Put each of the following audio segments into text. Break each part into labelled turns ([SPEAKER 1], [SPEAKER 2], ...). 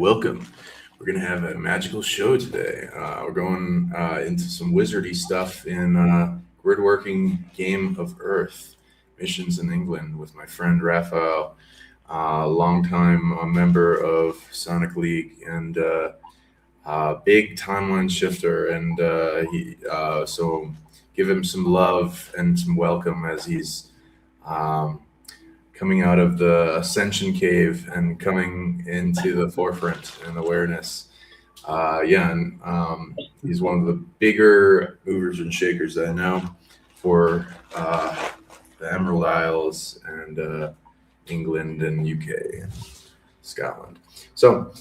[SPEAKER 1] welcome. We're going to have a magical show today. We're going into some wizardy stuff in Gridworking Game of Earth, missions in England with my friend Raphael, longtime member of PsionicLeague and big timeline shifter. And so give him some love and some welcome as he's coming out of the Ascension Cave and coming into the forefront and awareness. He's one of the bigger movers and shakers that I know for the Emerald Isles and England and UK and Scotland. So,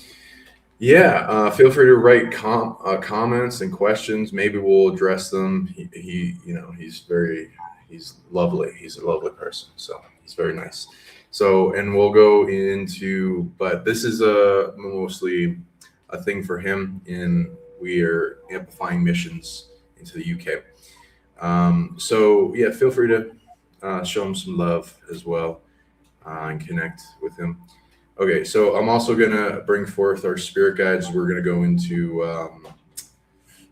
[SPEAKER 1] feel free to write comments and questions. Maybe we'll address them. He's lovely. He's a lovely person. So he's very nice. So, and we'll go into, but this is mostly a thing for him we are amplifying missions into the UK. Feel free to show him some love as well and connect with him. Okay, so I'm also going to bring forth our spirit guides. We're going to go into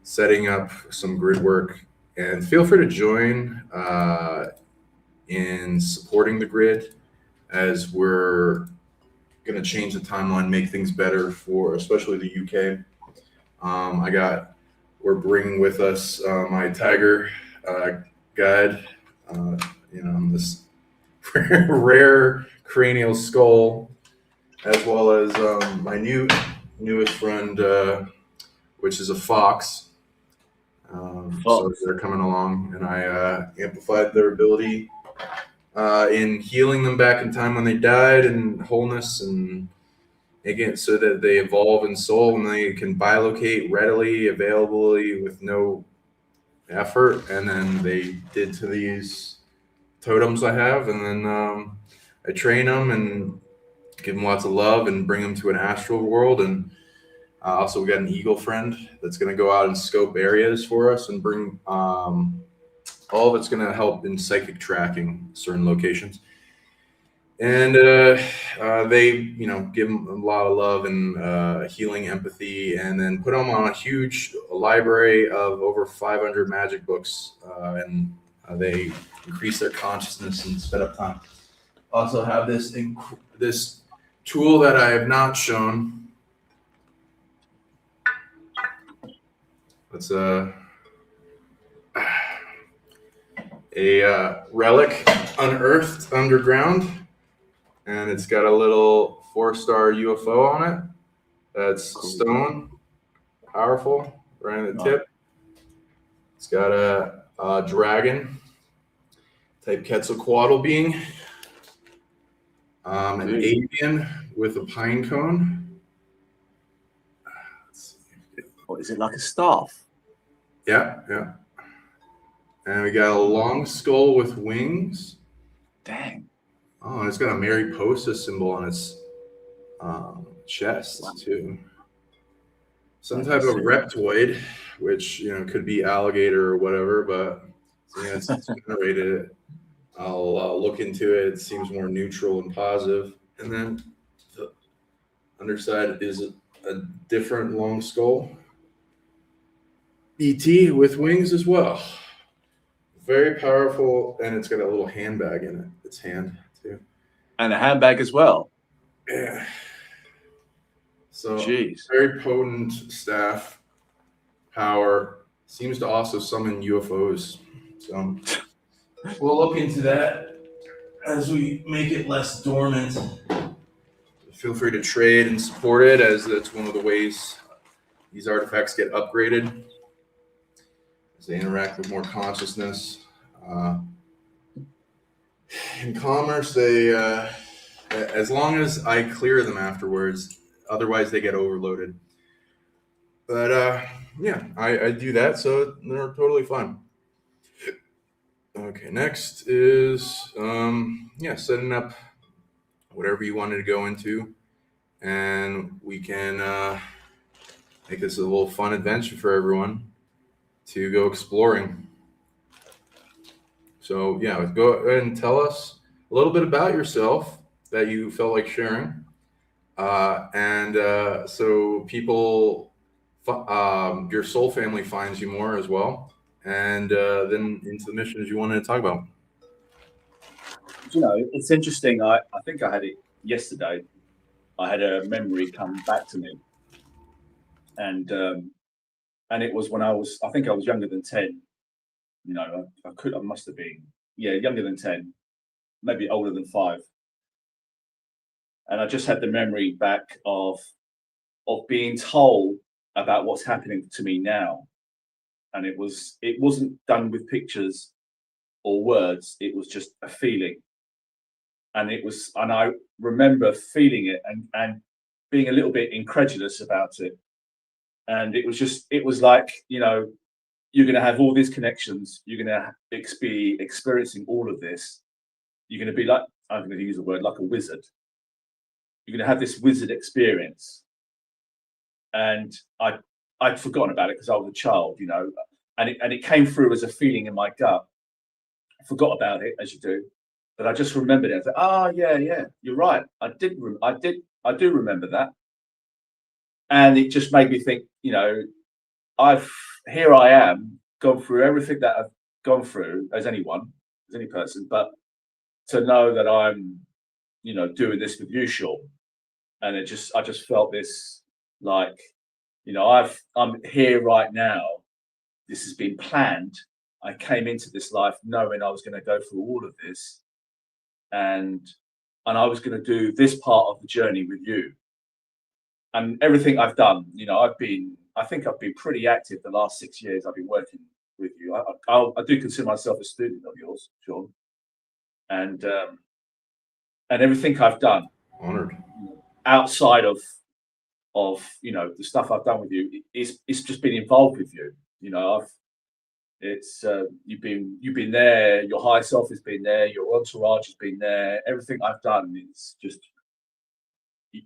[SPEAKER 1] setting up some grid work, and feel free to join in supporting the grid as we're going to change the timeline, make things better for especially the UK. We're bringing with us my tiger guide, this rare cranial skull, as well as my newest friend, which is a fox. So they're coming along, and I amplified their ability in healing them back in time when they died, and wholeness, and again, so that they evolve in soul and they can bilocate readily, availably, with no effort. And then they did to these totems I have, and then I train them and give them lots of love and bring them to an astral world. And also we got an eagle friend that's going to go out and scope areas for us and bring all of it's going to help in psychic tracking certain locations. And they, give them a lot of love and healing empathy, and then put them on a huge library of over 500 magic books, and they increase their consciousness and sped up time. Also have this tool that I have not shown. It's a relic unearthed underground, and it's got a little 4-star UFO on it. That's stone, powerful, right at the tip. It's got a dragon type Quetzalcoatl being, an avian with a pine cone.
[SPEAKER 2] What is it, like a staff?
[SPEAKER 1] Yeah. And we got a long skull with wings.
[SPEAKER 2] Dang.
[SPEAKER 1] Oh, and it's got a Mariposa symbol on its chest too. Some type of reptoid, which could be alligator or whatever, but it's generated. I'll look into it. It seems more neutral and positive. And then the underside is a different long skull. ET with wings as well. Very powerful, and it's got a little handbag in it. Its hand too.
[SPEAKER 2] And a handbag as well.
[SPEAKER 1] Yeah. So
[SPEAKER 2] Jeez.
[SPEAKER 1] Very potent staff power. Seems to also summon UFOs. So we'll look into that as we make it less dormant. Feel free to trade and support it, as that's one of the ways these artifacts get upgraded as they interact with more consciousness. In commerce, they as long as I clear them afterwards, otherwise they get overloaded. But I do that, so they're totally fine. Okay, next is setting up whatever you wanted to go into, and we can make this a little fun adventure for everyone to go exploring. So go ahead and tell us a little bit about yourself that you felt like sharing. So people, your soul family finds you more as well. And then into the missions you wanted to talk about.
[SPEAKER 2] You know, it's interesting. I think I had it yesterday. I had a memory come back to me, and it was when I think I was younger than 10. You know, I must have been, yeah, younger than 10, maybe older than 5. And I just had the memory back of being told about what's happening to me now, and it wasn't done with pictures or words. It was just a feeling, and I remember feeling it and being a little bit incredulous about it. And it was like, you know, you're going to have all these connections. You're going to be experiencing all of this. You're going to be like, I'm going to use a word, like a wizard. You're going to have this wizard experience. And I'd forgotten about it because I was a child, you know, and it came through as a feeling in my gut. I forgot about it, as you do, but I just remembered it. I thought, oh yeah, you're right. I do remember that. And it just made me think, you know, here I am, gone through everything that I've gone through as anyone, as any person, but to know that I'm, you know, doing this with you, Sean, and I just felt this, like, you know, I'm here right now. This has been planned. I came into this life knowing I was going to go through all of this, and I was going to do this part of the journey with you. And everything I've done, you know, I think I've been pretty active the last 6 years. I've been working with you. I do consider myself a student of yours, Sean, and everything I've done,
[SPEAKER 1] Honored.
[SPEAKER 2] outside of you know, the stuff I've done with you, it's just been involved with you. You know, you've been there. Your higher self has been there. Your entourage has been there. Everything I've done, it's just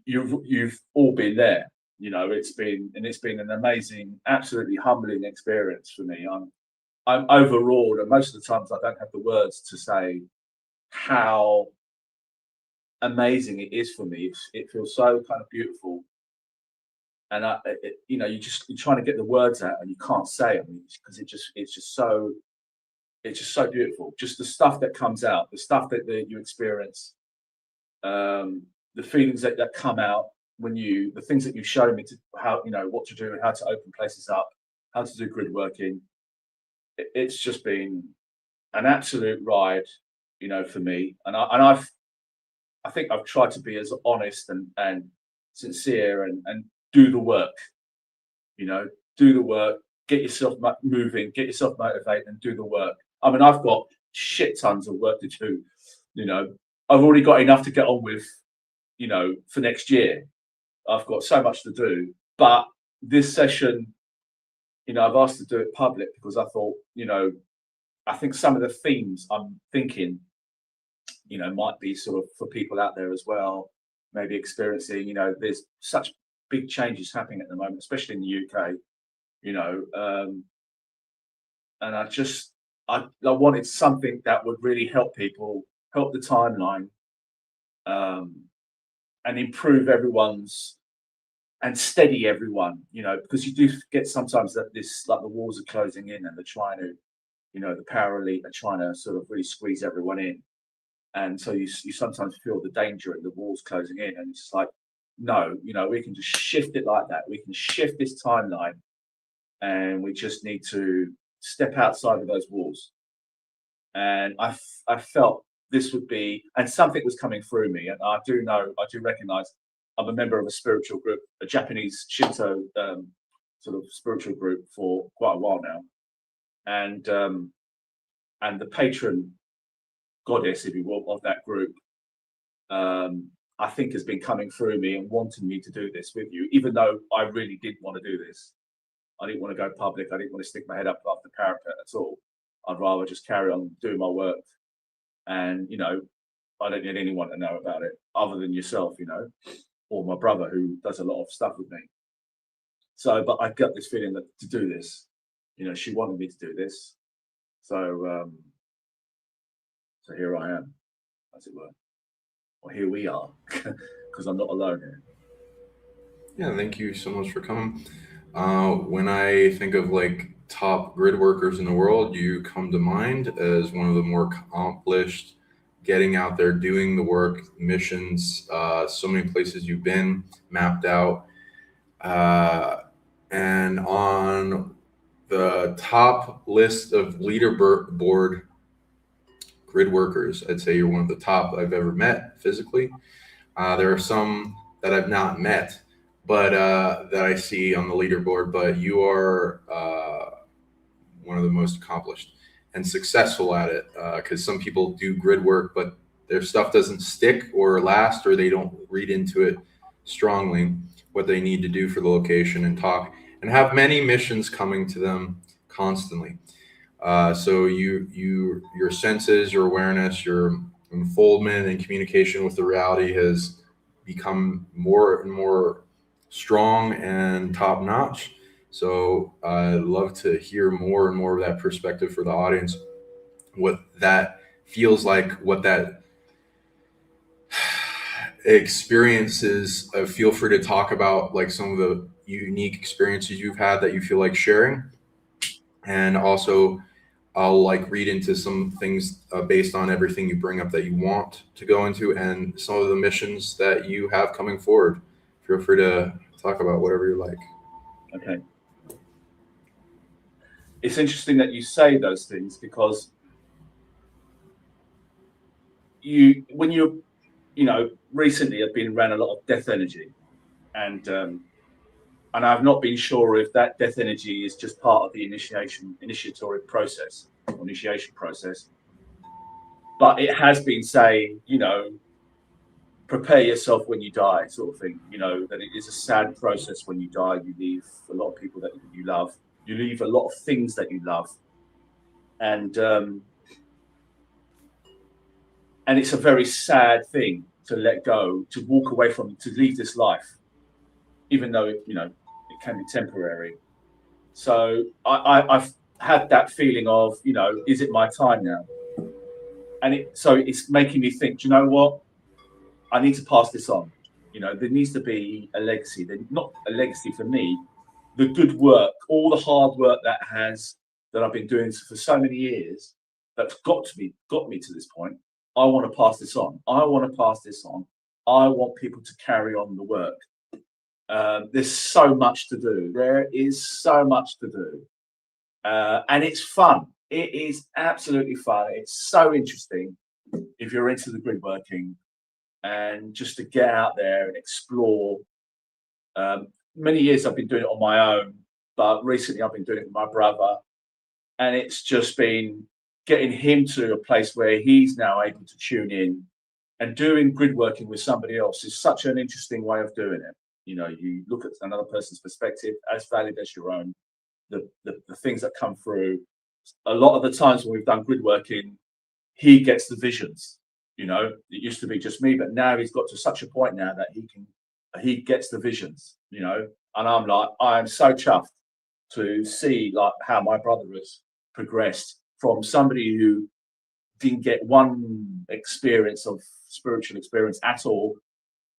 [SPEAKER 2] you've all been there. You know, it's been an amazing, absolutely humbling experience for me. I'm overawed, and most of the times I don't have the words to say how amazing it is for me. It feels so kind of beautiful, and you know, you're trying to get the words out and you can't say them because it's just so beautiful. Just the stuff that comes out, the stuff that you experience, the feelings that come out when the things that you show me, to how, you know, what to do and how to open places up, how to do grid working. It's just been an absolute ride, you know, for me. And I think I've tried to be as honest and sincere and do the work, you know, do the work, get yourself moving, get yourself motivated, and do the work. I mean, I've got shit tons of work to do. You know, I've already got enough to get on with, you know, for next year. I've got so much to do. But this session, you know, I've asked to do it public because I thought, you know, I think some of the themes I'm thinking, you know, might be sort of for people out there as well, maybe experiencing, you know, there's such big changes happening at the moment, especially in the UK, you know, and I wanted something that would really help people, help the timeline, and improve everyone's and steady everyone, you know, because you do get sometimes that this, like, the walls are closing in and they're trying to, you know, the power elite are trying to sort of really squeeze everyone in. And so you sometimes feel the danger and the walls closing in. And it's like, no, you know, we can just shift it like that. We can shift this timeline, and we just need to step outside of those walls. And I felt this would be, and something was coming through me. And I do recognize I'm a member of a spiritual group, a Japanese Shinto sort of spiritual group for quite a while now. And the patron goddess, if you will, of that group, I think has been coming through me and wanting me to do this with you, even though I really didn't want to do this. I didn't want to go public. I didn't want to stick my head up above the parapet at all. I'd rather just carry on doing my work. And, you know, I don't need anyone to know about it other than yourself, you know, or my brother, who does a lot of stuff with me. So, but I got this feeling that to do this, you know, she wanted me to do this. So, here I am, as it were. Or here we are, because I'm not alone here.
[SPEAKER 1] Yeah, thank you so much for coming. When I think of like top grid workers in the world, you come to mind as one of the more accomplished, getting out there, doing the work, missions, so many places you've been mapped out. Uh, and on the top list of leaderboard grid workers, I'd say you're one of the top I've ever met physically. There are some that I've not met, but that I see on the leaderboard. But you are one of the most accomplished and successful at it. Because some people do grid work, but their stuff doesn't stick or last, or they don't read into it strongly what they need to do for the location and talk and have many missions coming to them constantly. So your senses, your awareness, your unfoldment and communication with the reality has become more and more strong and top notch. So I'd love to hear more and more of that perspective for the audience, what that feels like, what that experiences. Feel free to talk about like some of the unique experiences you've had that you feel like sharing, and also I'll like read into some things based on everything you bring up that you want to go into and some of the missions that you have coming forward. Feel free to talk about whatever you like.
[SPEAKER 2] Okay. It's interesting that you say those things because when you recently I've been around a lot of death energy, and I've not been sure if that death energy is just part of the initiatory process or initiation process, but it has been saying, prepare yourself when you die, sort of thing. That it is a sad process when you die. You leave a lot of people that you love. You leave a lot of things that you love, and it's a very sad thing to let go, to walk away from, to leave this life, even though it can be temporary. So I've had that feeling of, is it my time now? And so it's making me think, do you know what? I need to pass this on. There needs to be a legacy. Not a legacy for me. The good work, all the hard work that I've been doing for so many years, that's got me to this point. I want to pass this on. I want to pass this on. I want people to carry on the work. There's so much to do. There is so much to do. And it's fun. It is absolutely fun. It's so interesting if you're into the grid working and just to get out there and explore. Many years I've been doing it on my own, but recently I've been doing it with my brother, and it's just been getting him to a place where he's now able to tune in, and doing grid working with somebody else is such an interesting way of doing it. You look at another person's perspective, as valid as your own. The things that come through, a lot of the times when we've done grid working, he gets the visions. It used to be just me, but now he's got to such a point now that he gets the visions, and I'm like, I am so chuffed to see like how my brother has progressed from somebody who didn't get one experience of spiritual experience at all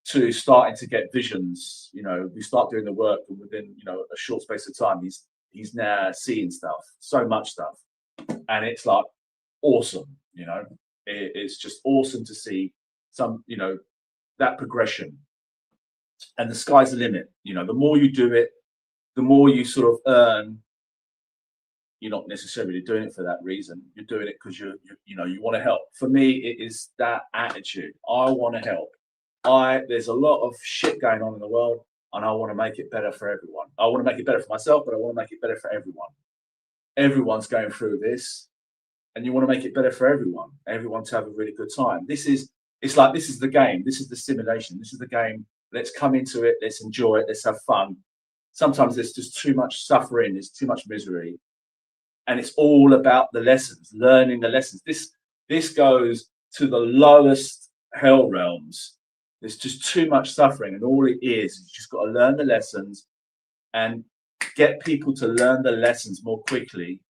[SPEAKER 2] to starting to get visions. We start doing the work, and within a short space of time, he's now seeing stuff, so much stuff, and it's like awesome. It's just awesome to see some that progression, and the sky's the limit. The more you do it, the more you sort of earn. You're not necessarily doing it for that reason. You're doing it because you want to help. For me, it is that attitude. I want to help. There's a lot of shit going on in the world, and I want to make it better for everyone. I want to make it better for myself, but I want to make it better for everyone. Everyone's going through this, and you want to make it better for everyone. Everyone to have a really good time. This is the game. This is the simulation. This is the game. Let's come into it. Let's enjoy it. Let's have fun. Sometimes there's just too much suffering. There's too much misery. And it's all about the lessons, learning the lessons. This goes to the lowest hell realms. There's just too much suffering, and all it is you just got to learn the lessons and get people to learn the lessons more quickly,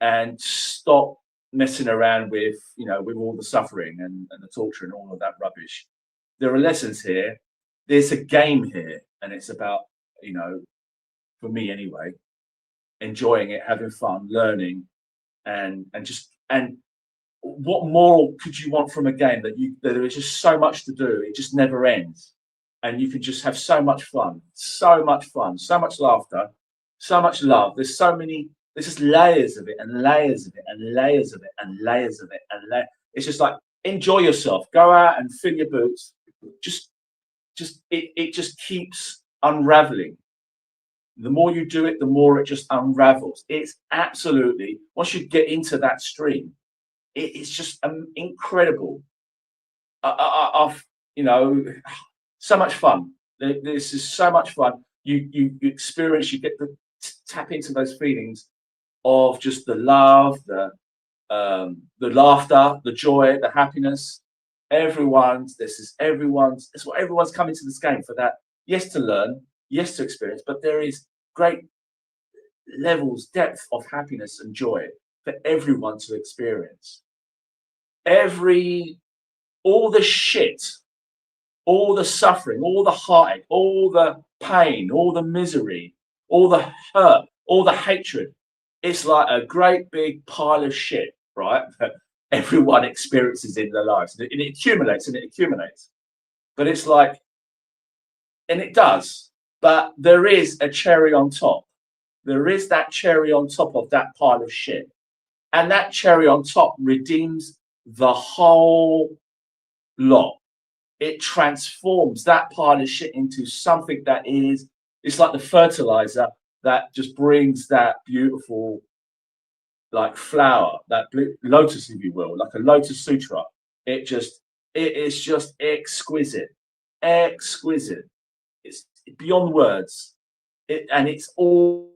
[SPEAKER 2] and stop messing around with with all the suffering and the torture and all of that rubbish. There are lessons here. there's a game here, and it's about, you know, for me anyway, enjoying it, having fun, learning, and what more could you want from a game that there is just so much to do, it just never ends, and you can just have so much fun, so much laughter, so much love. There's just layers of it and layers of it and layers of it and layers of it it's just like, enjoy yourself, go out and fill your boots, just it just keeps unraveling. The more you do it, the more it just unravels. It's absolutely, once you get into that stream, it's just incredible. I've, you know, so much fun. This is so much fun. You experience, you get to tap into those feelings of just the love, the laughter, the joy, the happiness. It's what everyone's coming to this game for, that. Yes, to learn, yes, to experience, but there is great levels, depth of happiness and joy for everyone to experience. All the shit, all the suffering, all the heartache, all the pain, all the misery, all the hurt, all the hatred, it's like a great big pile of shit, right? That everyone experiences in their lives. And it accumulates and it accumulates. But it's like, and it does, but there is a cherry on top. There is that cherry on top of that pile of shit. And that cherry on top redeems the whole lot. It transforms that pile of shit into something that is, it's like the fertilizer that just brings that beautiful, like, flower, that lotus, if you will, like a lotus sutra. It is just exquisite. It's beyond words. And it's all,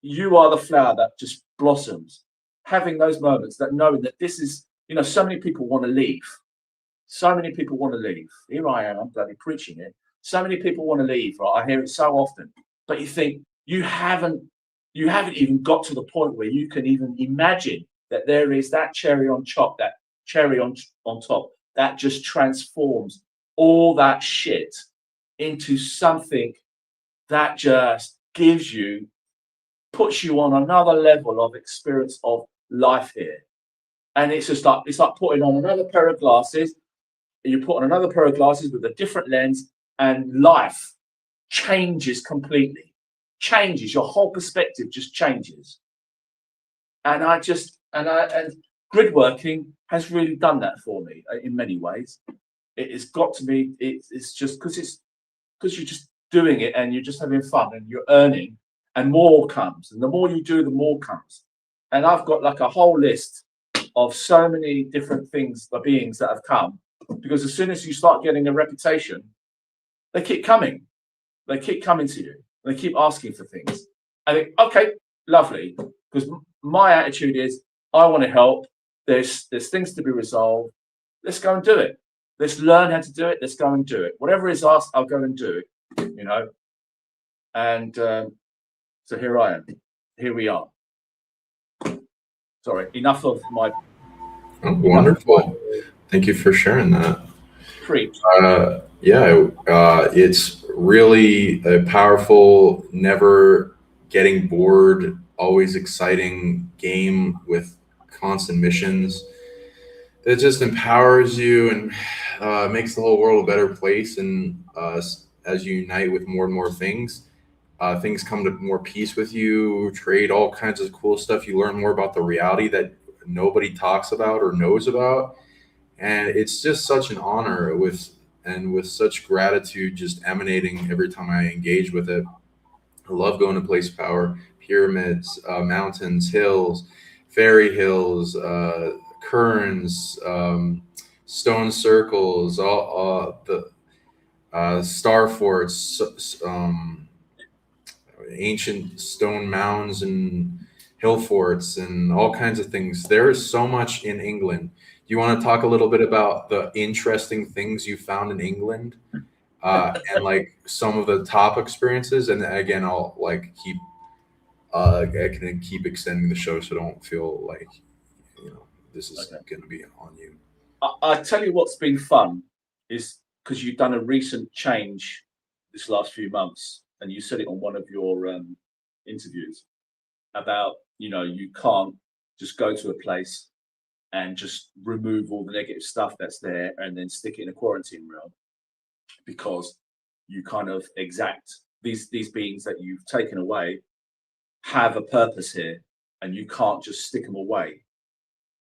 [SPEAKER 2] you are the flower that just blossoms. Having those moments, that knowing that this is, you know, so many people want to leave. So many people want to leave. Here I am, I'm bloody preaching it. So many people want to leave, right? I hear it so often. But you think, you haven't even got to the point where you can even imagine that there is that cherry on top, that just transforms all that shit into something that just puts you on another level of experience of life here. And it's just like, it's like putting on another pair of glasses. You put on another pair of glasses with a different lens, and life changes completely. Changes, your whole perspective just changes. And Gridworking has really done that for me in many ways. It has got to be, it's just because you're just doing it and you're just having fun and you're earning, and more comes. And the more you do, the more comes. And I've got like a whole list of so many different things, the beings that have come, because as soon as you start getting a reputation, they keep coming. They keep coming to you. They keep asking for things. I think, okay, lovely. Because my attitude is, I want to help. There's things to be resolved. Let's go and do it. Let's learn how to do it. Let's go and do it. Whatever is asked, I'll go and do it. You know. And so here I am. Here we are. Sorry, enough of my.
[SPEAKER 1] Oh, wonderful. Thank you for sharing that.
[SPEAKER 2] Preach.
[SPEAKER 1] It's really a powerful, never getting bored, always exciting game with constant missions that just empowers you and makes the whole world a better place. And as you unite with more and more things, things come to more peace with you, trade all kinds of cool stuff. You learn more about the reality that nobody talks about or knows about. And it's just such an honor with such gratitude just emanating every time I engage with it. I love going to Place of Power, pyramids, mountains, hills, fairy hills, cairns, stone circles, all the star forts, ancient stone mounds and hill forts and all kinds of things. There is so much in England. Do you want to talk a little bit about the interesting things you found in England, and like some of the top experiences? And again, I'll like keep I can keep extending the show, so don't feel like, you know, this is going to be on you.
[SPEAKER 2] I tell you what's been fun is because you've done a recent change this last few months, and you said it on one of your interviews about, you know, you can't just go to a place and just remove all the negative stuff that's there and then stick it in a quarantine realm, because you kind of exact these beings that you've taken away have a purpose here, and you can't just stick them away,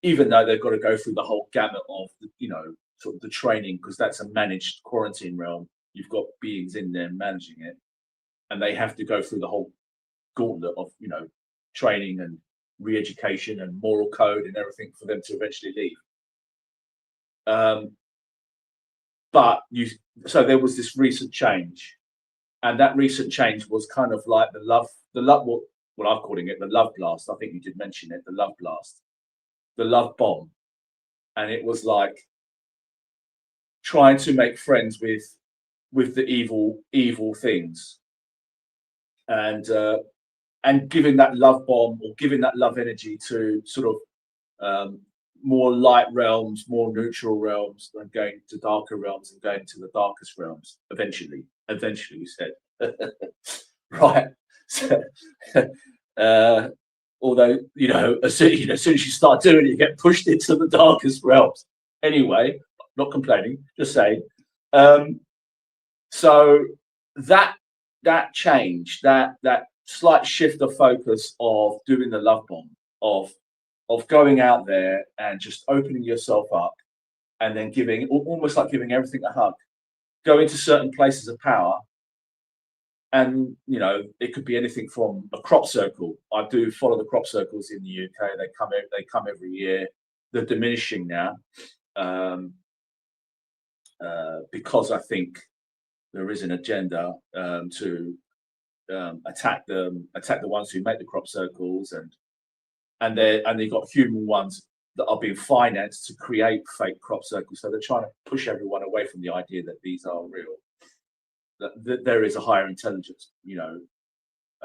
[SPEAKER 2] even though they've got to go through the whole gamut of the, you know, sort of the training, because that's a managed quarantine realm. You've got beings in there managing it, and they have to go through the whole gauntlet of, you know, training and re-education and moral code and everything for them to eventually leave. So there was this recent change, and that recent change was kind of like the love, what I'm calling it, the love blast. I think you did mention it, the love blast, the love bomb. And it was like trying to make friends with the evil things, and giving that love bomb, or giving that love energy to sort of more light realms, more neutral realms, and going to darker realms and going to the darkest realms eventually, you said. Right. So, although, you know, as soon as you start doing it, you get pushed into the darkest realms. Anyway, not complaining, just saying. So that change, that slight shift of focus of doing the love bomb, of going out there and just opening yourself up, and then giving, almost like giving everything a hug, going to certain places of power. And, you know, it could be anything from a crop circle. I do follow the crop circles in the UK. They come every year. They're diminishing now, because I think there is an agenda to attack the ones who make the crop circles, and they've got human ones that are being financed to create fake crop circles. So they're trying to push everyone away from the idea that these are real. That there is a higher intelligence, you know,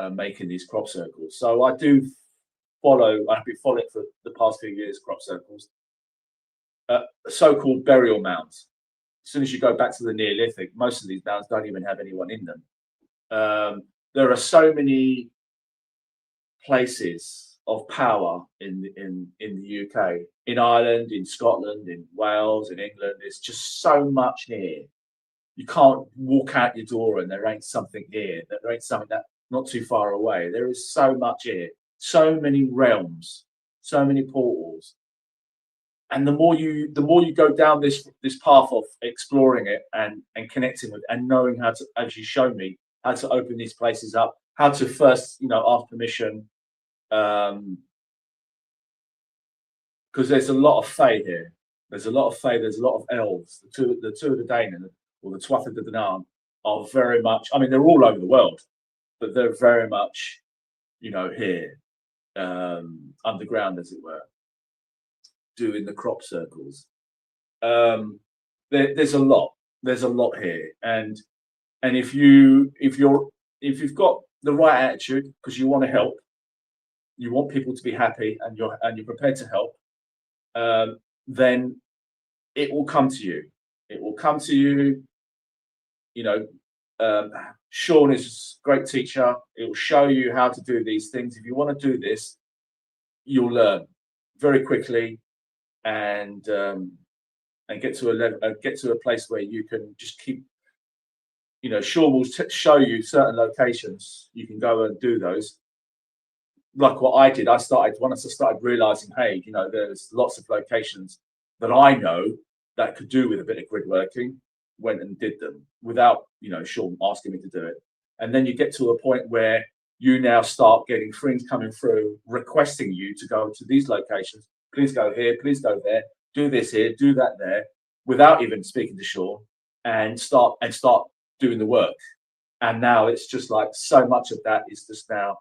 [SPEAKER 2] making these crop circles. So I do follow. I've been following for the past few years crop circles, so-called burial mounds. As soon as you go back to the Neolithic, most of these mounds don't even have anyone in them. There are so many places of power in the UK, in Ireland, in Scotland, in Wales, in England. There's just so much here. You can't walk out your door and there ain't something here. There ain't something that not too far away. There is so much here, so many realms, so many portals. And the more you go down this path of exploring it and connecting with, and knowing how to, as you show me, how to open these places up, how to first, you know, ask permission, because there's a lot of fae here. There's a lot of fae. There's a lot of elves. The two of the Danen, or the Tuatha de Danann, are very much, I mean, they're all over the world, but they're very much, you know, here, underground, as it were, doing the crop circles. There's a lot here, and if you've got the right attitude, because you want to help, you want people to be happy, and you're prepared to help, then it will come to you. It will come to you. You know, Sean is a great teacher. It will show you how to do these things. If you want to do this, you'll learn very quickly, and get to a place where you can just keep. You know, Sean will show you certain locations. You can go and do those. Like what I did, once I started realizing, hey, you know, there's lots of locations that I know that could do with a bit of grid working. Went and did them without, you know, Sean asking me to do it. And then you get to a point where you now start getting things coming through requesting you to go to these locations. Please go here, please go there, do this here, do that there, without even speaking to Sean, and start doing the work. And now it's just like so much of that is just now,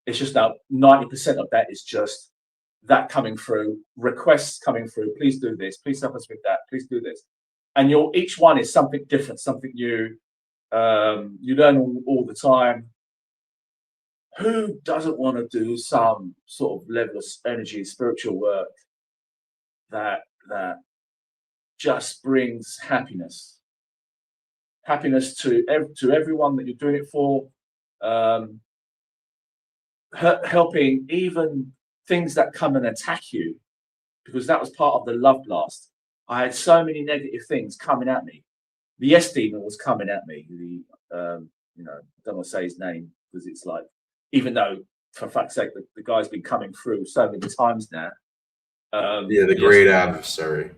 [SPEAKER 2] it's just now 90% of that is just that coming through, requests coming through. Please do this, please help us with that, please do this. And each one is something different, something new. You learn all the time. Who doesn't want to do some sort of level of energy, spiritual work that just brings happiness? happiness to everyone that you're doing it for, helping even things that come and attack you, because that was part of the love blast. I had so many negative things coming at me. The yes demon was coming at me. I don't want to say his name because it's like, even though for fuck's sake, the guy's been coming through so many times now.
[SPEAKER 1] The great adversary.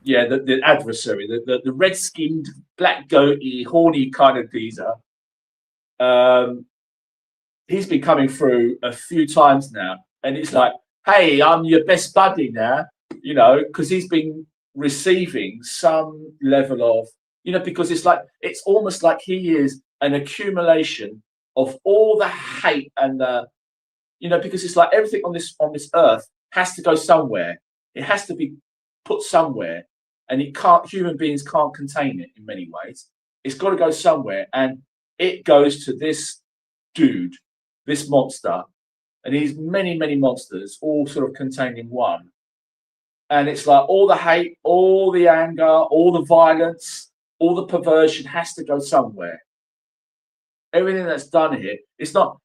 [SPEAKER 2] Yeah, the adversary, the red-skinned, black goatee, horny kind of geezer. He's been coming through a few times now, and it's like, hey, I'm your best buddy now, because he's been receiving some level of, because it's almost like he is an accumulation of all the hate and because it's like everything on this earth has to go somewhere. It has to be put somewhere, and human beings can't contain it in many ways. It's got to go somewhere, and it goes to this dude, this monster, and he's many, many monsters, all sort of contained in one. And it's like all the hate, all the anger, all the violence, all the perversion has to go somewhere. Everything that's done here, it's not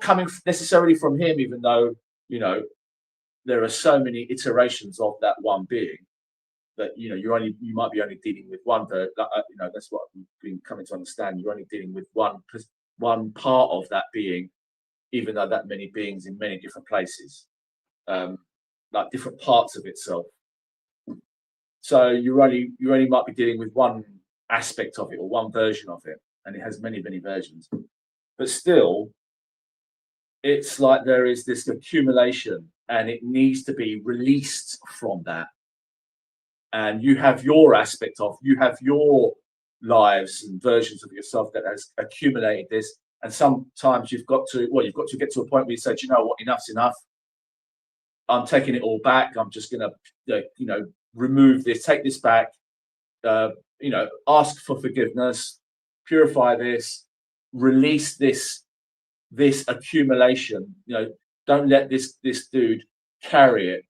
[SPEAKER 2] coming necessarily from him, even though, there are so many iterations of that one being that, you might be only dealing with one, that's what we've been coming to understand. You're only dealing with one part of that being, even though that many beings in many different places, like different parts of itself. So you only might be dealing with one aspect of it or one version of it, and it has many, many versions. But still, it's like there is this accumulation, and it needs to be released from that. And you have your you have your lives and versions of yourself that has accumulated this. And sometimes you've got to get to a point where you say, you know what, enough's enough. I'm taking it all back. I'm just going to, remove this, take this back, ask for forgiveness, purify this, release this accumulation. Don't let this dude carry it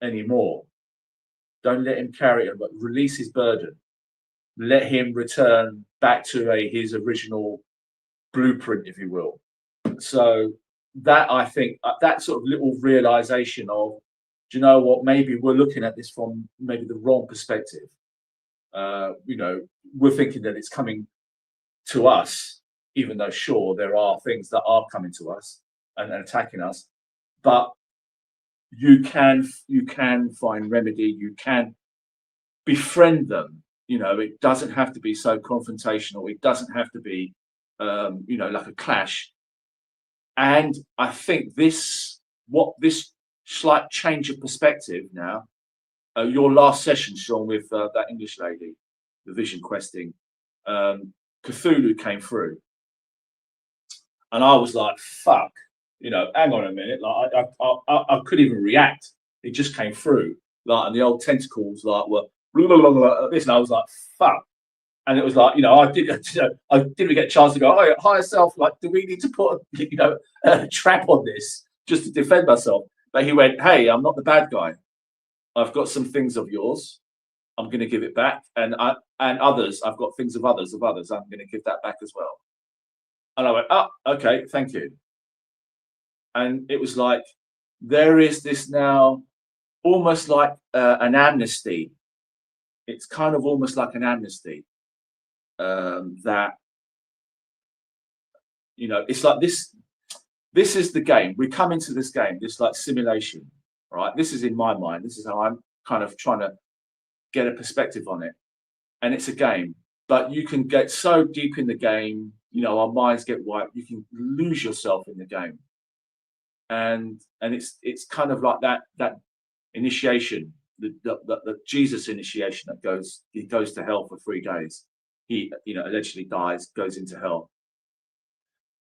[SPEAKER 2] anymore. Don't let him carry it, but release his burden. Let him return back to his original blueprint, if you will. So that, I think, that sort of little realization of, do you know what, maybe we're looking at this from maybe the wrong perspective. We're thinking that it's coming to us, even though sure there are things that are coming to us and attacking us, but you can find remedy. You can befriend them. It doesn't have to be so confrontational. It doesn't have to be like a clash. And I think this slight change of perspective now, your last session, Sean, with that English lady, the vision questing, Cthulhu came through, and I was like, fuck, hang on a minute, like I couldn't even react. It just came through, and the old tentacles were blah, blah, blah, blah, this, and I was like, fuck. And it was like, I didn't get a chance to go, oh, higher self, like, do we need to put a trap on this just to defend myself? But he went, hey, I'm not the bad guy. I've got some things of yours. I'm going to give it back. And others, I've got things of others. I'm going to give that back as well. And I went, oh, okay, thank you. And it was like, there is this now almost like an amnesty. It's kind of almost like an amnesty. That it's like this is the game. We come into this game, this like simulation, right? This is in my mind. This is how I'm kind of trying to get a perspective on it. And it's a game, but you can get so deep in the game, our minds get wiped. You can lose yourself in the game. And it's kind of like that initiation, the Jesus initiation he goes to hell for 3 days. He allegedly dies, goes into hell,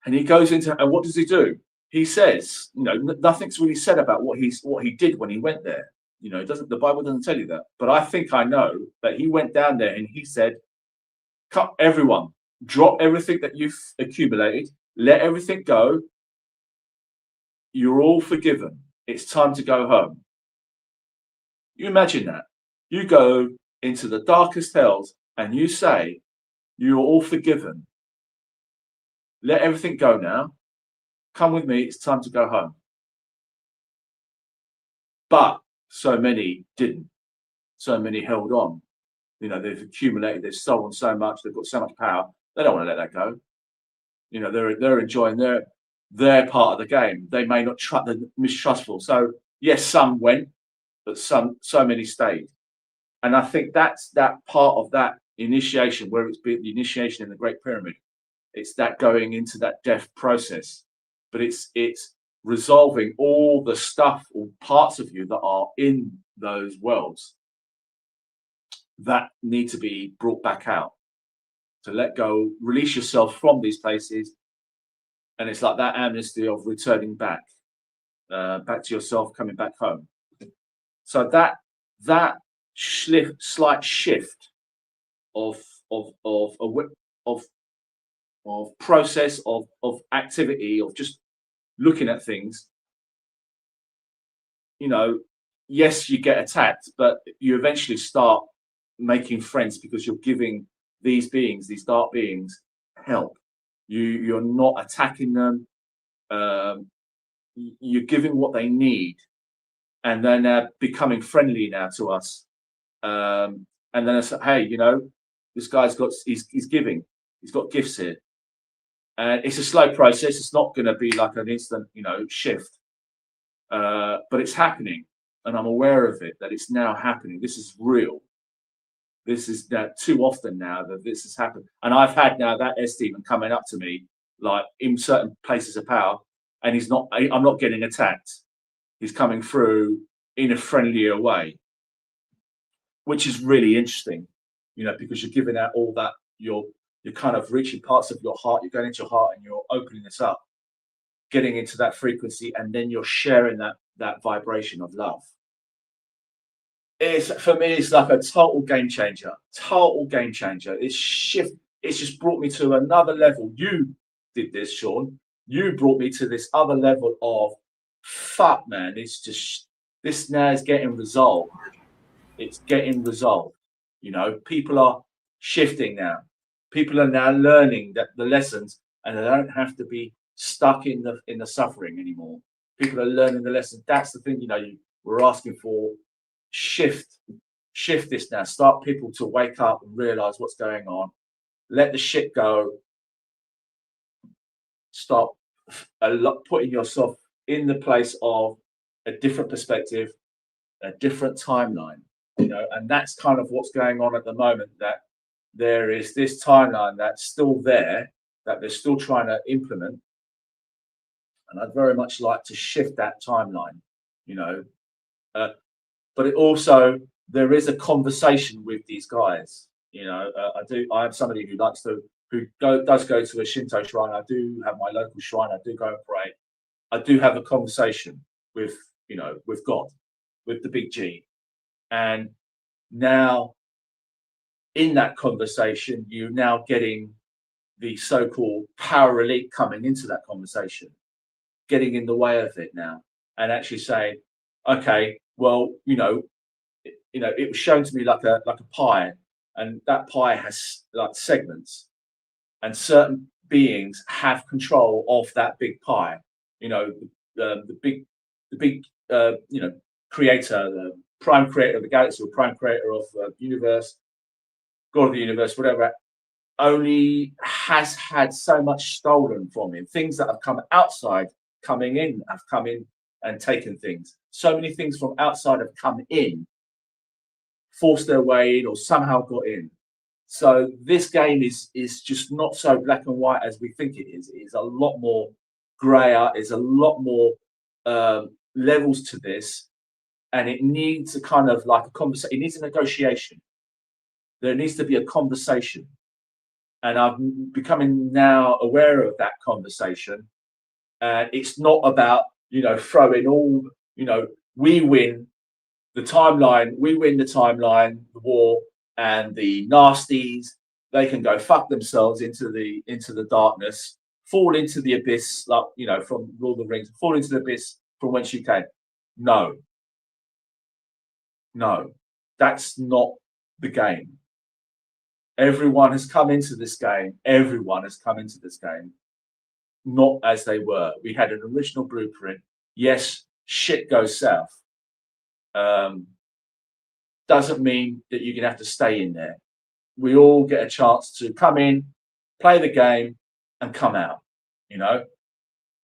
[SPEAKER 2] and and what does he do? He says, nothing's really said about what he did when he went there. The Bible doesn't tell you that, but I think I know that he went down there and he said, cut everyone, drop everything that you've accumulated, let everything go. You're all forgiven. It's time to go home. You imagine that. You go into the darkest hells and you say, You're all forgiven. Let everything go now. Come with me. It's time to go home. But so many didn't. So many held on. You know, they've accumulated, they've stolen so much, they've got so much power. They don't want to let that go. You know, they're enjoying their part of the game. They may not trust, they're mistrustful. So yes, some went, but so many stayed. And I think that's that part of that initiation, where it's been the initiation in the Great Pyramid. It's that going into that death process, but it's resolving all the stuff or parts of you that are in those worlds that need to be brought back out. To let go, release yourself from these places, and it's like that amnesty of returning back to yourself, coming back home. So that slight shift of process of activity, of just looking at things. You know, yes, you get attacked, but you eventually start making friends because you're giving these beings, these dark beings, help. You're not attacking them. You're giving what they need, and then they're becoming friendly now to us. And then I say, hey, you know, this guy's got he's giving. He's got gifts here, and it's a slow process. It's not going to be like an instant, you know, shift, but it's happening, and I'm aware of it, that it's now happening. This is real. This is that too often now that this has happened. And I've had now that S-demon coming up to me, like in certain places of power, and I'm not getting attacked. He's coming through in a friendlier way, which is really interesting, you know, because you're giving out all that, you're kind of reaching parts of your heart, you're going into your heart and you're opening this up, getting into that frequency, and then you're sharing that vibration of love. For me, it's like a total game changer. It's just brought me to another level. You did this, Sean. You brought me to this other level of fuck, man. It's just, this now is getting resolved. It's getting resolved. You know, people are shifting now. People are now learning that the lessons, and they don't have to be stuck in the suffering anymore. People are learning the lessons. That's the thing, you know, we're asking for. Shift this now. Start people to wake up and realize what's going on. Let the shit go. Start putting yourself in the place of a different perspective, a different timeline, you know, and that's kind of what's going on at the moment, that there is this timeline that's still there, that they're still trying to implement. And I'd very much like to shift that timeline, you know. But it also, there is a conversation with these guys. You know, I have somebody who does go to a Shinto shrine. I do have my local shrine. I do go and pray. I do have a conversation with, you know, with God, with the big G. And now in that conversation, you're now getting the so-called power elite coming into that conversation, getting in the way of it now, and actually saying, okay, well, you know, it was shown to me like a pie, and that pie has like segments, and certain beings have control of that big pie. You know, the big you know, creator, the prime creator of the galaxy, or prime creator of the universe, God of the universe, whatever, only has had so much stolen from him. Things that have come outside, coming in, have come in and taken things. So many things from outside have come in, forced their way in, or somehow got in. So this game is just not so black and white as we think it is. It is a lot more grayer. There's a lot more levels to this, and it needs a kind of like a conversation. It needs a negotiation. There needs to be a conversation, and I'm becoming now aware of that conversation. It's not about, you know, throwing all, you know, we win the timeline, the war, and the nasties, they can go fuck themselves into the darkness, fall into the abyss, like, you know, from Lord of the Rings, fall into the abyss from whence you came. No, that's not the game. Everyone has come into this game. Everyone has come into this game not as they were. We had an original blueprint. Yes, shit goes south. Doesn't mean that you're gonna have to stay in there. We all get a chance to come in, play the game, and come out. You know,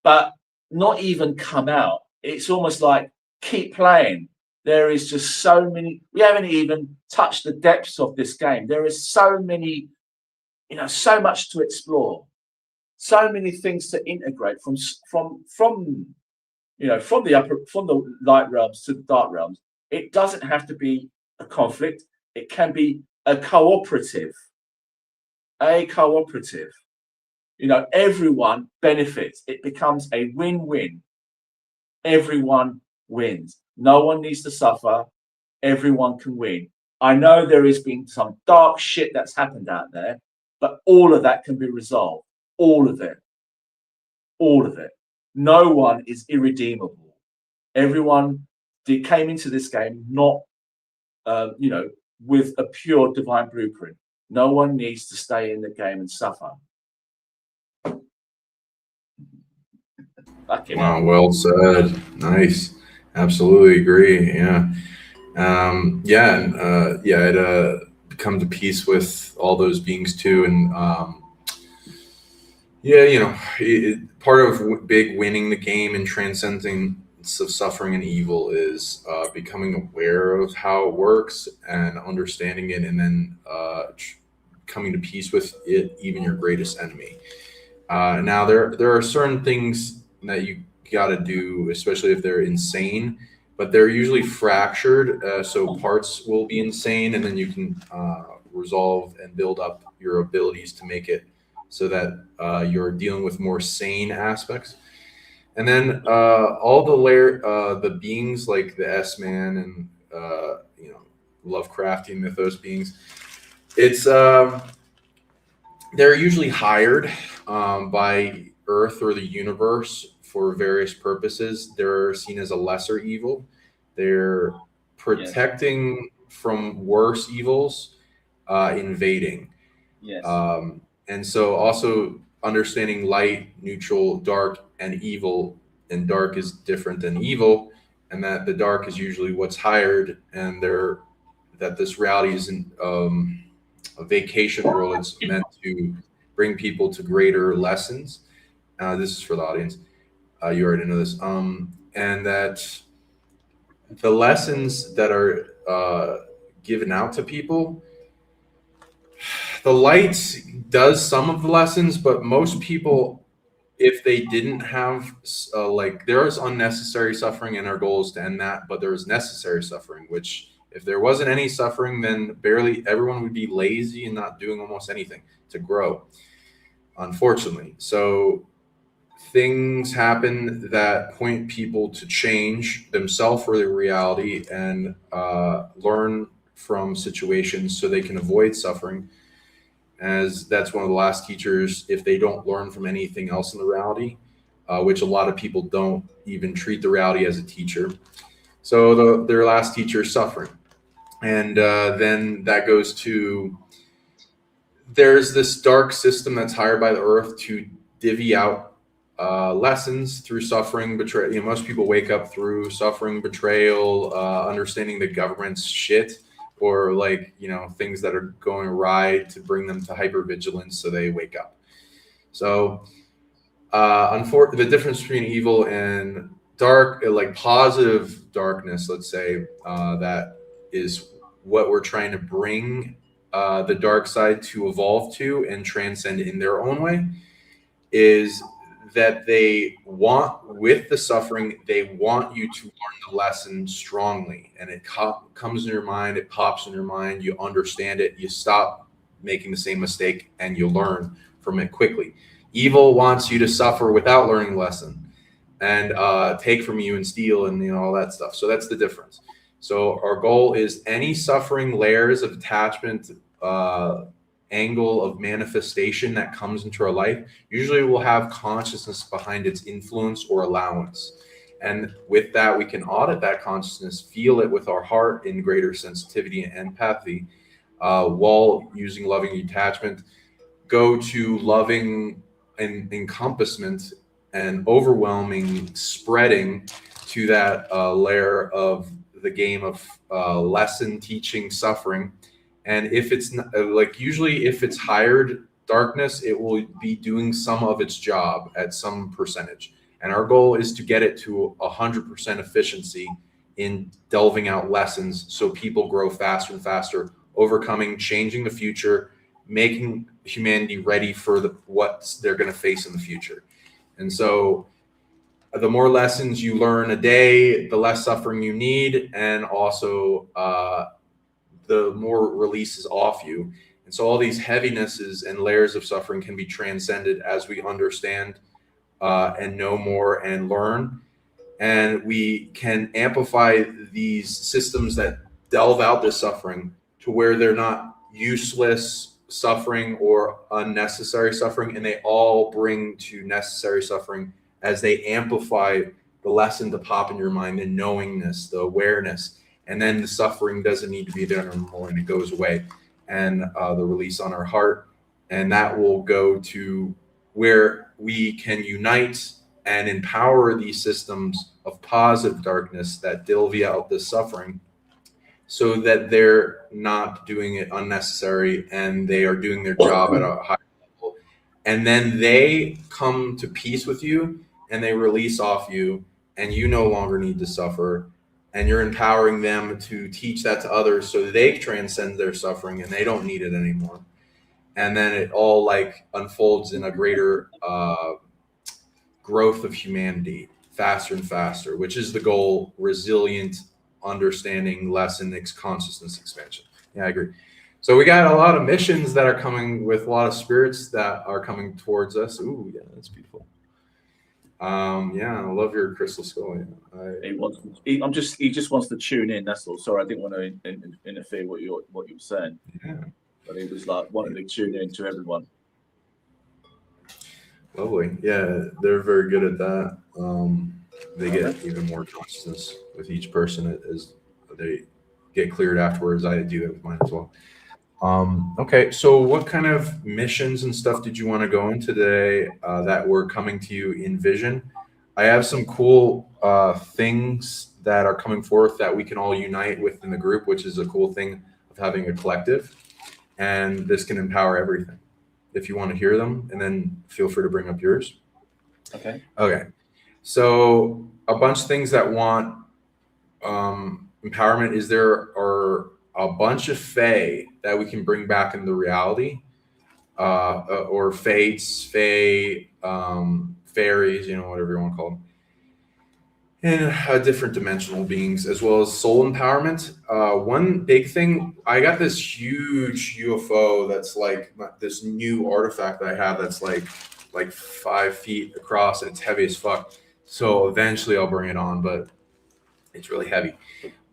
[SPEAKER 2] but not even come out. It's almost like keep playing. There is just so many. We haven't even touched the depths of this game. There is so many, so much to explore, so many things to integrate from the light realms to the dark realms. It doesn't have to be a conflict. It can be a cooperative. Everyone benefits. It becomes a win-win. Everyone wins. No one needs to suffer. Everyone can win. I know there has been some dark shit that's happened out there, but all of that can be resolved. All of it. All of it. No one is irredeemable. Everyone came into this game not, with a pure divine blueprint. No one needs to stay in the game and suffer.
[SPEAKER 1] Wow, well said. Nice. Absolutely agree. Yeah. I'd come to peace with all those beings too. And part of big winning the game and transcending of suffering and evil is becoming aware of how it works and understanding it, and then coming to peace with it, even your greatest enemy. Now, there are certain things that you got to do, especially if they're insane, but they're usually fractured. So parts will be insane, and then you can resolve and build up your abilities to make it so that you're dealing with more sane aspects. And then all the beings like the S-Man and Lovecraftian mythos beings, it's they're usually hired by Earth or the universe for various purposes. They're seen as a lesser evil. They're protecting from worse evils, invading.
[SPEAKER 2] Yes.
[SPEAKER 1] And so also understanding light, neutral, dark, and evil, and dark is different than evil, and that the dark is usually what's hired, and that this reality isn't a vacation world. It's meant to bring people to greater lessons. This is for the audience. You already know this. And that the lessons that are given out to people, the light does some of the lessons, but most people, if they didn't have there is unnecessary suffering, and our goal is to end that, but there is necessary suffering, which if there wasn't any suffering, then barely everyone would be lazy and not doing almost anything to grow, unfortunately. So things happen that point people to change themselves or their reality and learn from situations so they can avoid suffering, as that's one of the last teachers if they don't learn from anything else in the reality, which a lot of people don't even treat the reality as a teacher. So their last teacher is suffering. And then that goes to, there's this dark system that's hired by the Earth to divvy out lessons through suffering, betrayal. Most people wake up through suffering, betrayal, understanding the government's shit, or things that are going awry to bring them to hypervigilance, so they wake up. So the difference between evil and dark, like positive darkness, let's say, that is what we're trying to bring the dark side to evolve to and transcend in their own way, is that they want, with the suffering, they want you to learn the lesson strongly, and it comes in your mind, it pops in your mind, you understand it, you stop making the same mistake, and you learn from it quickly. Evil wants you to suffer without learning the lesson, and take from you and steal and all that stuff. So that's the difference. So our goal is any suffering layers of attachment, angle of manifestation that comes into our life, usually will have consciousness behind its influence or allowance. And with that, we can audit that consciousness, feel it with our heart in greater sensitivity and empathy, while using loving detachment, go to loving and encompassment and overwhelming spreading to that layer of the game of lesson, teaching, suffering. And if it's like, usually if it's hired darkness, it will be doing some of its job at some percentage. And our goal is to get it to 100% efficiency in delving out lessons so people grow faster and faster, overcoming, changing the future, making humanity ready for what they're going to face in the future. And so the more lessons you learn a day, the less suffering you need, and also the more releases off you. And so all these heavinesses and layers of suffering can be transcended as we understand and know more and learn. And we can amplify these systems that delve out this suffering to where they're not useless suffering or unnecessary suffering, and they all bring to necessary suffering as they amplify the lesson to pop in your mind, the knowingness, the awareness. And then the suffering doesn't need to be there anymore, and it goes away. And the release on our heart, and that will go to where we can unite and empower these systems of positive darkness that delve out this suffering, so that they're not doing it unnecessary and they are doing their job at a high level. And then they come to peace with you and they release off you, and you no longer need to suffer. And you're empowering them to teach that to others so they transcend their suffering and they don't need it anymore. And then it all like unfolds in a greater growth of humanity, faster and faster, which is the goal: resilient, understanding, lesson, consciousness expansion. Yeah, I agree. So we got a lot of missions that are coming with a lot of spirits that are coming towards us. Ooh, yeah, that's beautiful. Yeah, I love your crystal skull. Yeah.
[SPEAKER 2] He just wants to tune in. That's all. Sorry, I didn't want to interfere what you were saying.
[SPEAKER 1] Yeah.
[SPEAKER 2] But he was like wanting to tune in to everyone.
[SPEAKER 1] Lovely. Yeah, they're very good at that. They get even more consciousness with each person as they get cleared afterwards. I do that with mine as well. Okay, so what kind of missions and stuff did you want to go in today that were coming to you in vision? I have some cool things that are coming forth that we can all unite within the group, which is a cool thing of having a collective. And this can empower everything. If you want to hear them, and then feel free to bring up yours.
[SPEAKER 2] Okay.
[SPEAKER 1] So a bunch of things that want empowerment is there are a bunch of fae that we can bring back into reality, or fates, fairies, whatever you want to call them, and different dimensional beings, as well as soul empowerment. One big thing, I got this huge UFO that's like this new artifact that I have that's like 5 feet across, and it's heavy as fuck. So eventually I'll bring it on, but it's really heavy.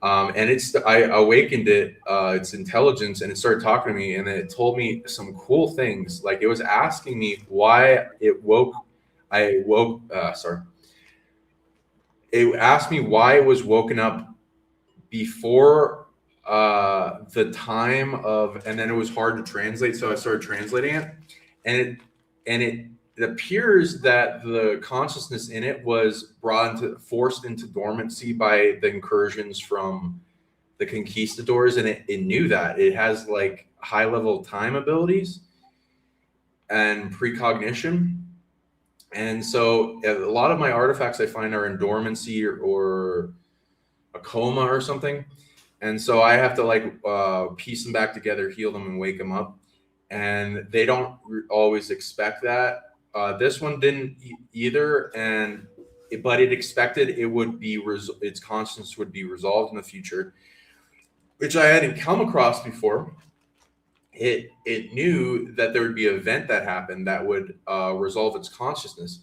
[SPEAKER 1] And I awakened it, its intelligence, and it started talking to me, and then it told me some cool things. Like, it was asking me why it woke. It asked me why it was woken up before the time of, and then it was hard to translate, so I started translating it, and it appears that the consciousness in it was forced into dormancy by the incursions from the conquistadors, and it knew that it has like high level time abilities and precognition. And so a lot of my artifacts I find are in dormancy or a coma or something. And so I have to piece them back together, heal them, and wake them up. And they don't always expect that. This one didn't either, but it expected its consciousness would be resolved in the future, which I hadn't come across before. It knew that there would be an event that happened that would resolve its consciousness.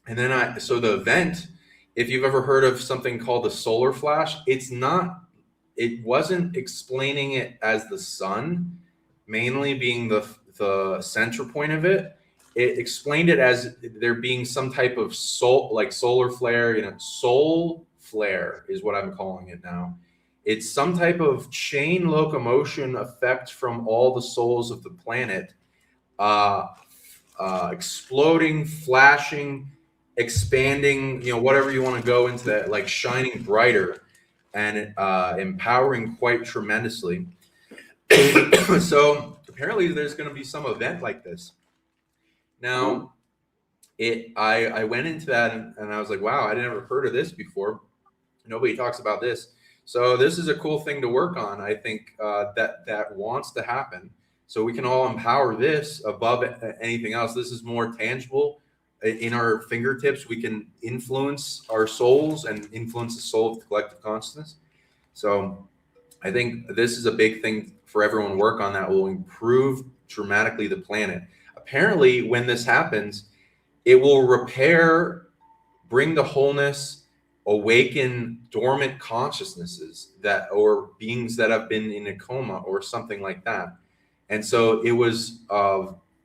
[SPEAKER 1] And then so the event, if you've ever heard of something called a solar flash, it wasn't explaining it as the sun, mainly being the center point of it. It explained it as there being some type of solar flare. Soul flare is what I'm calling it now. It's some type of chain locomotion effect from all the souls of the planet, exploding, flashing, expanding, whatever you want to go into that, like shining brighter and empowering quite tremendously. So apparently there's going to be some event like this. Now, I went into that and I was like, wow, I never heard of this before. Nobody talks about this. So this is a cool thing to work on. I think that wants to happen. So we can all empower this above anything else. This is more tangible in our fingertips. We can influence our souls and influence the soul of the collective consciousness. So I think this is a big thing for everyone to work on that will improve dramatically the planet. Apparently, when this happens, it will repair, bring the wholeness, awaken dormant consciousnesses or beings that have been in a coma or something like that. And so it was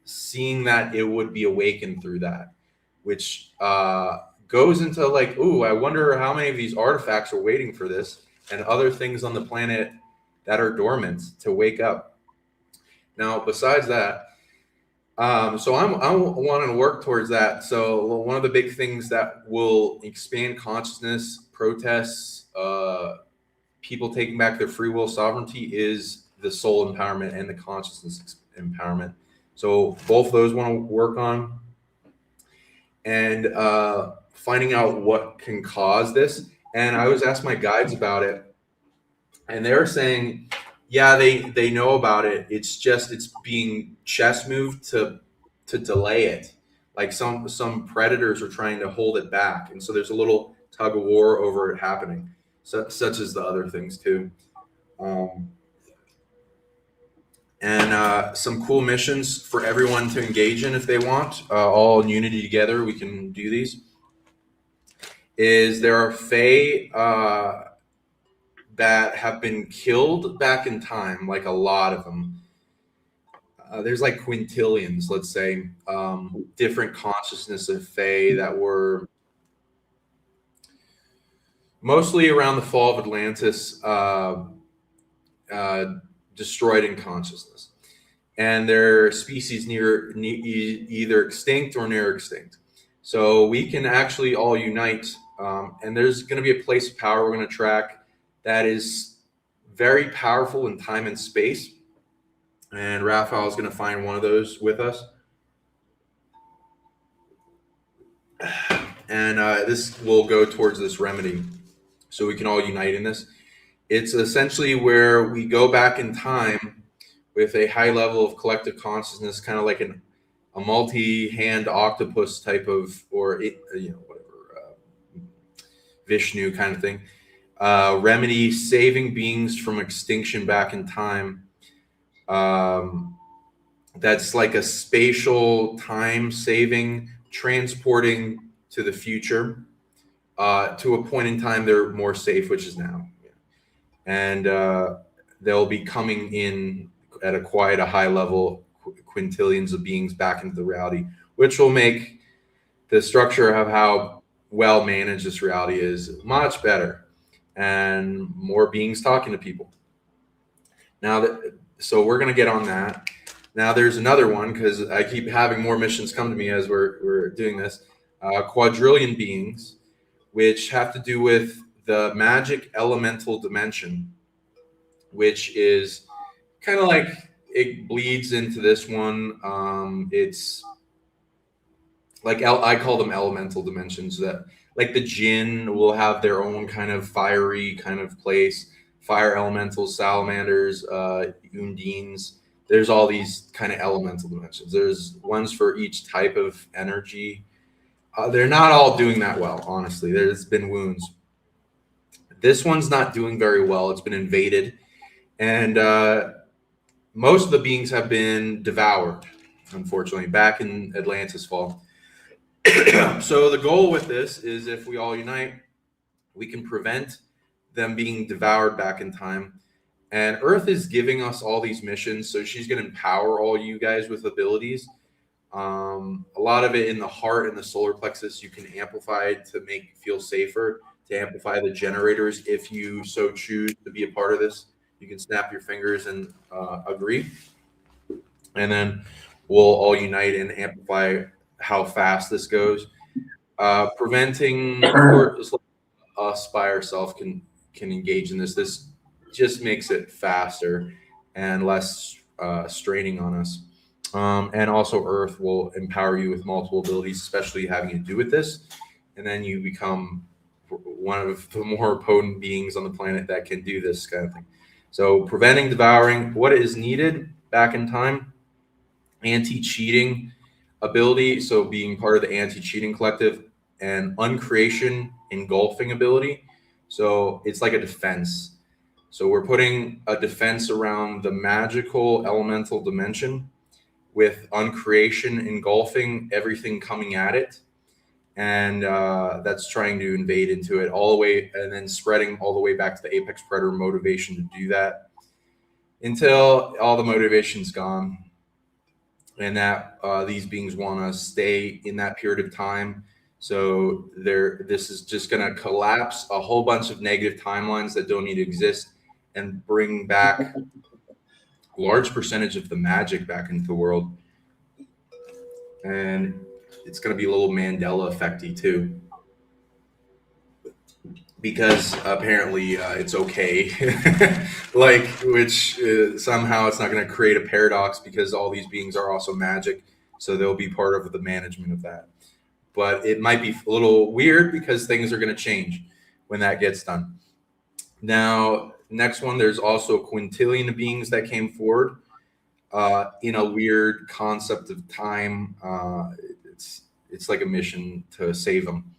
[SPEAKER 1] seeing that it would be awakened through that, which goes into like, ooh, I wonder how many of these artifacts are waiting for this and other things on the planet that are dormant to wake up. Now, besides that, so I'm wanting to work towards that. So one of the big things that will expand consciousness, protests, people taking back their free will sovereignty is the soul empowerment and the consciousness empowerment. So both of those want to work on, and finding out what can cause this. And I was asked my guides about it, and they're saying, yeah, they know about it. It's just it's being chess moved to delay it. Like some predators are trying to hold it back, and so there's a little tug of war over it happening. Such as the other things too. And some cool missions for everyone to engage in if they want. All in unity together, we can do these. There are Fae that have been killed back in time, like a lot of them. There's like quintillions, let's say, different consciousness of Fae that were mostly around the fall of Atlantis, destroyed in consciousness. And their species either extinct or near extinct. So we can actually all unite, and there's going to be a place of power we're going to track that is very powerful in time and space. And Raphael is going to find one of those with us. And this will go towards this remedy. So we can all unite in this. It's essentially where we go back in time with a high level of collective consciousness, kind of like a multi-hand octopus type of, or whatever, Vishnu kind of thing. Remedy, saving beings from extinction back in time. That's like a spatial time saving, transporting to the future, to a point in time they're more safe, which is now. And they'll be coming in at a high level, quintillions of beings back into the reality, which will make the structure of how well managed this reality is much better, and more beings talking to people. So we're going to get on that. Now there's another one, because I keep having more missions come to me as we're doing this. Quadrillion beings, which have to do with the Magick elemental dimension, which is kind of like it bleeds into this one. It's like I call them elemental dimensions. That like the Jinn will have their own kind of fiery kind of place. Fire elementals, salamanders, undines. There's all these kind of elemental dimensions. There's ones for each type of energy. They're not all doing that well, honestly. There's been wounds. This one's not doing very well. It's been invaded. And most of the beings have been devoured, unfortunately, back in Atlantis fall. So the goal with this is, if we all unite, we can prevent them being devoured back in time. And Earth is giving us all these missions, so she's going to empower all you guys with abilities. A lot of it in the heart and the solar plexus you can amplify to make feel safer, to amplify the generators. If you so choose to be a part of this, you can snap your fingers and agree. And then we'll all unite and amplify how fast this goes. Preventing, of course, us by ourselves can engage in this. This just makes it faster and less straining on us. And also Earth will empower you with multiple abilities, especially having to do with this. And then you become one of the more potent beings on the planet that can do this kind of thing. So preventing, devouring, what is needed back in time, anti-cheating ability. So being part of the anti-cheating collective, and uncreation engulfing ability. So it's like a defense. So we're putting a defense around the magical elemental dimension with uncreation engulfing everything coming at it. And that's trying to invade into it all the way, and then spreading all the way back to the apex predator motivation to do that until all the motivation's gone. And that these beings want to stay in that period of time. So this is just going to collapse a whole bunch of negative timelines that don't need to exist and bring back a large percentage of the magic back into the world. And it's going to be a little Mandela effecty too, because apparently it's okay. Like, which somehow it's not going to create a paradox because all these beings are also magic. So they'll be part of the management of that. But it might be a little weird because things are going to change when that gets done. Now, next one, there's also a quintillion of beings that came forward in a weird concept of time. It's like a mission to save them.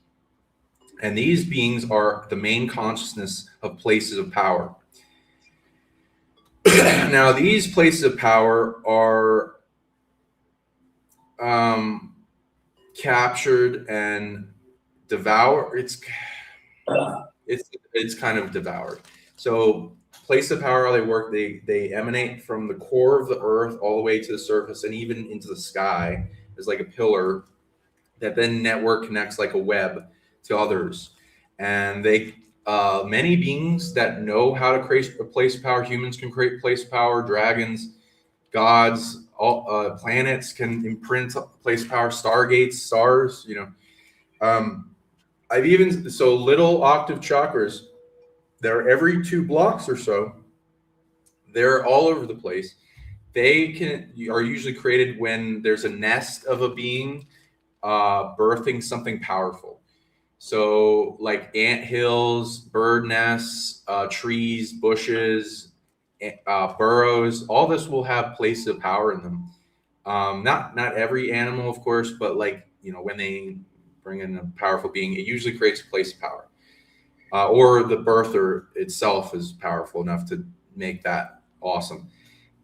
[SPEAKER 1] And these beings are the main consciousness of places of power. Now, these places of power are captured and devoured. It's kind of devoured. So place of power, how they work, they emanate from the core of the earth all the way to the surface and even into the sky as like a pillar that then network connects like a web to others. And they many beings that know how to create a place of power, humans can create place of power, dragons, gods, all planets can imprint place of power, stargates, stars, I've even, so little octave chakras, they're every 2 blocks or so. They're all over the place. They are usually created when there's a nest of a being birthing something powerful. So like ant hills, bird nests, trees, bushes, burrows, all this will have places of power in them. Not every animal, of course, but like, when they bring in a powerful being, it usually creates a place of power. Or the birther itself is powerful enough to make that awesome.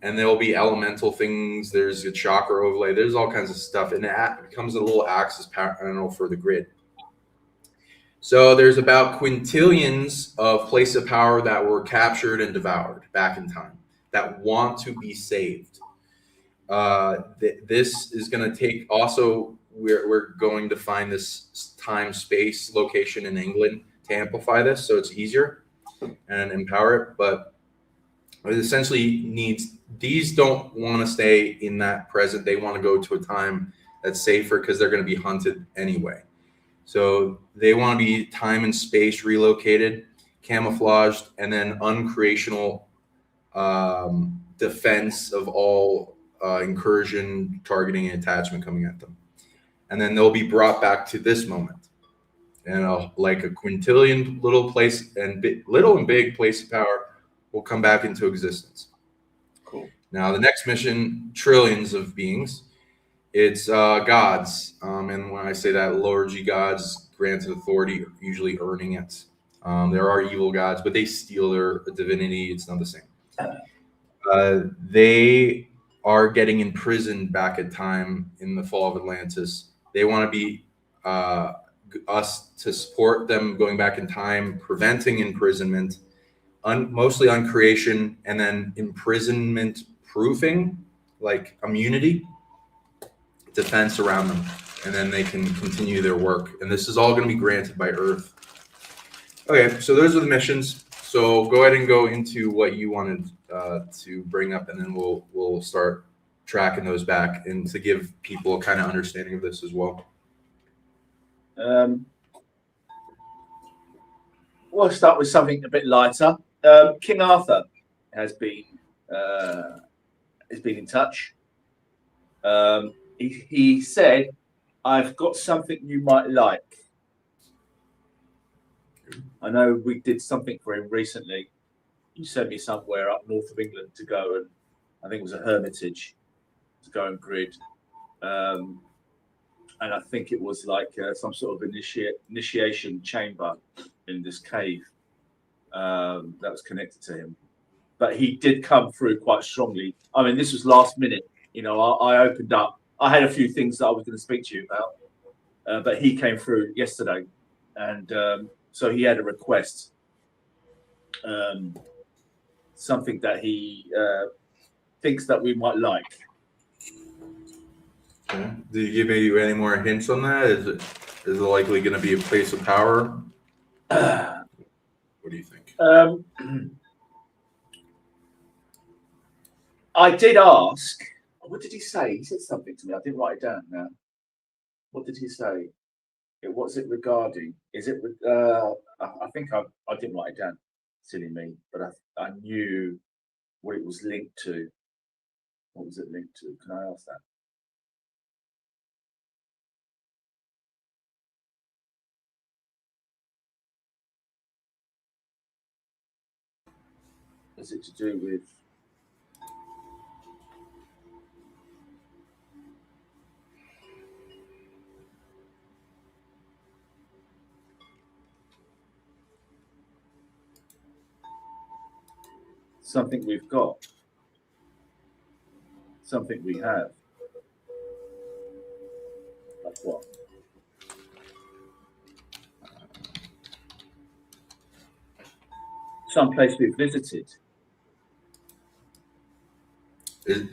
[SPEAKER 1] And there will be elemental things. There's a chakra overlay. There's all kinds of stuff. And it becomes a little axis panel for the grid. So there's about quintillions of places of power that were captured and devoured back in time that want to be saved. This is going to take also, we're going to find this time space location in England to amplify this so it's easier and empower it. But it essentially needs, these don't want to stay in that present. They want to go to a time that's safer because they're going to be hunted anyway. So they want to be time and space relocated, camouflaged, and then uncreational defense of all incursion, targeting, and attachment coming at them. And then they'll be brought back to this moment. And like a quintillion little place and little and big place of power will come back into existence.
[SPEAKER 2] Cool.
[SPEAKER 1] Now the next mission, trillions of beings. It's gods. And when I say that, lower G gods granted authority, usually earning it. There are evil gods, but they steal their divinity. It's not the same. They are getting imprisoned back at time in the fall of Atlantis. They want to be us to support them going back in time, preventing imprisonment, mostly on creation, and then imprisonment proofing, like immunity, defense around them, and then they can continue their work. And this is all going to be granted by Earth. Okay, so those are the missions. So go ahead and go into what you wanted to bring up, and then we'll start tracking those back, and to give people a kind of understanding of this as well.
[SPEAKER 2] We'll start with something a bit lighter. King Arthur has been in touch. He said, "I've got something you might like." I know we did something for him recently. You sent me somewhere up north of England to go, and I think it was a hermitage to go and grid. And I think it was like some sort of initiation chamber in this cave that was connected to him. But he did come through quite strongly. I mean, this was last minute. You know, I opened up. I had a few things that I was going to speak to you about, but he came through yesterday, and so he had a request, something that he thinks that we might like.
[SPEAKER 1] Okay. Did you give me any more hints on that? Is it likely going to be a place of power? What do you think?
[SPEAKER 2] I did ask. What did he say? He said something to me. I didn't write it down now. What did he say? What's it regarding? Is it? I think I didn't write it down. Silly me. But I knew what it was linked to. What was it linked to? Can I ask that? Is it to do with? Something we've got, something we have. Like what? Some place we've visited.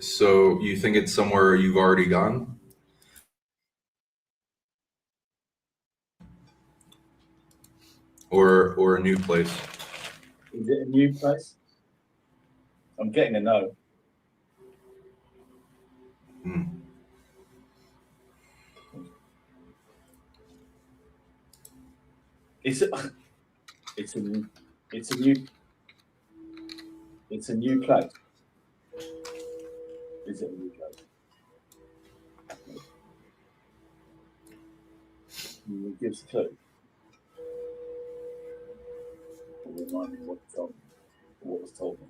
[SPEAKER 1] So you think it's somewhere you've already gone? Or a new place?
[SPEAKER 2] Is it a new place? I'm getting a no. It's a new place. Is it a new place? Give us a clue. Remind me what was told me.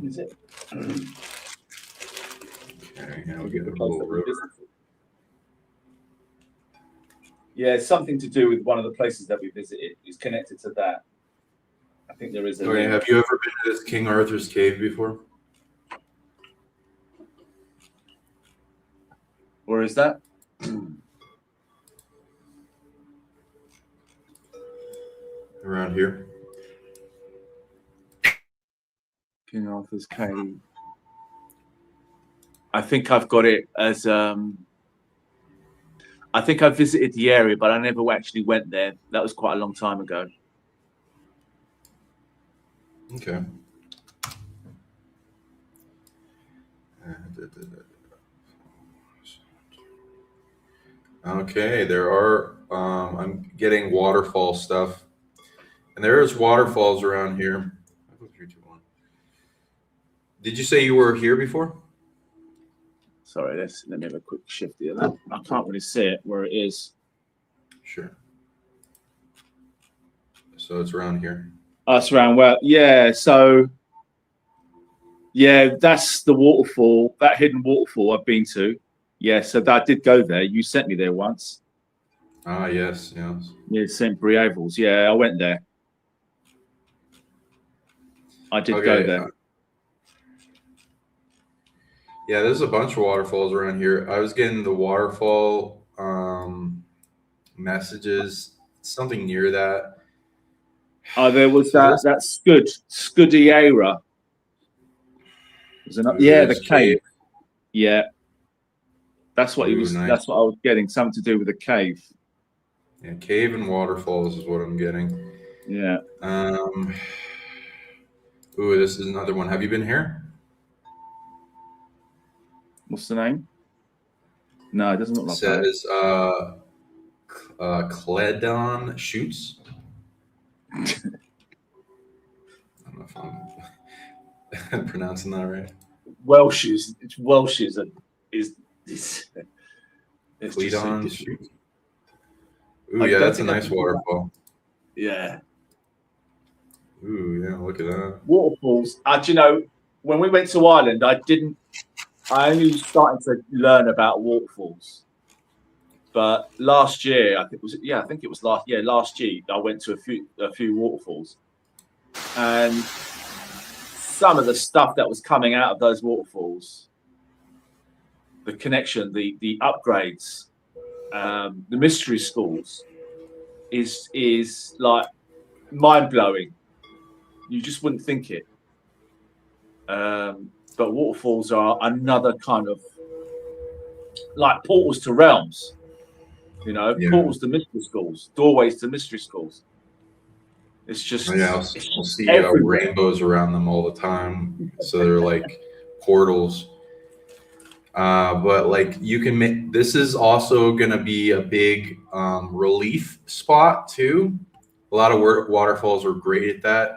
[SPEAKER 2] Is it?
[SPEAKER 1] Okay, now we get a little river.
[SPEAKER 2] Yeah, it's something to do with one of the places that we visited. It's connected to that. I think there is a.
[SPEAKER 1] Okay, have you ever been to this King Arthur's cave before?
[SPEAKER 2] Where is that?
[SPEAKER 1] Around here.
[SPEAKER 2] King Arthur's cave. I think I've got it as I think I visited the area, but I never actually went there. That was quite a long time ago.
[SPEAKER 1] Okay. Okay, there are. I'm getting waterfall stuff, and there's waterfalls around here. 3, 2, 1. Did you say you were here before?
[SPEAKER 2] Sorry, let me have a quick shift here. I can't really see it where it is.
[SPEAKER 1] Sure. So it's around here.
[SPEAKER 2] It's around well, yeah. So, yeah, that's the waterfall, that hidden waterfall I've been to. Yeah, so I did go there. You sent me there once.
[SPEAKER 1] Ah, yes.
[SPEAKER 2] Yeah, St. Briavels. Yeah, I went there. I did go there.
[SPEAKER 1] Yeah, there's a bunch of waterfalls around here. I was getting the waterfall messages, something near that.
[SPEAKER 2] Oh, there was
[SPEAKER 1] So there's
[SPEAKER 2] that Scudiera.
[SPEAKER 1] ooh,
[SPEAKER 2] Yeah,
[SPEAKER 1] there's
[SPEAKER 2] the
[SPEAKER 1] a cave.
[SPEAKER 2] cave. Yeah, that's what he
[SPEAKER 1] Ooh,
[SPEAKER 2] was.
[SPEAKER 1] nice.
[SPEAKER 2] That's what I was getting. Something to do with the cave.
[SPEAKER 1] Yeah, cave and waterfalls is what I'm getting.
[SPEAKER 2] Yeah.
[SPEAKER 1] Um, ooh, this is another one. Have you been here?
[SPEAKER 2] What's the name? No, it doesn't look
[SPEAKER 1] It
[SPEAKER 2] like I have.
[SPEAKER 1] says Cledon Shoots. I don't know if I'm pronouncing that right.
[SPEAKER 2] Welsh is it's just so
[SPEAKER 1] Cledon
[SPEAKER 2] difficult.
[SPEAKER 1] Shoots. Ooh,
[SPEAKER 2] I
[SPEAKER 1] yeah,
[SPEAKER 2] don't
[SPEAKER 1] that's a
[SPEAKER 2] think I
[SPEAKER 1] nice
[SPEAKER 2] can do that.
[SPEAKER 1] waterfall.
[SPEAKER 2] Yeah.
[SPEAKER 1] Ooh, yeah, look at that.
[SPEAKER 2] Waterfalls. Do you know, when we went to Ireland, I only started to learn about waterfalls. But last year, I think it was last year, I went to a few waterfalls, and some of the stuff that was coming out of those waterfalls, the connection, the upgrades, the mystery schools, is like mind blowing. You just wouldn't think it. But waterfalls are another kind of like portals to realms. You know,
[SPEAKER 1] Yeah.
[SPEAKER 2] portals to mystery schools, doorways to mystery schools.
[SPEAKER 1] Oh, yeah,
[SPEAKER 2] It's
[SPEAKER 1] I'll
[SPEAKER 2] just
[SPEAKER 1] see
[SPEAKER 2] everywhere.
[SPEAKER 1] rainbows around them all the time. So they're like portals. But like you can make this is also going to be a big relief spot too. A lot of waterfalls are great at that,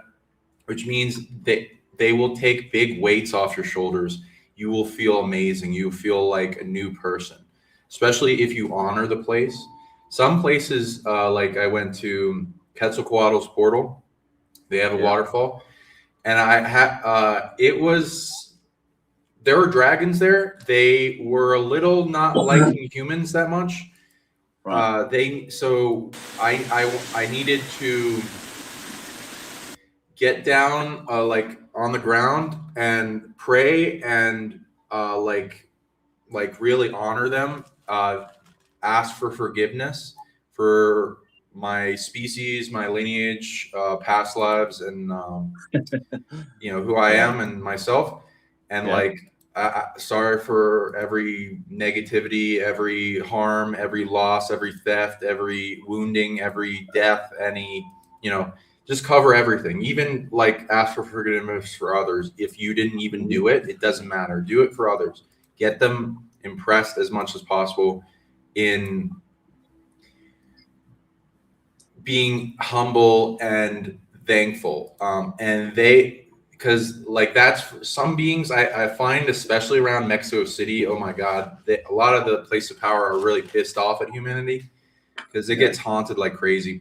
[SPEAKER 1] which means they will take big weights off your shoulders. You will feel amazing. You feel like a new person, especially if you honor the place. Some places, like I went to Quetzalcoatl's Portal, they have a
[SPEAKER 2] Yeah.
[SPEAKER 1] waterfall, and I had it was there were dragons there. They were a little not liking humans that much.
[SPEAKER 2] Right.
[SPEAKER 1] They so I needed to get down like on the ground and pray and really honor them, ask for forgiveness for my species, my lineage, past lives, and who I
[SPEAKER 2] Yeah.
[SPEAKER 1] am and myself, and
[SPEAKER 2] Yeah.
[SPEAKER 1] sorry for every negativity, every harm, every loss, every theft, every wounding, every death, any just cover everything. Even like ask for forgiveness for others. If you didn't even do it, it doesn't matter. Do it for others. Get them impressed as much as possible in being humble and thankful. And because like that's some beings I find, especially around Mexico City, oh my God, a lot of the place of power are really pissed off at humanity because it gets haunted like crazy.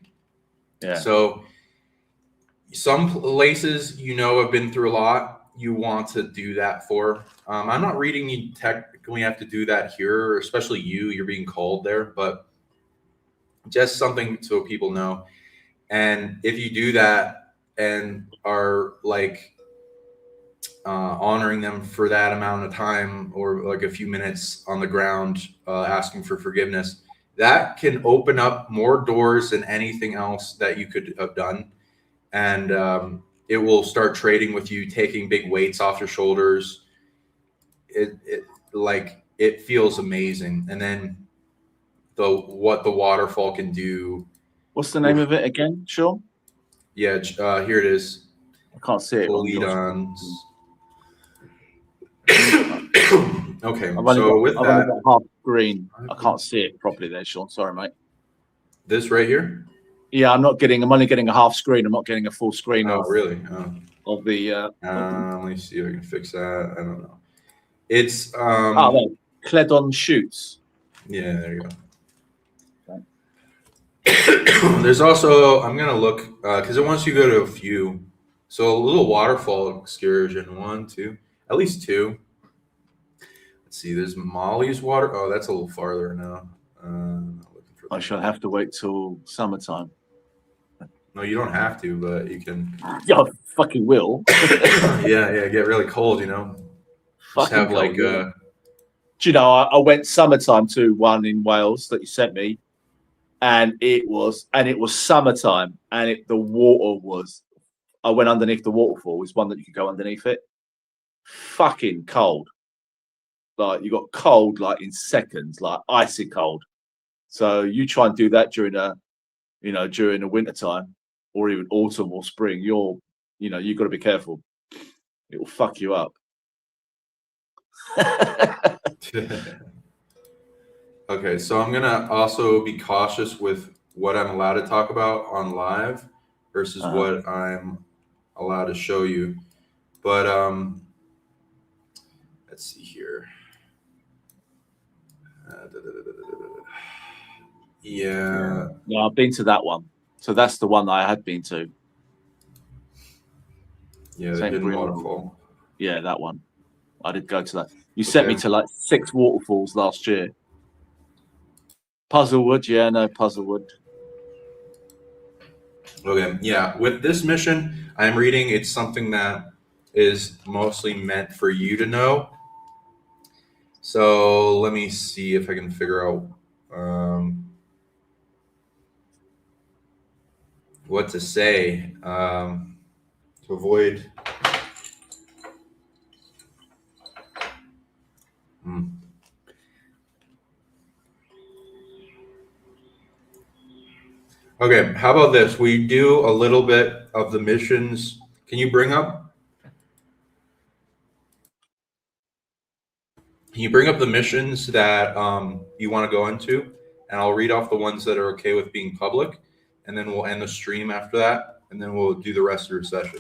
[SPEAKER 2] Yeah.
[SPEAKER 1] So some places, have been through a lot, you want to do that for. I'm not reading you technically have to do that here, especially you're being called there, but just something so people know. And if you do that and are like honoring them for that amount of time or like a few minutes on the ground, asking for forgiveness, that can open up more doors than anything else that you could have done. And it will start trading with you, taking big weights off your shoulders. It feels amazing. And then what the waterfall can do.
[SPEAKER 2] What's the name of it again, Sean?
[SPEAKER 1] Yeah, here it is.
[SPEAKER 2] I can't see it on your screen.
[SPEAKER 1] Polydons. Okay,
[SPEAKER 2] I've only
[SPEAKER 1] so with
[SPEAKER 2] got
[SPEAKER 1] that,
[SPEAKER 2] half screen. I can't see it properly there, Sean. Sorry, mate.
[SPEAKER 1] this right here.
[SPEAKER 2] Yeah, I'm only getting a half screen. I'm not getting a full screen
[SPEAKER 1] Oh, really?
[SPEAKER 2] of the.
[SPEAKER 1] Let me see if I can fix that. I don't know. It's
[SPEAKER 2] no, Cledon Shoots.
[SPEAKER 1] yeah, there you go. There's also I'm gonna look because it wants you to go to a few. So a little waterfall excursion, 1, 2, at least 2. Let's see. There's Molly's water. Oh, that's a little farther now. Not looking for
[SPEAKER 2] I shall have to wait till summertime.
[SPEAKER 1] No, you don't have to, but you can.
[SPEAKER 2] Yeah, I fucking will.
[SPEAKER 1] Yeah, get really cold, Just
[SPEAKER 2] Fucking
[SPEAKER 1] have like
[SPEAKER 2] cold, yeah. Do you know, I went summertime to one in Wales that you sent me, and it was summertime, and the water was. I went underneath the waterfall. It's one that you could go underneath it. Fucking cold. Like you got cold like in seconds, like icy cold. So you try and do that during the winter time or even autumn or spring. You've got to be careful. It will fuck you up.
[SPEAKER 1] Okay, so I'm gonna also be cautious with what I'm allowed to talk about on live versus what I'm allowed to show you. But let's see here. Yeah.
[SPEAKER 2] No, I've been to that one. So that's the one that I had been to.
[SPEAKER 1] Yeah, the
[SPEAKER 2] St.
[SPEAKER 1] hidden
[SPEAKER 2] Bruno.
[SPEAKER 1] waterfall.
[SPEAKER 2] Yeah, that one. I did go to that. You sent me to like 6 waterfalls last year. Puzzlewood, yeah, no, Puzzlewood.
[SPEAKER 1] Okay, yeah. With this mission, I'm reading it's something that is mostly meant for you to know. So let me see if I can figure out what to say to avoid. Okay, how about this? We do a little bit of the missions. Can you bring up? Can you bring up the missions that you want to go into? And I'll read off the ones that are okay with being public, and then we'll end the stream after that, and then we'll do the rest of your session.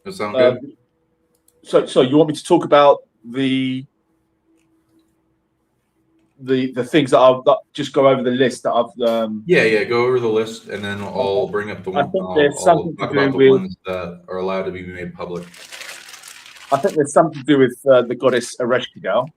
[SPEAKER 1] Does that sound good?
[SPEAKER 2] So you want me to talk about the things that I'll just go over the list that I've.
[SPEAKER 1] Yeah, go over the list, and then I'll bring up the one.
[SPEAKER 2] I think there's something
[SPEAKER 1] I'll talk
[SPEAKER 2] to do
[SPEAKER 1] about the
[SPEAKER 2] with
[SPEAKER 1] ones that are allowed to be made public.
[SPEAKER 2] I think there's something to do with the goddess Ereshkigal.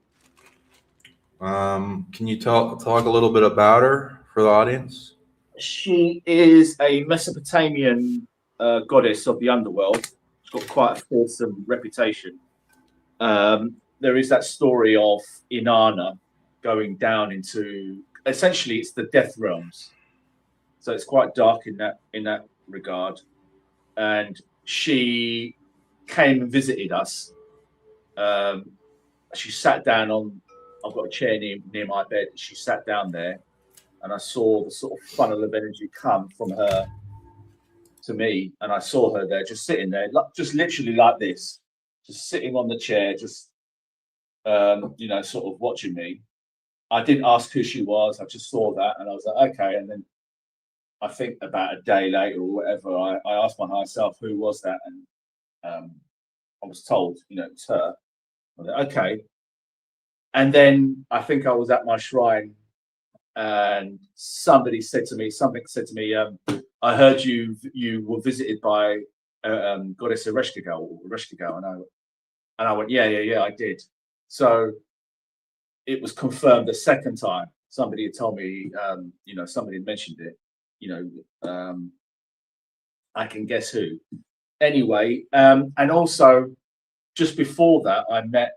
[SPEAKER 1] Can you talk a little bit about her for the audience?
[SPEAKER 2] She is a Mesopotamian goddess of the underworld. She's got quite a fearsome reputation. There is that story of Inanna going down into, essentially it's the death realms. So it's quite dark in that regard. And she came and visited us. She sat down I've got a chair near my bed. She sat down there, and I saw the sort of funnel of energy come from her to me, and I saw her there, just sitting there, just literally like this, just sitting on the chair, just sort of watching me. I didn't ask who she was. I just saw that, and I was like, okay. And then I think about a day later or whatever, I asked my higher self, who was that? And I was told, it's her. I was like, okay. And then I think I was at my shrine, and something said to me, I heard you were visited by goddess Ereshkigal, and I went, yeah, I did. So it was confirmed the second time. Somebody had told me, somebody had mentioned it. I can guess who. Anyway, and also just before that, I met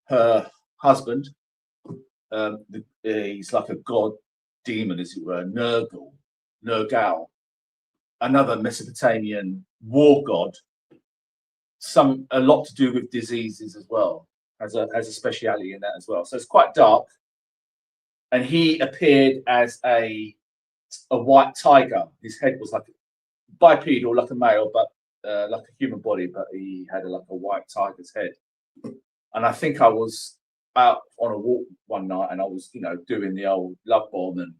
[SPEAKER 2] her husband. He's like a god demon, as it were, Nergal, another Mesopotamian war god. A lot to do with diseases as well. Has a speciality in that as well. So it's quite dark. And he appeared as a white tiger. His head was like bipedal, like a male, but like a human body, but he had like a white tiger's head. And I think I was out on a walk one night, and I was, doing the old love bomb, and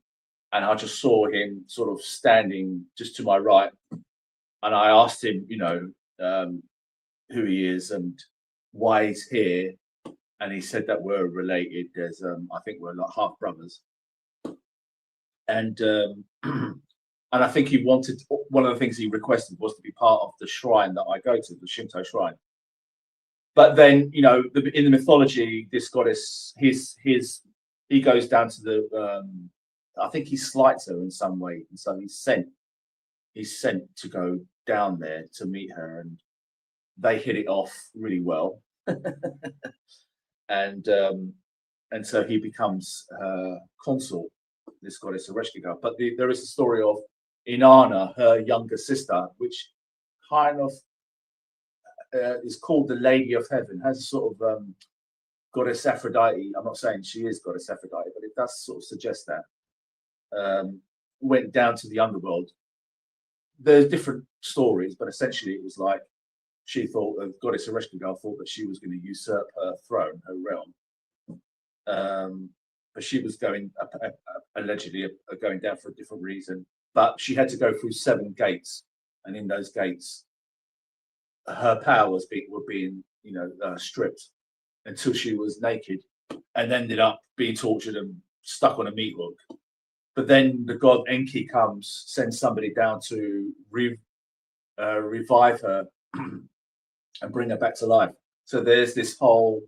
[SPEAKER 2] I just saw him sort of standing just to my right, and I asked him, who he is and why he's here, and he said that we're related. There's, I think we're like half brothers, and I think he wanted, one of the things he requested was to be part of the shrine that I go to, the Shinto shrine. But then, in the mythology, this goddess, he goes down to the, I think he slights her in some way, and so he's sent to go down there to meet her, and they hit it off really well, and so he becomes consort, this goddess Ereshkigal. But there is a story of Inanna, her younger sister, which kind of is called the Lady of Heaven, has a sort of goddess Aphrodite. I'm not saying she is goddess Aphrodite, but it does sort of suggest that. Went down to the underworld. There's different stories, but essentially it was like she thought, goddess Ereshkigal thought that she was going to usurp her throne, her realm. But she was going allegedly going down for a different reason. But she had to go through 7 gates, and in those gates, her powers were being, stripped until she was naked, and ended up being tortured and stuck on a meat hook. But then the god Enki comes, sends somebody down to revive her and bring her back to life. So there's this whole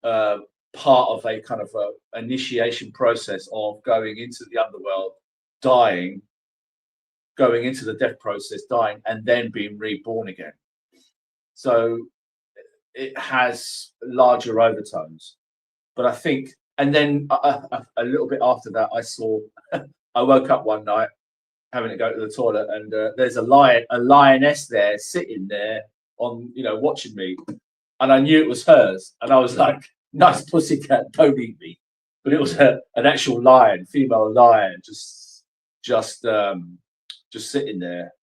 [SPEAKER 2] part of a kind of initiation process of going into the underworld, dying, going into the death process, dying, and then being reborn again. So it has larger overtones. But I think, and then a little bit after that, I woke up one night having to go to the toilet, and there's a lioness there sitting there on, watching me, and I knew it was hers, and I was like, "Nice pussycat, don't eat me." But it was an actual lion, female lion, just sitting there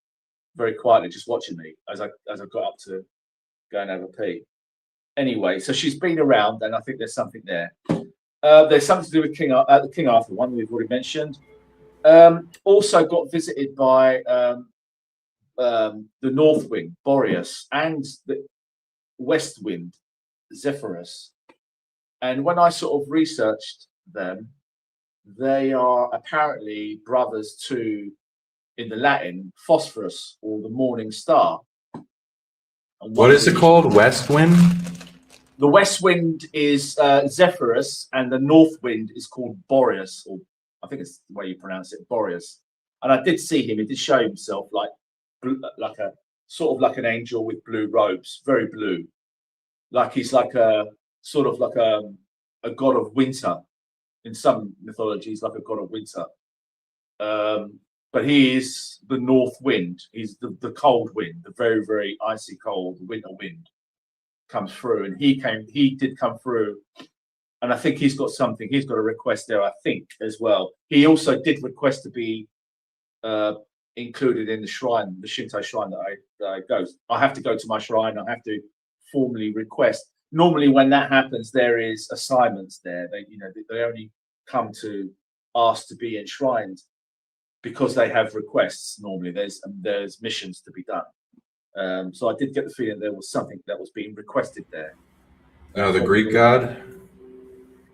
[SPEAKER 2] very quietly, just watching me as I got up to go and have a pee. Anyway, so she's been around, and I think there's something there. There's something to do with the King Arthur one we've already mentioned. Also got visited by the North Wind, Boreas, and the West Wind, Zephyrus. And when I sort of researched them, they are apparently brothers to, in the Latin, Phosphorus, or the morning star.
[SPEAKER 1] What is it called? West Wind?
[SPEAKER 2] The West Wind is Zephyrus, and the North Wind is called Boreas, or I think it's the way you pronounce it, Boreas. And I did see him; he did show himself like a sort of like an angel with blue robes, very blue, like he's like a sort of like a god of winter. In some mythologies, like a god of winter. But he is the North Wind. He's the cold wind, the very, very icy cold winter wind comes through, and he did come through, and I think he's got something. He's got a request there, I think, as well. He also did request to be included in the shrine, the Shinto shrine that I go. I have to go to my shrine. I have to formally request. Normally, when that happens, there is assignments there. They only come to ask to be enshrined because they have requests. Normally, there's missions to be done. So I did get the feeling there was something that was being requested there.
[SPEAKER 1] Oh, the Greek god?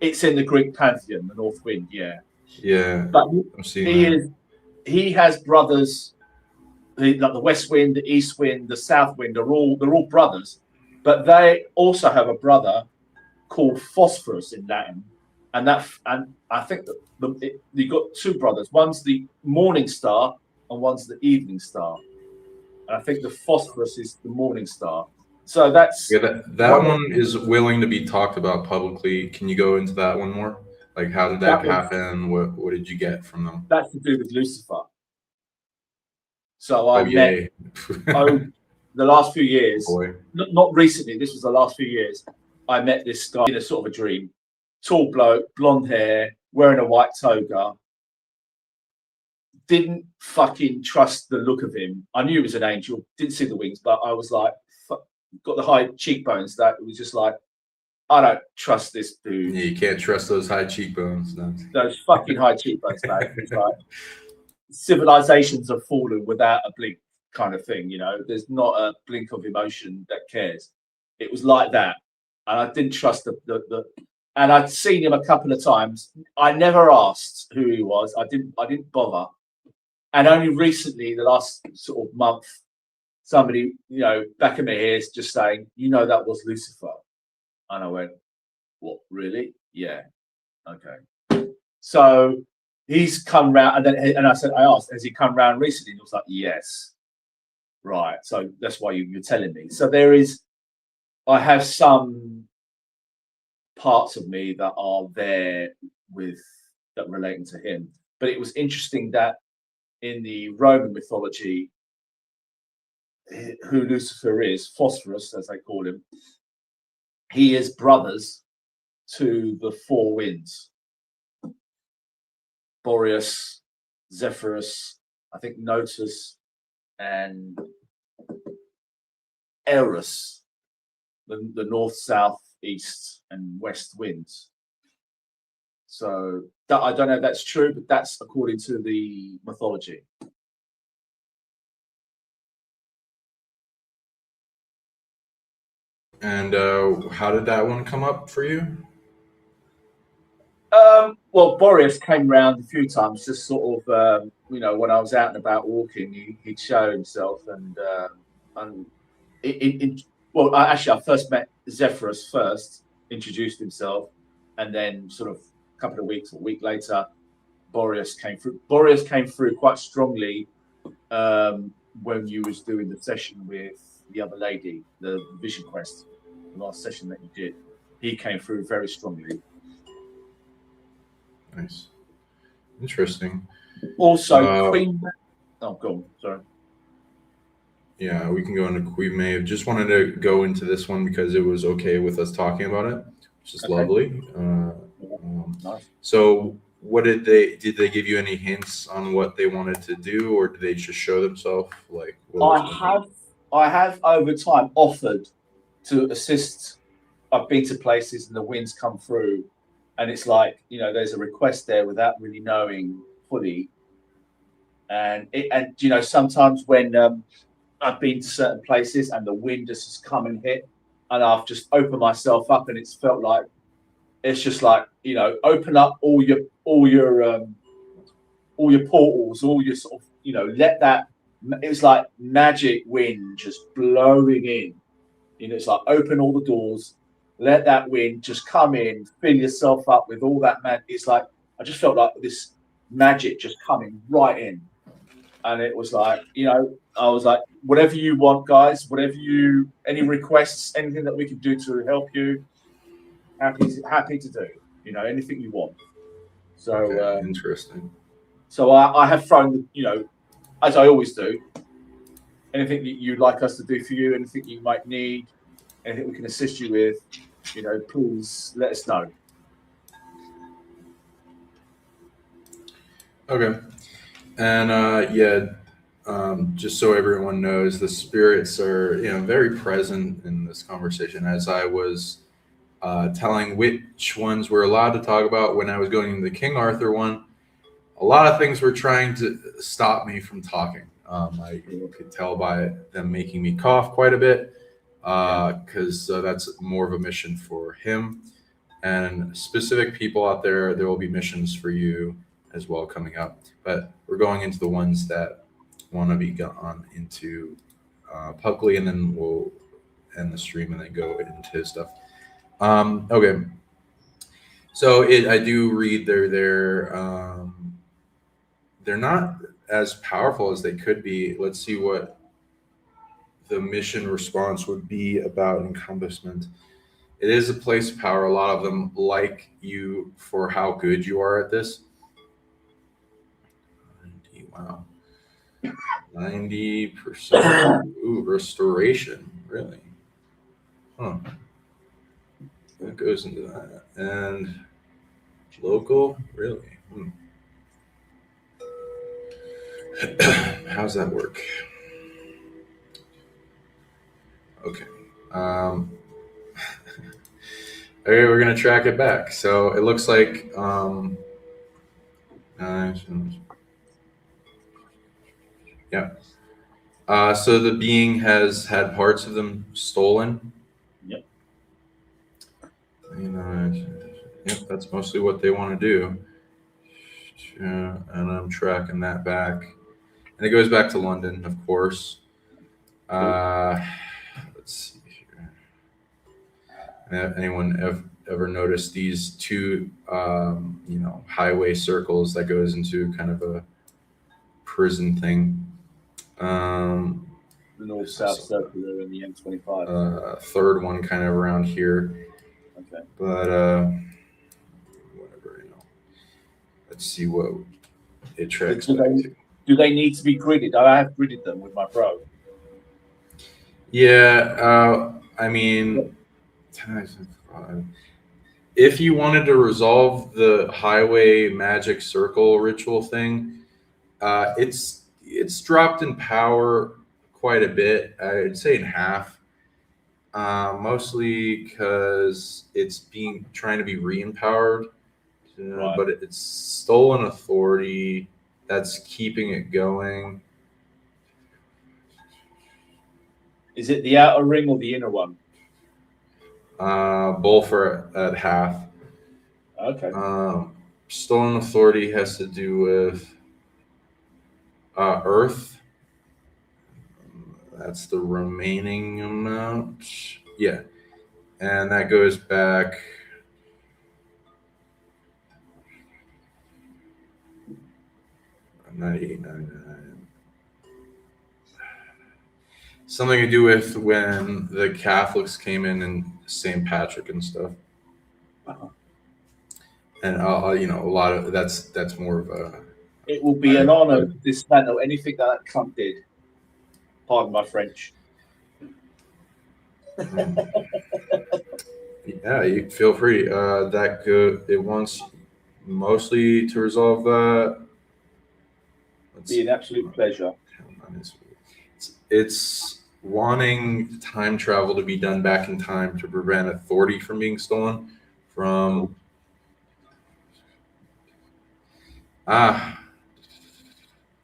[SPEAKER 2] It's in the Greek pantheon, the North Wind, yeah.
[SPEAKER 1] Yeah,
[SPEAKER 2] but
[SPEAKER 1] I'm seeing
[SPEAKER 2] he has brothers, like the West Wind, the East Wind, the South Wind. They're all brothers, but they also have a brother called Phosphorus in Latin, and I think that you got 2 brothers. One's the morning star, and one's the evening star. And I think the Phosphorus is the morning star. So that's
[SPEAKER 1] that one is willing to be talked about publicly. Can you go into that one more? Like, how did that happen? What did you get from them?
[SPEAKER 2] That's to do with Lucifer. So I met the last few years, not recently. This was the last few years. I met this guy in a sort of a dream. Tall bloke, blonde hair, wearing a white toga. Didn't fucking trust the look of him. I knew he was an angel. Didn't see the wings, but I was like, got the high cheekbones. That it was just like, I don't trust this dude.
[SPEAKER 1] Yeah, you can't trust those high cheekbones. No.
[SPEAKER 2] Those fucking high cheekbones, man. It's like civilizations have fallen without a blink, kind of thing. There's not a blink of emotion that cares. It was like that, and I didn't trust the. And I'd seen him a couple of times. I never asked who he was. I didn't bother. And only recently, the last sort of month, somebody, back in my ears just saying, that was Lucifer. And I went, what, really? Yeah. Okay. So he's come round, and I asked, has he come round recently? And he was like, yes. Right. So that's why you're telling me. So I have some parts of me that are there that relating to him. But it was interesting that in the Roman mythology, who Lucifer is, Phosphorus, as they call him, he is brothers to the four winds: Boreas, Zephyrus, I think Notus, and Eros, the north, south, east, and west winds. So that, I don't know if that's true, but that's according to the mythology.
[SPEAKER 1] And how did that one come up for you?
[SPEAKER 2] Well, Boreas came round a few times, just sort of, when I was out and about walking, he'd show himself, and actually, I first met Zephyrus first, introduced himself, and then sort of a couple of weeks or a week later, Boreas came through. Boreas came through quite strongly when you was doing the session with the other lady, the Vision Quest, the last session that you did. He came through very strongly.
[SPEAKER 1] Nice. Interesting.
[SPEAKER 2] Also, Queen. Oh, go on. Sorry.
[SPEAKER 1] Yeah, we can go into Queen Maeve. Just wanted to go into this one because it was okay with us talking about it, which is lovely.
[SPEAKER 2] Nice.
[SPEAKER 1] So, what did they give you any hints on what they wanted to do, or did they just show themselves? Like,
[SPEAKER 2] I have over time offered to assist. I've been to places and the winds come through, and it's like, there's a request there without really knowing fully. And sometimes when I've been to certain places and the wind just has come and hit, and I've just opened myself up, and it's felt like it's just like, open up all your portals, all your sort of, let that. It's like magic wind just blowing in. It's like open all the doors, let that wind just come in, fill yourself up with all that It's like I just felt like this magic just coming right in, and it was like, I was like, whatever you want, guys, any requests, anything that we can do to help you, happy to do. Anything you want. So
[SPEAKER 1] okay, interesting.
[SPEAKER 2] So I have thrown, as I always do, anything that you'd like us to do for you, anything you might need, anything we can assist you with, please let us know.
[SPEAKER 1] Okay. And just so everyone knows, the spirits are, very present in this conversation, as I was telling which ones we're allowed to talk about when I was going into the King Arthur one. A lot of things were trying to stop me from talking. I could tell by them making me cough quite a bit, because that's more of a mission for him. And specific people out there will be missions for you as well coming up. But we're going into the ones that want to be gone into publicly, and then we'll end the stream and then go into his stuff. Okay. So I do read they're not as powerful as they could be. Let's see what the mission response would be about encompassment. It is a place of power. A lot of them like you for how good you are at this. Wow. 90%. Ooh, restoration. Really? Huh. That goes into that. And local? Really? How's that work? Okay. Okay, we're gonna track it back. So it looks like yeah. So the being has had parts of them stolen.
[SPEAKER 2] Yep.
[SPEAKER 1] Yep, that's mostly what they want to do. And I'm tracking that back. And it goes back to London, of course. Let's see here. Anyone ever noticed these two, highway circles that goes into kind of a prison thing?
[SPEAKER 2] The north-south circular and the M25.
[SPEAKER 1] Third one kind of around here.
[SPEAKER 2] Okay.
[SPEAKER 1] But whatever, let's see what it tracks back to.
[SPEAKER 2] Do they need to be gridded? I have gridded them with my Pro.
[SPEAKER 1] Yeah, I mean, if you wanted to resolve the highway magic circle ritual thing, it's dropped in power quite a bit. I'd say in half. Mostly because it's trying to be re-empowered,
[SPEAKER 2] Right.
[SPEAKER 1] but it's stolen authority that's keeping it going.
[SPEAKER 2] Is it the outer ring or the inner one?
[SPEAKER 1] Both are at half.
[SPEAKER 2] Okay.
[SPEAKER 1] Stolen authority has to do with Earth. That's the remaining amount. Yeah. And that goes back. Something to do with when the Catholics came in St. Patrick and stuff.
[SPEAKER 2] Uh-huh.
[SPEAKER 1] And a lot of that's more of a.
[SPEAKER 2] It will be an honor to dismantle anything that Trump did. Pardon my French.
[SPEAKER 1] Yeah, you feel free. It wants mostly to resolve that.
[SPEAKER 2] Be an absolute pleasure.
[SPEAKER 1] It's wanting time travel to be done back in time to prevent authority from being stolen from.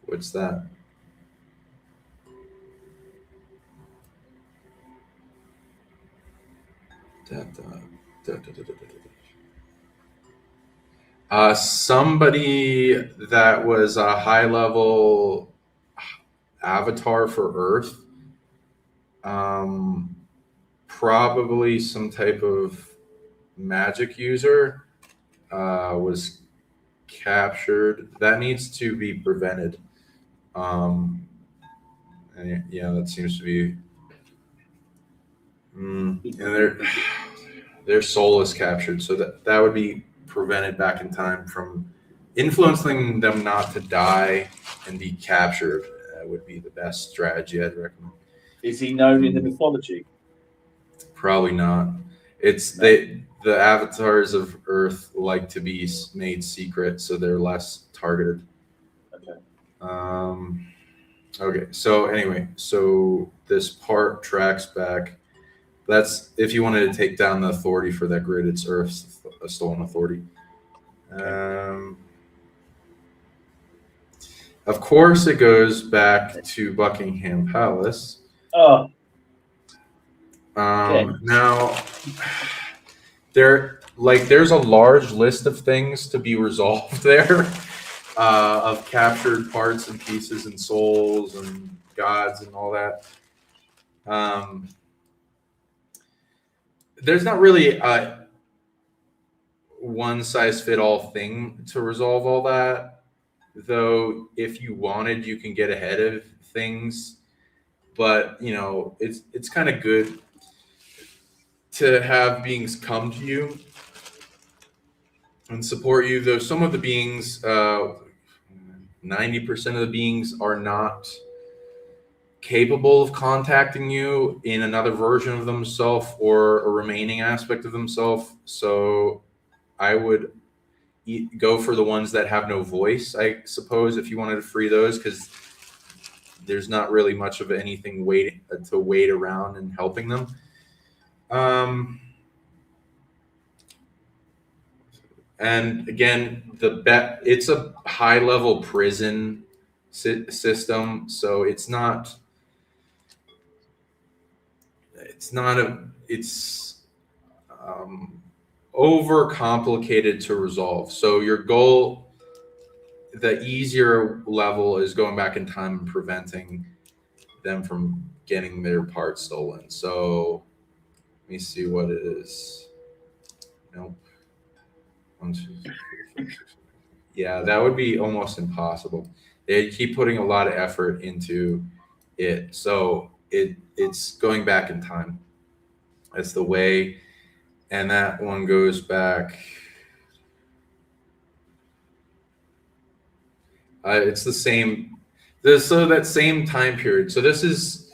[SPEAKER 1] What's that? Somebody that was a high level avatar for Earth, probably some type of magic user, was captured. That needs to be prevented. And that seems to be. And their soul is captured, so that would be prevented back in time from influencing them not to die and be captured. Would be the best strategy I'd recommend.
[SPEAKER 2] Is he known in the mythology?
[SPEAKER 1] Probably not. The avatars of Earth like to be made secret, so they're less targeted.
[SPEAKER 2] Okay.
[SPEAKER 1] Okay. So anyway, this part tracks back. That's if you wanted to take down the authority for that grid. It's Earth's stolen authority. Of course, it goes back to Buckingham Palace.
[SPEAKER 2] Oh.
[SPEAKER 1] Now, there's a large list of things to be resolved there, of captured parts and pieces and souls and gods and all that. There's not really a one-size-fit-all thing to resolve all that, though. If you wanted, you can get ahead of things, but it's kind of good to have beings come to you and support you, though some of the beings, 90% of the beings are not capable of contacting you in another version of themselves or a remaining aspect of themselves. So I would go for the ones that have no voice, I suppose, if you wanted to free those, because there's not really much of anything to wait around and helping them. And again, it's a high level prison system, so it's over complicated to resolve. So your goal, the easier level, is going back in time and preventing them from getting their parts stolen. So let me see what it is. Nope. 1, 2, 3, 4, 5, 6, 7. Yeah, that would be almost impossible. They keep putting a lot of effort into it. So it's going back in time. That's the way, and that one goes back. It's the same. So that same time period. So this is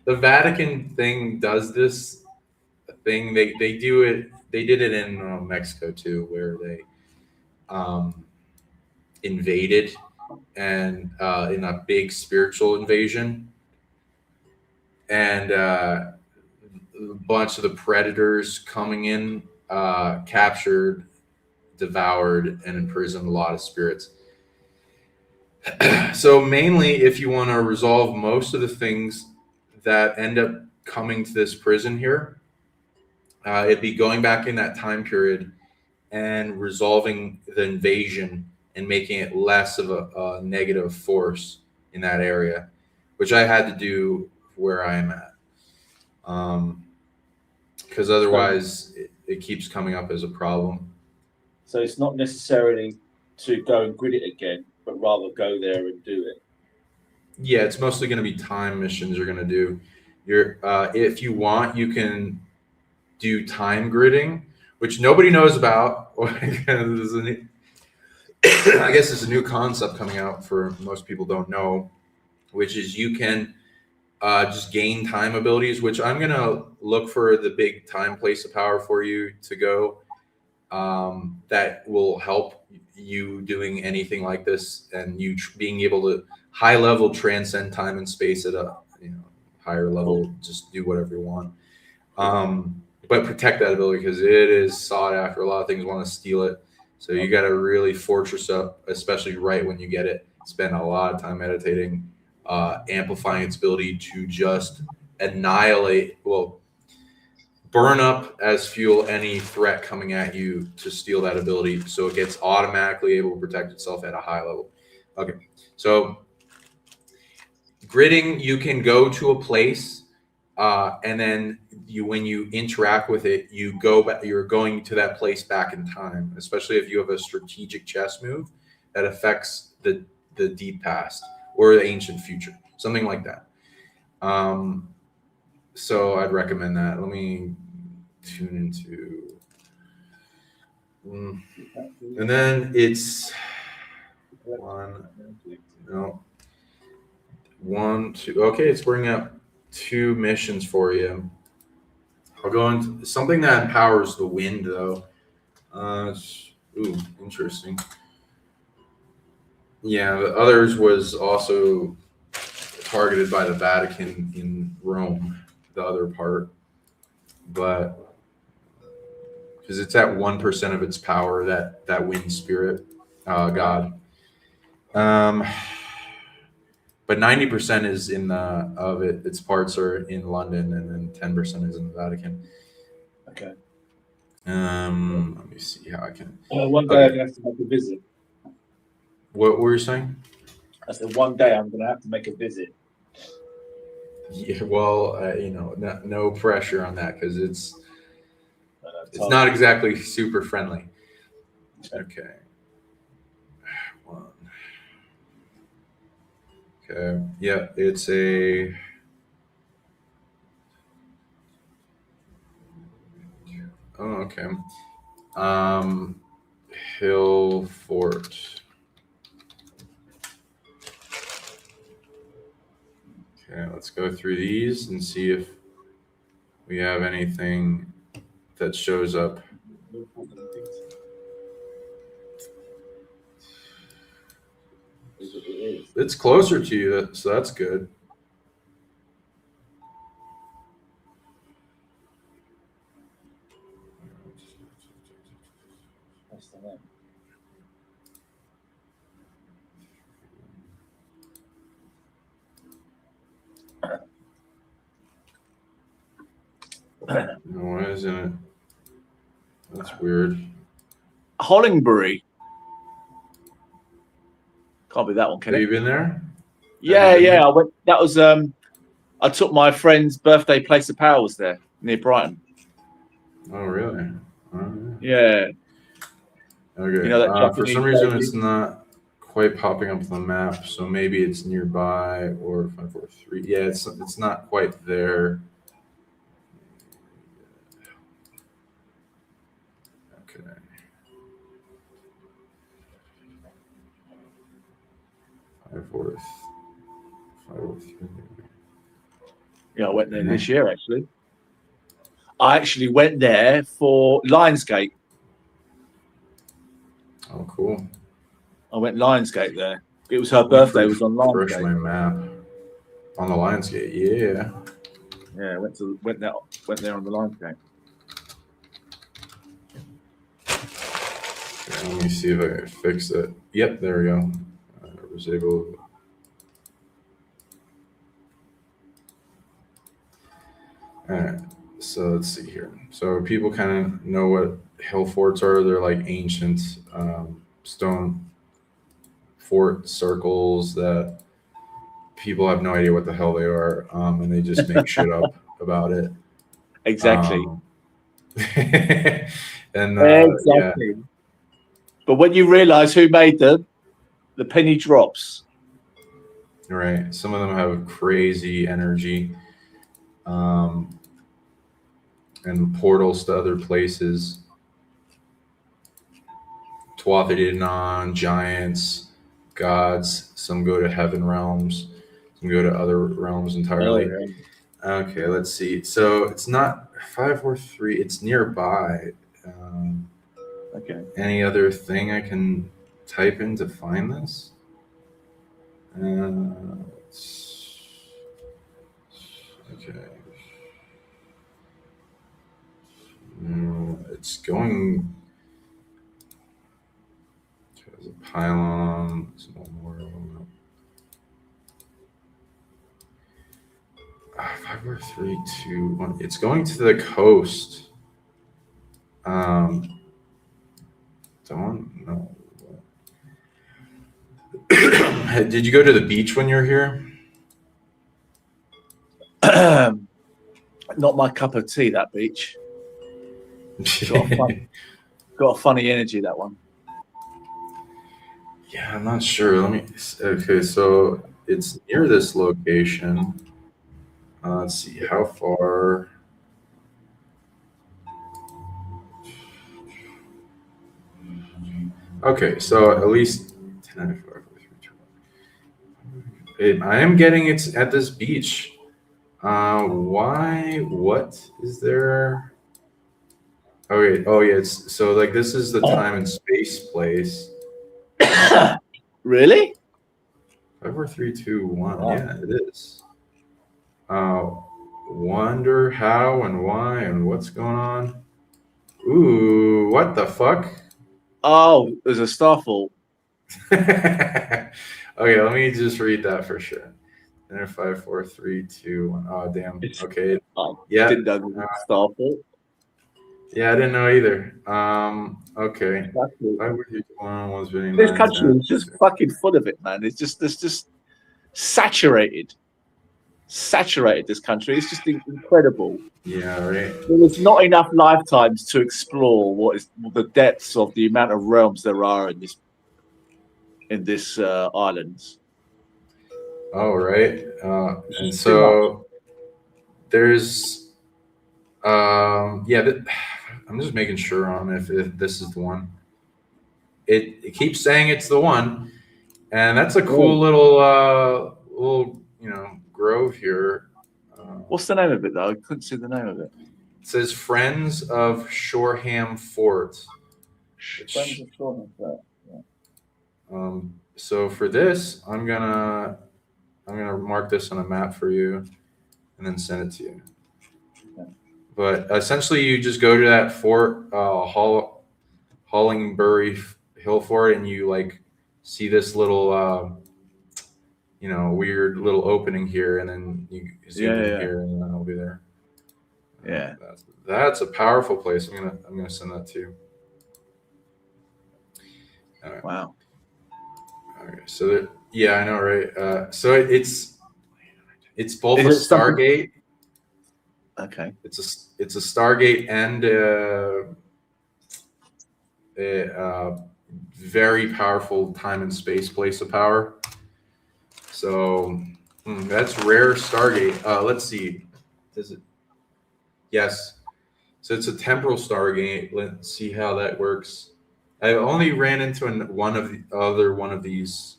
[SPEAKER 1] the Vatican thing. Does this thing? They do it. They did it in Mexico too, where they invaded and in a big spiritual invasion, and a bunch of the predators coming in captured, devoured, and imprisoned a lot of spirits. So mainly, if you want to resolve most of the things that end up coming to this prison here, it'd be going back in that time period and resolving the invasion and making it less of a negative force in that area, which I had to do where I am at. Because otherwise it keeps coming up as a problem.
[SPEAKER 2] So it's not necessarily to go and grid it again, but rather go there and do it.
[SPEAKER 1] Yeah, it's mostly going to be time missions you're going to do. If you want, you can do time gridding, which nobody knows about. I guess it's a new concept coming out for most people don't know, which is you can just gain time abilities, which I'm going to look for the big time place of power for you to go that will help you doing anything like this, and you being able to high level transcend time and space at a higher level, just do whatever you want. But protect that ability because it is sought after. A lot of things want to steal it. So you got to really fortress up, especially right when you get it. Spend a lot of time meditating, amplifying its ability to just annihilate, burn up as fuel any threat coming at you to steal that ability, so it gets automatically able to protect itself at a high level. Okay, so gridding, you can go to a place, and then when you interact with it, you go back. You're going to that place back in time, especially if you have a strategic chess move that affects the deep past or the ancient future, something like that. So I'd recommend that. Let me tune into, and then it's one, two. Okay, it's bringing up 2 missions for you. I'll go into something that empowers the wind, though. Interesting. Yeah, the others was also targeted by the Vatican in Rome, the other part, but because it's at 1% of its power, that wind spirit god, but 90% is in its parts are in London, and then 10% is in the Vatican.
[SPEAKER 2] Okay.
[SPEAKER 1] Let me see how I can.
[SPEAKER 2] One day I'm gonna have to make a visit.
[SPEAKER 1] What were you saying?
[SPEAKER 2] I said one day I'm gonna have to make a visit.
[SPEAKER 1] Yeah, well, no pressure on that because it's not exactly super friendly. Okay. One. Okay. Yeah, it's a. Oh, okay. Hill Fort. Okay, let's go through these and see if we have anything that shows up. It's closer to you, so that's good. No, why isn't it? That's weird.
[SPEAKER 2] Hollingbury. Can't be that one, can it?
[SPEAKER 1] Have you been there?
[SPEAKER 2] Yeah. I went. That was I took my friend's birthday place of power was there near Brighton.
[SPEAKER 1] Oh, really?
[SPEAKER 2] Yeah.
[SPEAKER 1] Okay.
[SPEAKER 2] That
[SPEAKER 1] for some reason, it's not quite popping up on the map, so maybe it's nearby or 543. Yeah, it's not quite there. Okay. 543.
[SPEAKER 2] Yeah, I went there this year actually. I actually went there for Lionsgate.
[SPEAKER 1] Oh, cool.
[SPEAKER 2] I went Lionsgate there. It was her birthday. It was on
[SPEAKER 1] Refresh
[SPEAKER 2] Lionsgate.
[SPEAKER 1] my map on the Lionsgate. Yeah.
[SPEAKER 2] Yeah, went there on the Lionsgate.
[SPEAKER 1] Okay, let me see if I can fix it. Yep, there we go. I was able. All right. So let's see here. So people kind of know what hill forts are. They're like ancient stone fort circles that people have no idea what the hell they are, and they just make shit up about it.
[SPEAKER 2] Exactly.
[SPEAKER 1] And
[SPEAKER 2] exactly.
[SPEAKER 1] Yeah.
[SPEAKER 2] But when you realise who made them, the penny drops.
[SPEAKER 1] Right. Some of them have crazy energy, and portals to other places. Tuatha giants, gods. Some go to heaven realms. Some go to other realms entirely.
[SPEAKER 2] Oh, yeah.
[SPEAKER 1] Okay, let's see. So it's not 543. It's nearby.
[SPEAKER 2] Okay.
[SPEAKER 1] Any other thing I can type in to find this? Okay. No, it's going. There's a pylon. There's a memorial. 5, 4, 3, 2, 1. It's going to the coast. Don't know. Did you go to the beach when you were here?
[SPEAKER 2] Not my cup of tea, that beach. Got a funny energy, that one.
[SPEAKER 1] Yeah, I'm not sure. Okay, so it's near this location. Let's see, how far? Okay, so at least 10, 5, 4, 3, 2, 1. I am getting it at this beach. Why? What is there? Okay. Oh, yeah. So like this is the time and space place.
[SPEAKER 2] Really?
[SPEAKER 1] 5, 4, 3, 2, 1.
[SPEAKER 2] Wow.
[SPEAKER 1] Yeah, it is. Wonder how and why and what's going on. Ooh, what the fuck?
[SPEAKER 2] Oh, there's a starfall.
[SPEAKER 1] Okay, let me just read that for sure. Enter 5, 4, 3, 2, 1. Oh, damn. Okay. Yeah.
[SPEAKER 2] Didn't know there was a starfall.
[SPEAKER 1] Yeah, I didn't know either. Okay.
[SPEAKER 2] Exactly.
[SPEAKER 1] 5, 4, 3, 2, 1, 1,
[SPEAKER 2] This country is just fucking full of it, man. It's just saturated. Saturated, this country. It's just incredible.
[SPEAKER 1] Yeah, right.
[SPEAKER 2] There's not enough lifetimes to explore what is the depths of the amount of realms there are in this islands.
[SPEAKER 1] Oh, right. And so there's yeah, I'm just making sure on if this is the one. It keeps saying it's the one, and that's a cool little grove here.
[SPEAKER 2] What's the name of it though? I couldn't see the name of it.
[SPEAKER 1] It says Friends of Shoreham Fort.
[SPEAKER 2] Friends of Shoreham Fort. Yeah.
[SPEAKER 1] So for this, I'm gonna mark this on a map for you, and then send it to you.
[SPEAKER 2] Okay.
[SPEAKER 1] But essentially, you just go to that fort, Hollingbury Hill Fort, and you like see this little, weird little opening here, and then you zoom in here, and then I'll be there.
[SPEAKER 2] Yeah,
[SPEAKER 1] that's a powerful place. I'm gonna send that to you. All right.
[SPEAKER 2] Wow.
[SPEAKER 1] Okay, so yeah, I know, right? So it's both a Stargate.
[SPEAKER 2] Okay.
[SPEAKER 1] It's a Stargate and very powerful time and space place of power. So that's rare Stargate. Let's see. Does it? Yes. So it's a temporal Stargate. Let's see how that works. I only ran into one of these.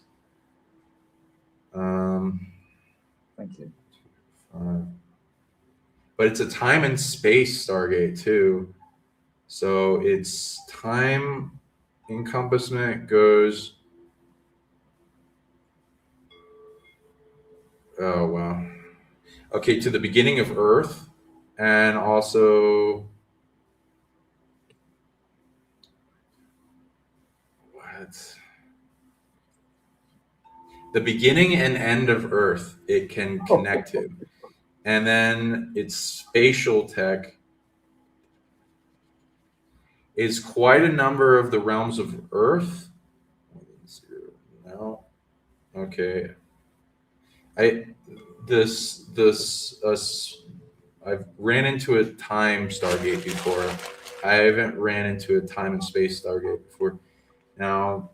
[SPEAKER 2] Thank you.
[SPEAKER 1] But it's a time and space Stargate too. So its time encompassment goes. Oh wow. Okay, to the beginning of Earth, and also what? The beginning and end of Earth it can connect to. And then its spatial tech is quite a number of the realms of Earth. No. Okay. I I've ran into a time Stargate before. I haven't ran into a time and space Stargate before. Now,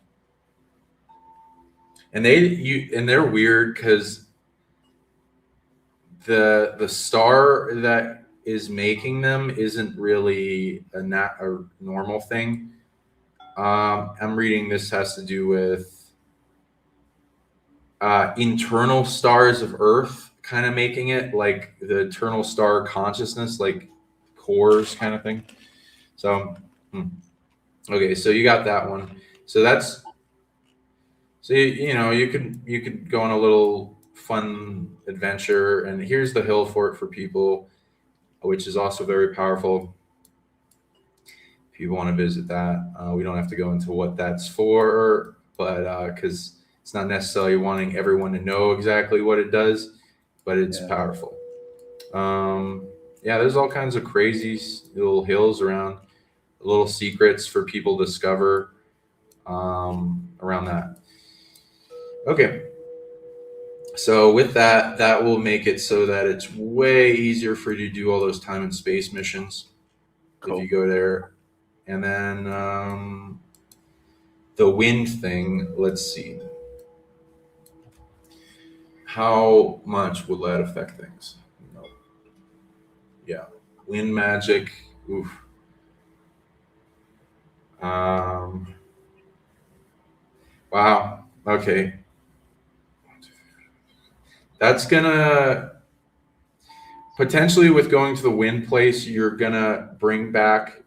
[SPEAKER 1] and they're weird because the star that is making them isn't really a normal thing. I'm reading this has to do with internal stars of Earth, kind of making it like the eternal star consciousness, like cores kind of thing. So, okay, so you got that one. So that's so you could go on a little fun adventure, and here's the hill fort for people, which is also very powerful. If you want to visit that, we don't have to go into what that's for, but because it's not necessarily wanting everyone to know exactly what it does, but it's powerful. Yeah, there's all kinds of crazy little hills around, little secrets for people to discover around that. Okay. So with that, that will make it so that it's way easier for you to do all those time and space missions if you go there. And then the wind thing, let's see. How much will that affect things? No. Yeah. Wind magic. Oof. Wow. Okay. That's gonna potentially, with going to the wind place, you're gonna bring back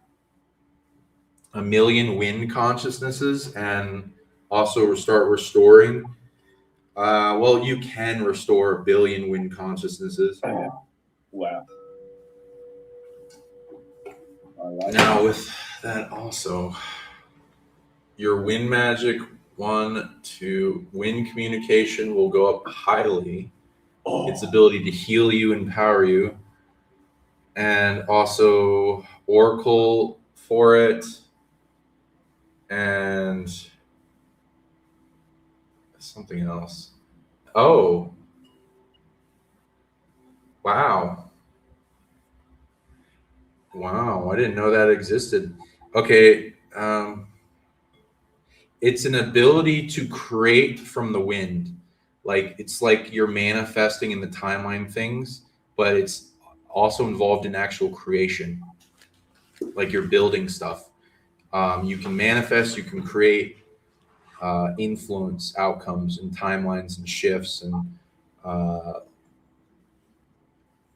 [SPEAKER 1] 1,000,000 wind consciousnesses and also start restoring. Well, you can restore 1,000,000,000 wind consciousnesses.
[SPEAKER 2] Wow.
[SPEAKER 1] Now, with that also, your wind magic 1 to wind communication will go up highly. Its ability to heal you, empower you, and also Oracle for it, and something else. Oh, wow. Wow, I didn't know that existed. Okay, it's an ability to create from the wind. Like it's like you're manifesting in the timeline things, but it's also involved in actual creation. Like you're building stuff. You can manifest, you can create, influence outcomes and timelines and shifts and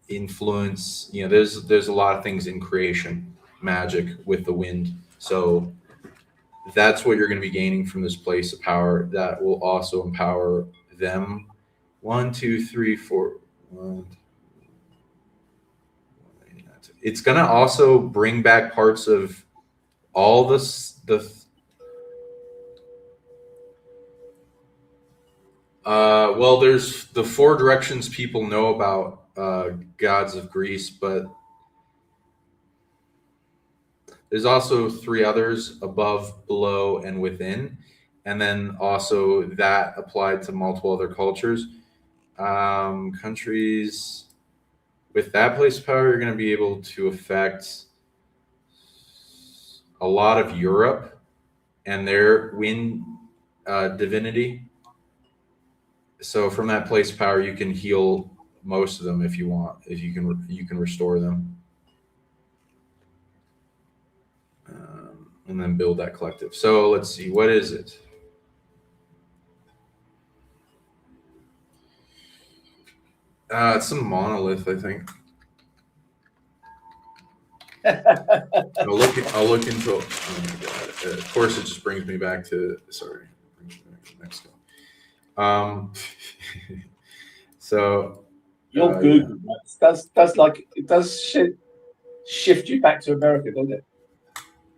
[SPEAKER 1] influence. There's a lot of things in creation magic with the wind. So that's what you're going to be gaining from this place of power that will also empower them. 1, 2, 3, 4. It's going to also bring back parts of all well, there's the 4 directions people know about gods of Greece, but there's also 3 others: above, below, and within. And then also that applied to multiple other cultures. Countries with that place of power, you're going to be able to affect a lot of Europe. and their wind divinity. So from that place power, you can heal most of them if you want. If you can restore them, and then build that collective. So let's see, what is it? It's some monolith, I think. I'll look into it. Oh my god! Of course, it just brings me back to Mexico. So
[SPEAKER 2] Your Google Maps does like it does shift you back to America, doesn't it?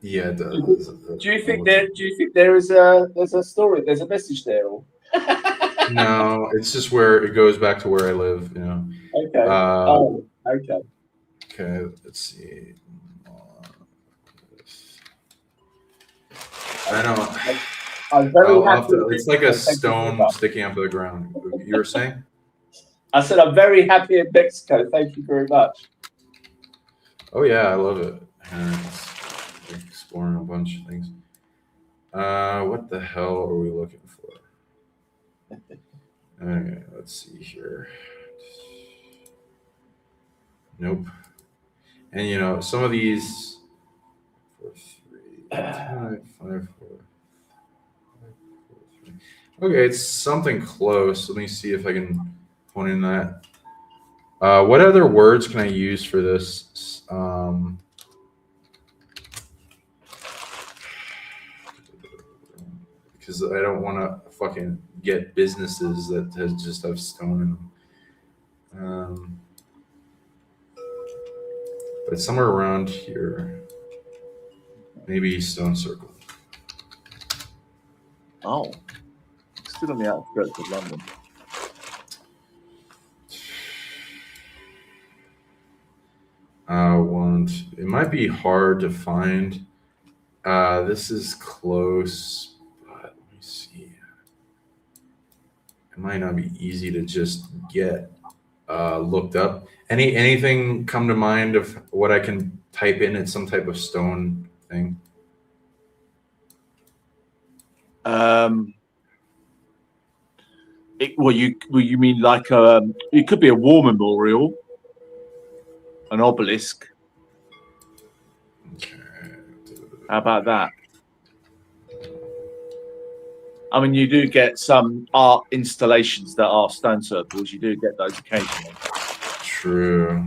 [SPEAKER 1] yeah, it does.
[SPEAKER 2] Do you think there's a story, there's a message there? Or?
[SPEAKER 1] No, it's just where it goes back to where I live. You know.
[SPEAKER 2] Okay. Okay.
[SPEAKER 1] Okay. Let's see. I know.
[SPEAKER 2] I'm very happy.
[SPEAKER 1] It's like a stone sticking out of the ground. You were saying?
[SPEAKER 2] I said I'm very happy in Mexico. Thank you very much.
[SPEAKER 1] Oh yeah, I love it. Exploring a bunch of things. What the hell are we looking for? Okay, let's see here. Nope. And you know, some of these 4, 3, 5, 5, 4. Okay, it's something close. Let me see if I can hone in that. What other words can I use for this? Because I don't want to fucking get businesses that just have stone in them. But somewhere around here, maybe stone circle.
[SPEAKER 2] Oh, still on the outskirts of London.
[SPEAKER 1] It might be hard to find. This is close, but let me see. It might not be easy to just get looked up. Anything come to mind of what I can type in at some type of stone thing?
[SPEAKER 2] You mean like it could be a war memorial, an obelisk.
[SPEAKER 1] Okay.
[SPEAKER 2] How about that? I mean, you do get some art installations that are stone circles. You do get those occasionally.
[SPEAKER 1] True.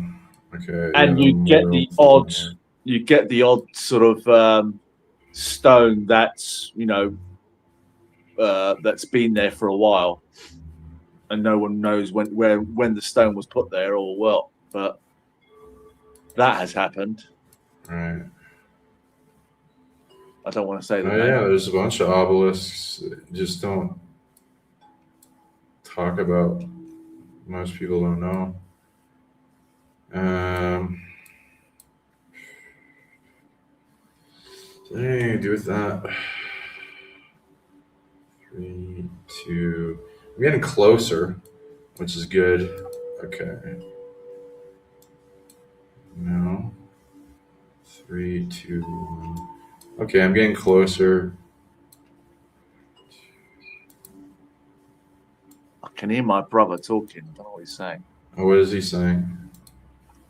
[SPEAKER 1] Okay.
[SPEAKER 2] And
[SPEAKER 1] yeah,
[SPEAKER 2] you get the odd sort of stone that's that's been there for a while, and no one knows when the stone was put there or what. But that has happened.
[SPEAKER 1] Right.
[SPEAKER 2] I don't want to say the
[SPEAKER 1] name. Yeah, there's a bunch of obelisks. Just don't talk about. Most people don't know. Anything to do with that? 3, 2. I'm getting closer, which is good. Okay. No. 3, 2, 1. Okay, I'm getting closer.
[SPEAKER 2] I can hear my brother talking. I don't know what he's saying.
[SPEAKER 1] What is he saying?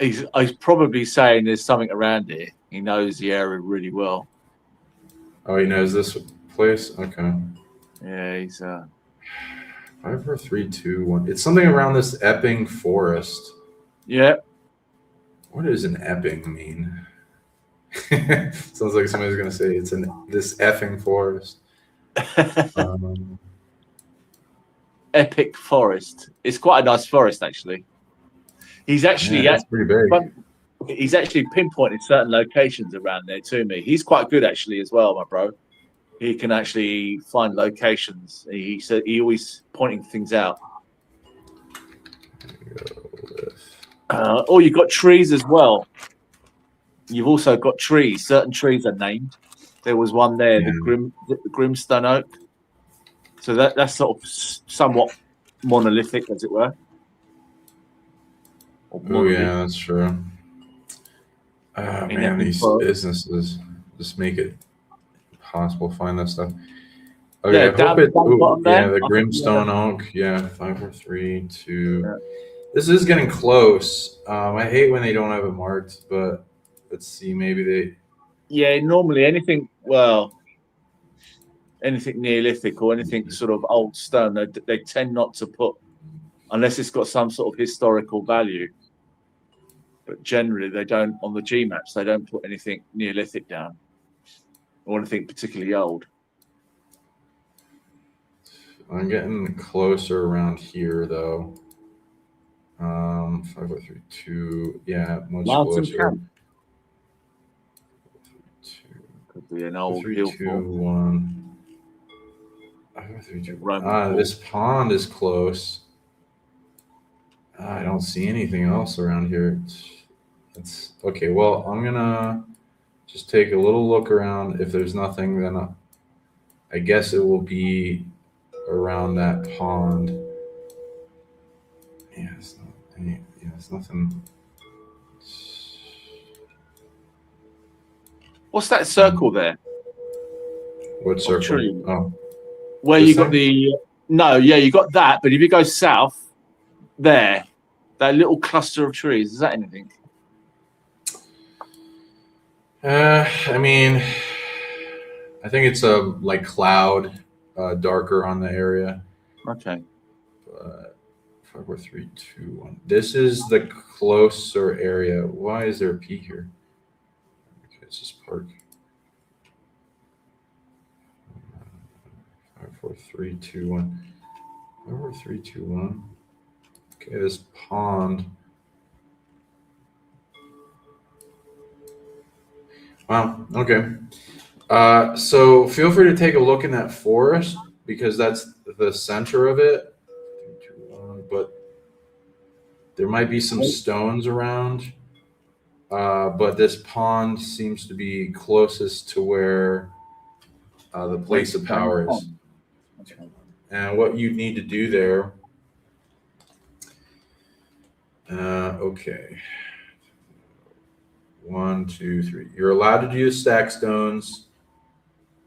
[SPEAKER 2] He's probably saying there's something around here. He knows the area really well.
[SPEAKER 1] Oh, he knows this place? Okay.
[SPEAKER 2] Yeah, he's
[SPEAKER 1] 5, 4, 3, 2, 1. It's something around this Epping forest.
[SPEAKER 2] Yeah.
[SPEAKER 1] What does an Epping mean? Sounds like somebody's gonna say it's this effing forest.
[SPEAKER 2] Epic forest. It's quite a nice forest, actually. He's actually
[SPEAKER 1] it's pretty big.
[SPEAKER 2] He's actually pinpointed certain locations around there to me. He's quite good, actually, as well, my bro. He can actually find locations. He said he always pointing things out. You've got trees as well. You've also got trees. Certain trees are named. There was one there, the Grimstone Oak. So that's sort of somewhat monolithic, as it were.
[SPEAKER 1] Oh yeah, that's true. Man, these businesses just make it possible to find this stuff. Okay,
[SPEAKER 2] Yeah,
[SPEAKER 1] I
[SPEAKER 2] down
[SPEAKER 1] hope it.
[SPEAKER 2] the bottom there.
[SPEAKER 1] Yeah, the
[SPEAKER 2] I think,
[SPEAKER 1] Grimstone Oak. Yeah, 5, 4, 3, 2.
[SPEAKER 2] Yeah.
[SPEAKER 1] This is getting close. I hate when they don't have it marked, but let's see. Maybe they.
[SPEAKER 2] Yeah, normally anything Neolithic or anything sort of old stone, they tend not to put unless it's got some sort of historical value. But generally, they don't on the G maps. They don't put anything Neolithic down or anything particularly old.
[SPEAKER 1] I'm getting closer around here though. 5, 4, 3, 2. Yeah, much
[SPEAKER 2] Mountain
[SPEAKER 1] closer.
[SPEAKER 2] Camp
[SPEAKER 1] 2,
[SPEAKER 2] could be an old
[SPEAKER 1] 3,
[SPEAKER 2] hill
[SPEAKER 1] 2,
[SPEAKER 2] fort.
[SPEAKER 1] 1. 5, 4, 3, 2.
[SPEAKER 2] Roman fort.
[SPEAKER 1] This pond is close. I don't see anything else around here. It's okay. Well, I'm gonna just take a little look around. If there's nothing, then I guess it will be around that pond. Yeah, it's nothing.
[SPEAKER 2] What's that circle there?
[SPEAKER 1] What circle?
[SPEAKER 2] Tree.
[SPEAKER 1] Oh,
[SPEAKER 2] Where
[SPEAKER 1] this
[SPEAKER 2] you got
[SPEAKER 1] thing?
[SPEAKER 2] you got that, but if you go south, there, that little cluster of trees, is that anything?
[SPEAKER 1] I mean, I think it's a like cloud, darker on the area.
[SPEAKER 2] Okay.
[SPEAKER 1] 5, 4, 3, 2, 1. This is the closer area. Why is there a P here? Okay, it's just park. 5, 4, 3, 2, 1. 5, 4, 3, 2, 1. Okay, this pond. Wow. Okay. So feel free to take a look in that forest because that's the center of it. 3, 2, 1. But there might be some stones around. But this pond seems to be closest to where the place of power is.
[SPEAKER 2] Okay.
[SPEAKER 1] And what you need to do there. Okay. 1, 2, 3. You're allowed to do the stack stones.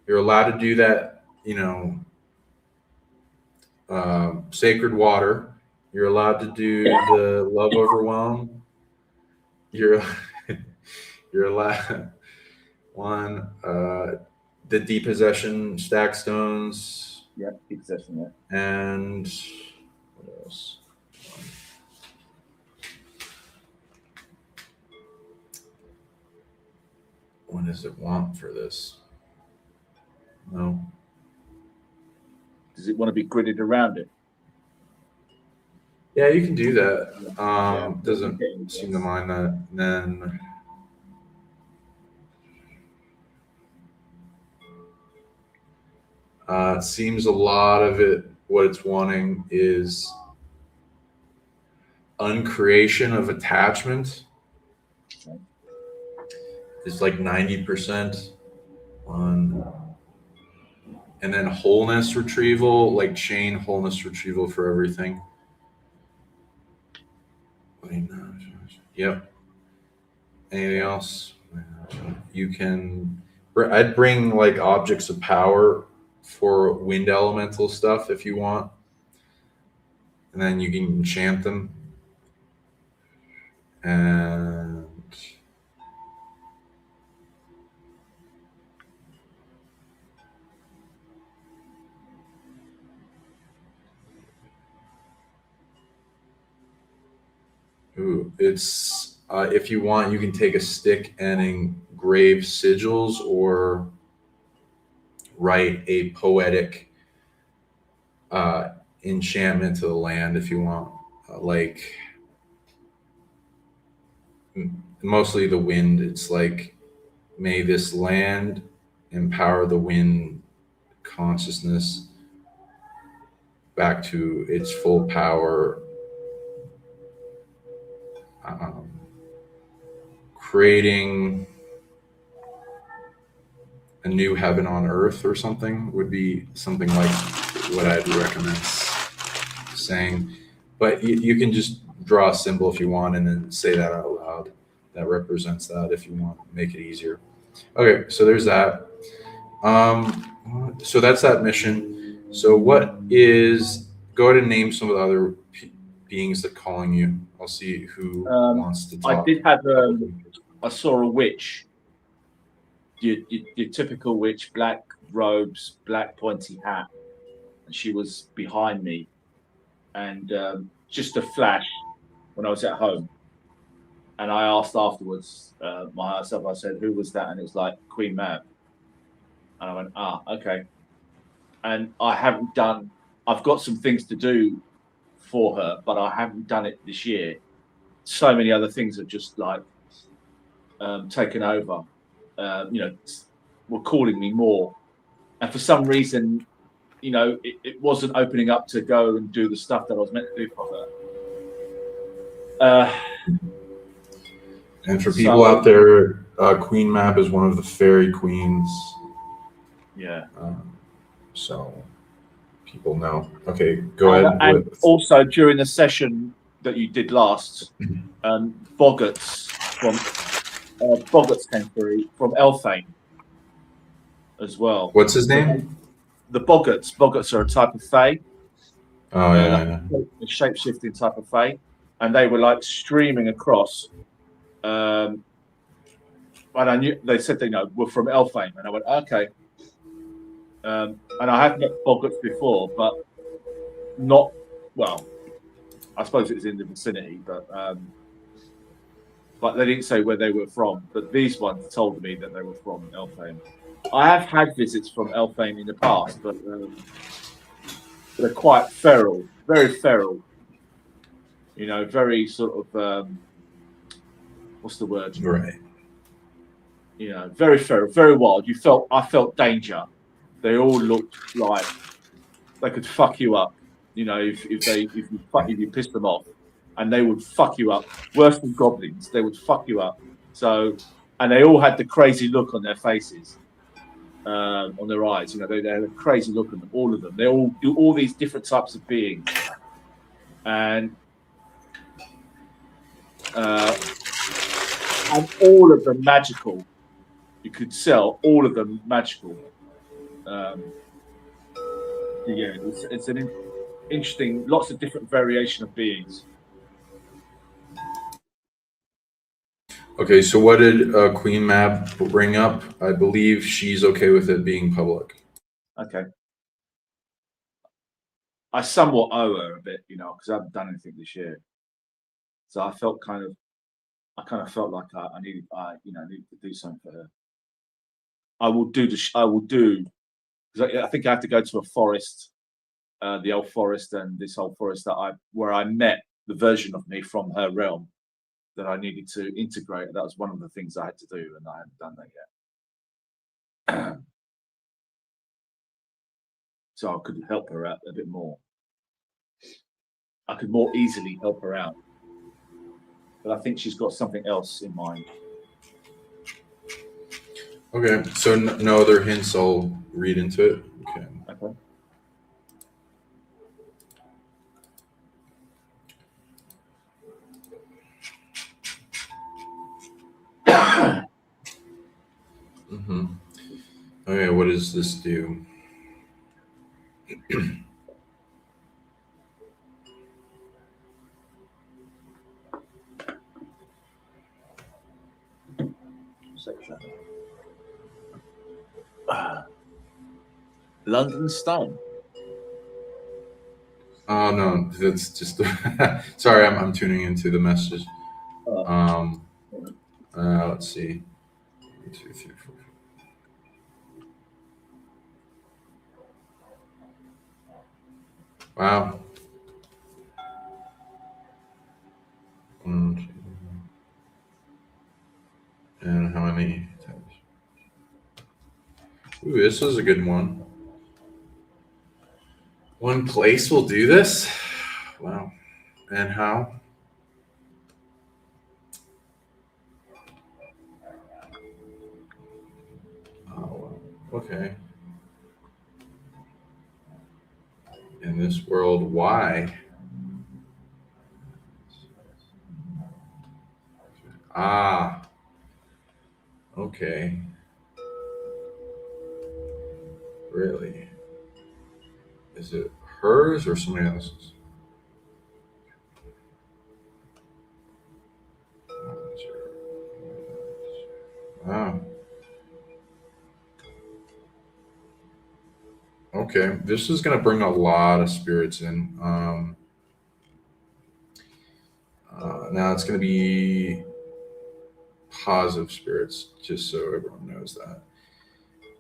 [SPEAKER 1] You're allowed to do that, sacred water. You're allowed to do the love overwhelm. You're allowed the depossession stack stones.
[SPEAKER 2] Yeah, depossession. Yeah.
[SPEAKER 1] And what else? What does it want for this? No.
[SPEAKER 2] Does it want to be gridded around it?
[SPEAKER 1] Yeah, you can do that.
[SPEAKER 2] Yeah.
[SPEAKER 1] Doesn't seem to mind that. And then it seems a lot of it, what it's wanting is uncreation of attachment.
[SPEAKER 2] Okay.
[SPEAKER 1] It's like 90% on, and then wholeness retrieval, like chain wholeness retrieval for everything. Yep. Anything else? You can. I'd bring like objects of power for wind elemental stuff if you want, and then you can enchant them. And it's if you want, you can take a stick and engrave sigils or write a poetic enchantment to the land if you want, like mostly the wind. It's like, may this land empower the wind consciousness back to its full power, creating a new heaven on earth or something would be something like what I'd recommend saying. But you can just draw a symbol if you want and then say that out loud. That represents that if you want, make it easier. Okay, so there's that. So that's that mission. So what is? Go ahead and name some of the other beings that calling you. I'll see who wants to
[SPEAKER 2] I
[SPEAKER 1] talk.
[SPEAKER 2] did have. I saw a witch. Your typical witch, black robes, black pointy hat, and she was behind me, and just a flash when I was at home. And I asked afterwards myself. I said, "Who was that?" And it was like Queen Mab. And I went, "Ah, okay." And I haven't done. I've got some things to do for her, but I haven't done it this year. So many other things have just like taken over. Were calling me more, and for some reason, it wasn't opening up to go and do the stuff that I was meant to do for her.
[SPEAKER 1] And for people out there, Queen Mab is one of the fairy queens.
[SPEAKER 2] Yeah.
[SPEAKER 1] So people know. Okay, go ahead.
[SPEAKER 2] And also during the session that you did last, Boggarts came through from Elfane as well.
[SPEAKER 1] What's his name?
[SPEAKER 2] The Boggarts. Boggarts are a type of fae.
[SPEAKER 1] Oh yeah.
[SPEAKER 2] A shape-shifting type of fae, and they were like streaming across. And I knew they said were from Elfane, and I went okay. And I have met Boggarts before, but not well. I suppose it was in the vicinity, but they didn't say where they were from. But these ones told me that they were from Elfane. I have had visits from Elfane in the past, but they're quite feral, very feral. Very sort of what's the word?
[SPEAKER 1] Right.
[SPEAKER 2] Very feral, very wild. I felt danger. They all looked like they could fuck you up. If you pissed them off, and they would fuck you up. Worse than goblins, they would fuck you up. So, and they all had the crazy look on their faces, on their eyes. They had a crazy look on them. All of them. They all do all these different types of beings, and all of them magical. You could sell all of them magical. Yeah, it's an interesting, lots of different variation of beings.
[SPEAKER 1] Okay, so what did Queen Mab bring up? I believe she's okay with it being public.
[SPEAKER 2] Okay. I somewhat owe her a bit, because I haven't done anything this year. So I kind of felt like I needed to do something for her. I will do because I think I have to go to a forest, the old forest, and this old forest where I met the version of me from her realm that I needed to integrate. That was one of the things I had to do, and I haven't done that yet. So I could help her out a bit more. I could more easily help her out. But I think she's got something else in mind.
[SPEAKER 1] Okay, so no other hints. I'll read into it. Okay. Okay, what does this do?
[SPEAKER 2] London Stone.
[SPEAKER 1] Oh no, that's just sorry. I'm tuning into the message. Let's see. 1, 2, 3, 4. Wow. 1, 2, and how many times? Ooh, this is a good one. One place will do this. Wow. And how? Oh, okay. In this world, why? Ah. Okay. Really? Is it hers or somebody else's? Wow. Okay, this is going to bring a lot of spirits in. Now it's going to be positive spirits, just so everyone knows that.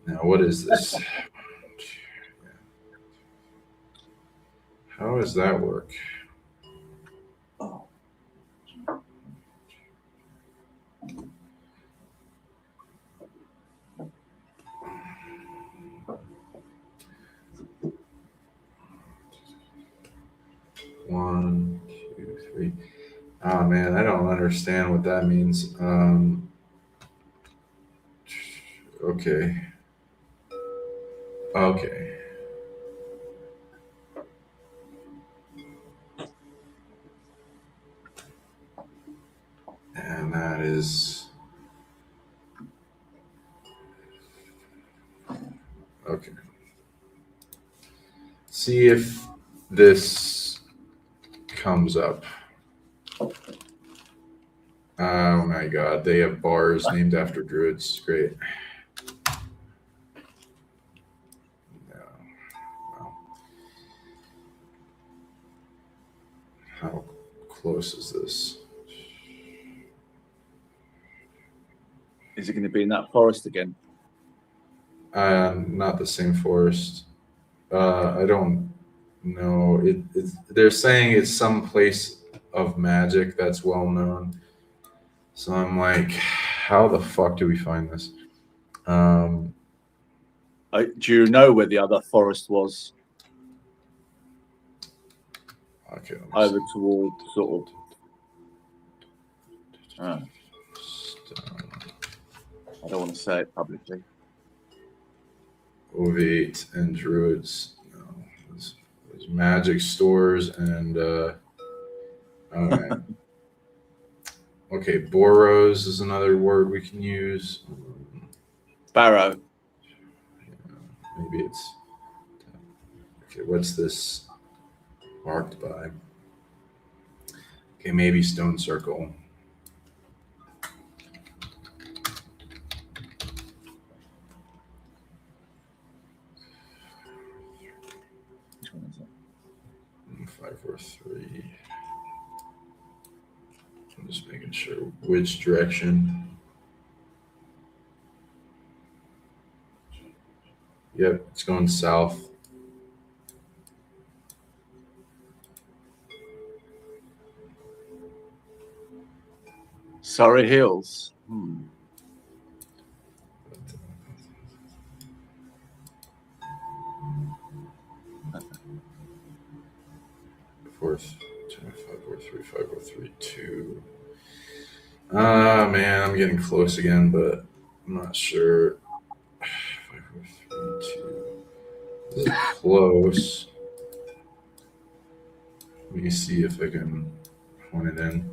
[SPEAKER 1] Now, what is this? How does that work?
[SPEAKER 2] Oh.
[SPEAKER 1] One, two, three. Oh man, I don't understand what that means. Okay. Okay. And that is okay. See if this comes up. Oh my god, they have bars named after druids. Great. No. Wow. How close is this?
[SPEAKER 2] Is it going to be in that forest again?
[SPEAKER 1] Not the same forest. I don't know. They're saying it's some place of magic that's well known. So I'm like, how the fuck do we find this?
[SPEAKER 2] Do you know where the other forest was?
[SPEAKER 1] Okay.
[SPEAKER 2] Over toward sort of. I don't want to say it publicly.
[SPEAKER 1] Ovate and druids. No, there's magic stores and alright. Okay, boros is another word we can use.
[SPEAKER 2] Barrow.
[SPEAKER 1] Maybe it's okay. What's this marked by? Okay, maybe stone circle.
[SPEAKER 2] Which one is it?
[SPEAKER 1] 543. I'm just making sure which direction. Yep, it's going south.
[SPEAKER 2] Surrey Hills.
[SPEAKER 1] 543, 543, 2. Man, I'm getting close again, but I'm not sure. 543, 2. This is close. Let me see if I can point it in.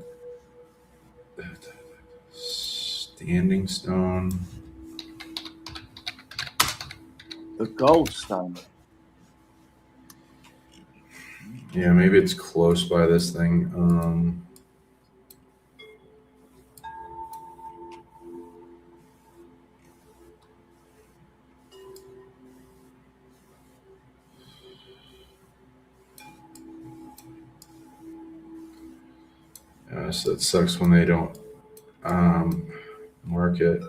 [SPEAKER 1] Standing stone.
[SPEAKER 2] The Goldstone.
[SPEAKER 1] Yeah, maybe it's close by this thing. So it sucks when they don't mark it.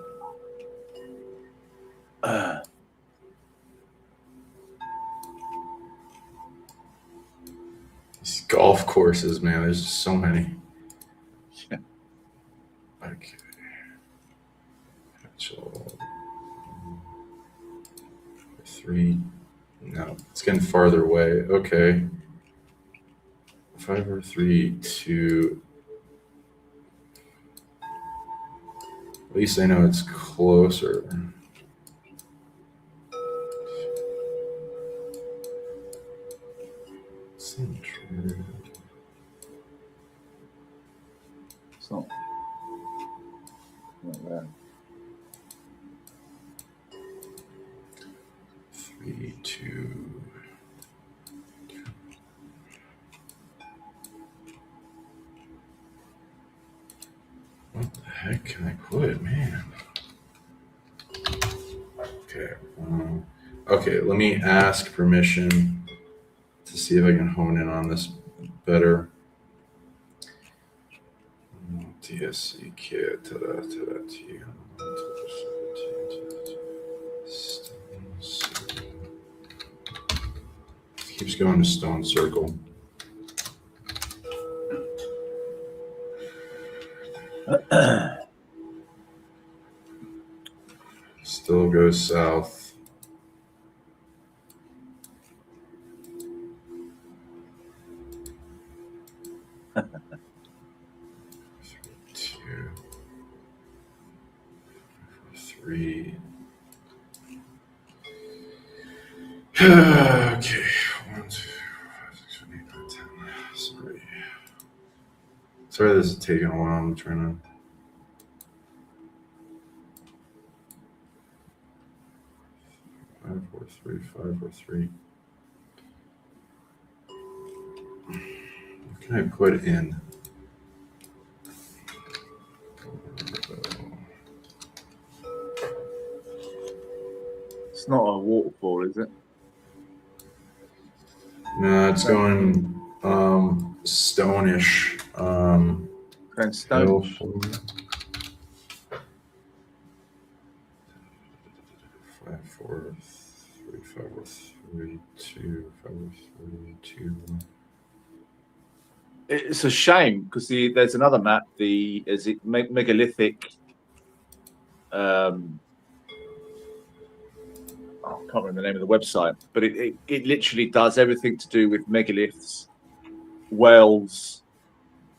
[SPEAKER 1] These golf courses, man, there's just so many.
[SPEAKER 2] Yeah.
[SPEAKER 1] Okay. Actual 3. No, it's getting farther away. Okay. 543, 2. At least I know it's closer. Central.
[SPEAKER 2] It's not there.
[SPEAKER 1] 3, 2. What the heck can I put, man? Okay. Okay, let me ask permission to see if I can hone in on this better. TSC kit. Keeps going to stone circle. Still goes south. Two, 3. Okay. 1, 2, 5, 6, 7, 8, 9, 10. Sorry, this is taking a while. I'm trying to. Five, 4, 3, 5, 4, 3. What can I put in?
[SPEAKER 2] It's not a waterfall, is it?
[SPEAKER 1] No, it's going stonish.
[SPEAKER 2] Going stone.
[SPEAKER 1] 5, 4, 3, 5, 4, 3, 2, 5, 4, 3, 2.
[SPEAKER 2] It's a shame because there's another map. Is it megalithic? I can't remember the name of the website, but it literally does everything to do with megaliths, wells,